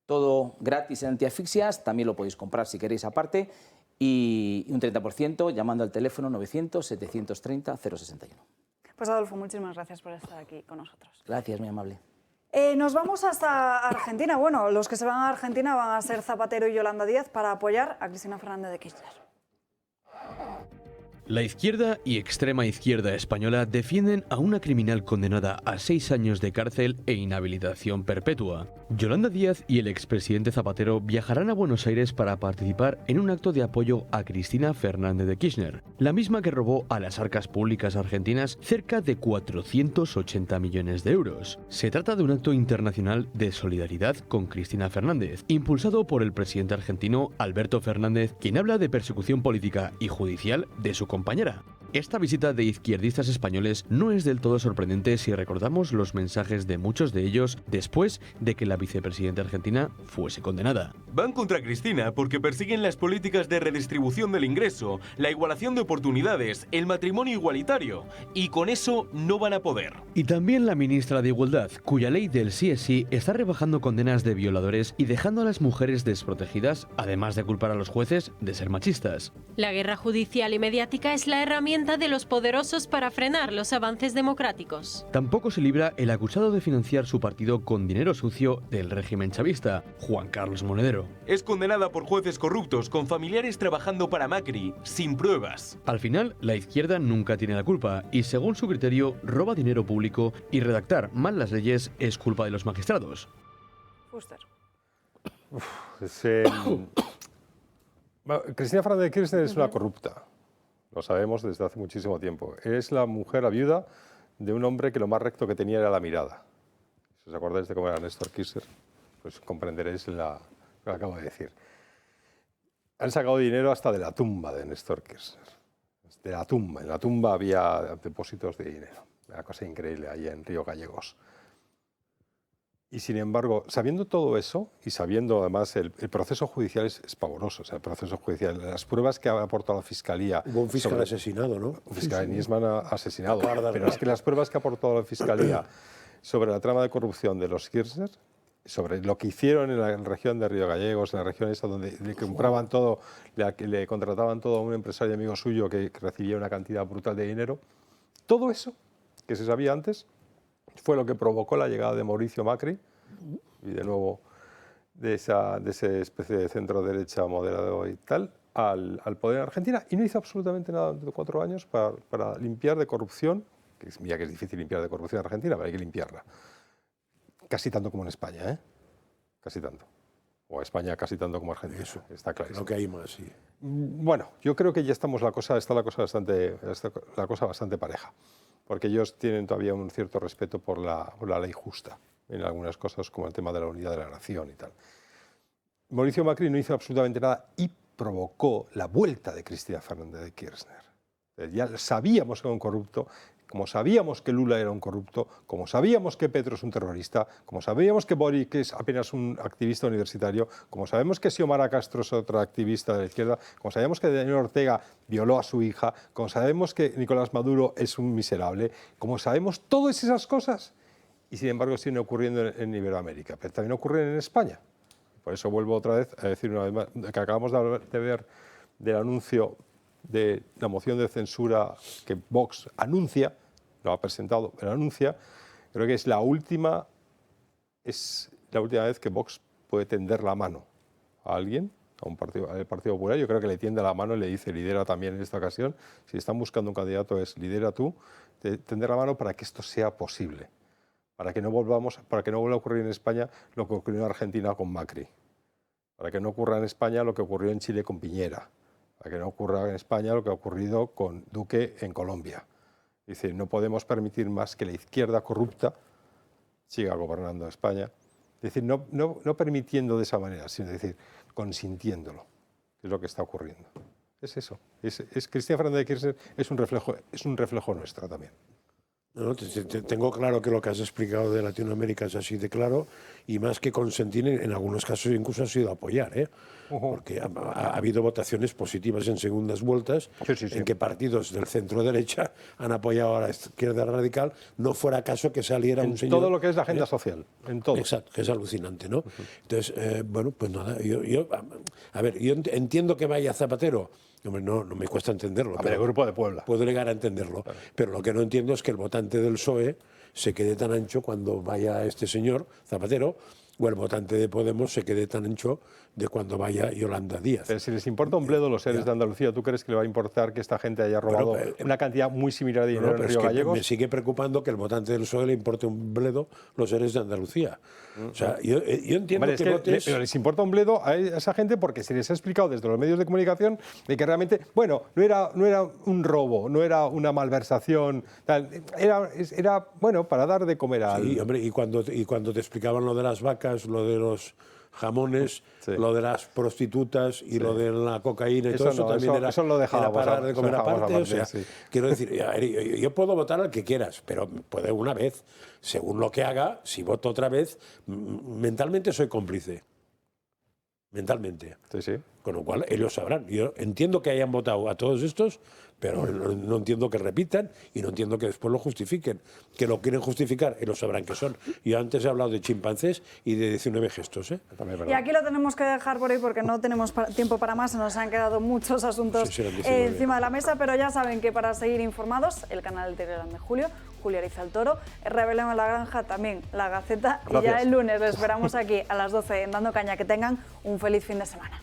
Todo gratis en antiasfixias, también lo podéis comprar si queréis aparte. Y un 30% llamando al teléfono 900-730-061. Pues Adolfo, muchísimas gracias por estar aquí con nosotros. Gracias, muy amable. Nos vamos hasta Argentina. Bueno, los que se van a Argentina van a ser Zapatero y Yolanda Díaz para apoyar a Cristina Fernández de Kirchner. La izquierda y extrema izquierda española defienden a una criminal condenada a 6 años de cárcel e inhabilitación perpetua. Yolanda Díaz y el expresidente Zapatero viajarán a Buenos Aires para participar en un acto de apoyo a Cristina Fernández de Kirchner, la misma que robó a las arcas públicas argentinas cerca de 480 millones de euros. Se trata de un acto internacional de solidaridad con Cristina Fernández, impulsado por el presidente argentino Alberto Fernández, quien habla de persecución política y judicial de su compañera. Esta visita de izquierdistas españoles no es del todo sorprendente si recordamos los mensajes de muchos de ellos después de que la vicepresidenta argentina fuese condenada. Van contra Cristina porque persiguen las políticas de redistribución del ingreso, la igualación de oportunidades, el matrimonio igualitario, y con eso no van a poder. Y también la ministra de Igualdad, cuya ley del sí es sí está rebajando condenas de violadores y dejando a las mujeres desprotegidas, además de culpar a los jueces de ser machistas. La guerra judicial y mediática es la herramienta de los poderosos para frenar los avances democráticos. Tampoco se libra el acusado de financiar su partido con dinero sucio del régimen chavista, Juan Carlos Monedero. Es condenada por jueces corruptos con familiares trabajando para Macri, sin pruebas. Al final, la izquierda nunca tiene la culpa y, según su criterio, roba dinero público y redactar mal las leyes es culpa de los magistrados. Fuster. Cristina Fernández de Kirchner es una corrupta. Lo sabemos desde hace muchísimo tiempo. Es la mujer, la viuda, de un hombre que lo más recto que tenía era la mirada. Si os acordáis de cómo era Néstor Kirchner, pues comprenderéis lo que acabo de decir. Han sacado dinero hasta de la tumba de Néstor Kirchner. De la tumba. En la tumba había depósitos de dinero. Una cosa increíble ahí en Río Gallegos. Y sin embargo, sabiendo todo eso y sabiendo además el proceso judicial es pavoroso, o sea, el proceso judicial, las pruebas que ha aportado la Fiscalía... Hubo un fiscal asesinado, ¿no? Un fiscal Nisman asesinado, pero es que las pruebas que ha aportado la Fiscalía sobre la trama de corrupción de los Kirchner, sobre lo que hicieron en la región de Río Gallegos, en la región esa donde le compraban todo, le contrataban todo a un empresario amigo suyo que recibía una cantidad brutal de dinero, todo eso que se sabía antes fue lo que provocó la llegada de Mauricio Macri y de nuevo de esa especie de centro-derecha moderado y tal al poder en Argentina, y no hizo absolutamente nada durante 4 años para limpiar de corrupción, que mira que es difícil limpiar de corrupción en Argentina, pero hay que limpiarla. Casi tanto como en España, ¿eh? Casi tanto. O España casi tanto como Argentina. Eso, está claro. Creo que hay más, sí. Bueno, yo creo que ya está la cosa bastante pareja, porque ellos tienen todavía un cierto respeto por la ley justa en algunas cosas, como el tema de la unidad de la nación y tal. Mauricio Macri no hizo absolutamente nada y provocó la vuelta de Cristina Fernández de Kirchner. Ya sabíamos que era un corrupto, como sabíamos que Lula era un corrupto, como sabíamos que Petro es un terrorista, como sabíamos que Boric es apenas un activista universitario, como sabemos que Xiomara Castro es otra activista de la izquierda, como sabemos que Daniel Ortega violó a su hija, como sabemos que Nicolás Maduro es un miserable, como sabemos todas esas cosas, y sin embargo siguen ocurriendo en Iberoamérica, pero también ocurren en España. Por eso vuelvo otra vez a decir una vez más que acabamos de ver del anuncio de la moción de censura que Vox anuncia, lo ha presentado, pero anuncia. Creo que es la última vez que Vox puede tender la mano a alguien, a un partido, al Partido Popular. Yo creo que le tiende la mano y le dice lidera también en esta ocasión. Si están buscando un candidato es lidera tú, tender la mano para que esto sea posible. Para que no vuelva a ocurrir en España lo que ocurrió en Argentina con Macri, para que no ocurra en España lo que ocurrió en Chile con Piñera, para que no ocurra en España lo que ha ocurrido con Duque en Colombia. Es decir, no podemos permitir más que la izquierda corrupta siga gobernando España. Es decir, no permitiendo de esa manera, sino decir, consintiéndolo, que es lo que está ocurriendo. Es eso. Cristina Fernández de Kirchner es un reflejo nuestro también. No, tengo claro que lo que has explicado de Latinoamérica es así de claro, y más que consentir, en algunos casos incluso ha sido apoyar, ¿eh? Porque ha habido votaciones positivas en segundas vueltas, sí. En que partidos del centro-derecha han apoyado a la izquierda radical, no fuera caso que saliera un señor... En todo lo que es la agenda social, en todo. Exacto, que es alucinante, ¿no? Entonces, bueno, pues nada, yo entiendo que vaya Zapatero. Hombre, no me cuesta entenderlo. A ver, el Grupo de Puebla. Puedo llegar a entenderlo. Claro. Pero lo que no entiendo es que el votante del PSOE, se quede tan ancho cuando vaya este señor Zapatero, o el votante de Podemos se quede tan ancho de cuando vaya Yolanda Díaz. Pero si les importa un bledo los EREs de Andalucía, ¿tú crees que le va a importar que esta gente haya robado una cantidad muy similar de dinero en Río Gallegos? Me sigue preocupando que el votante del PSOE le importe un bledo los EREs de Andalucía. O sea, yo entiendo que votes... Pero les importa un bledo a esa gente porque se les ha explicado desde los medios de comunicación de que realmente, bueno, no era un robo, no era una malversación, tal, era bueno, para dar de comer a... Sí, hombre, y cuando te explicaban lo de las vacas, lo de los jamones, lo de las prostitutas y lo de la cocaína y todo eso también era para dar de comer aparte. O sea, quiero decir, yo puedo votar al que quieras, pero puede una vez. Según lo que haga, si voto otra vez, mentalmente soy cómplice. Mentalmente. Con lo cual ellos sabrán. Yo entiendo que hayan votado a todos estos, pero no entiendo que repitan y no entiendo que después lo justifiquen. Que lo quieren justificar, ellos sabrán que son. Yo antes he hablado de chimpancés y de 19 gestos. Y aquí lo tenemos que dejar por hoy porque no tenemos tiempo para más. Se nos han quedado muchos asuntos encima de la mesa, pero ya saben que para seguir informados, el canal de Telegram de Julio Ariza el Toro, Rebelión en la Granja, también La Gaceta. Gracias. Y ya el lunes les esperamos aquí a las 12 en Dando Caña. Que tengan un feliz fin de semana.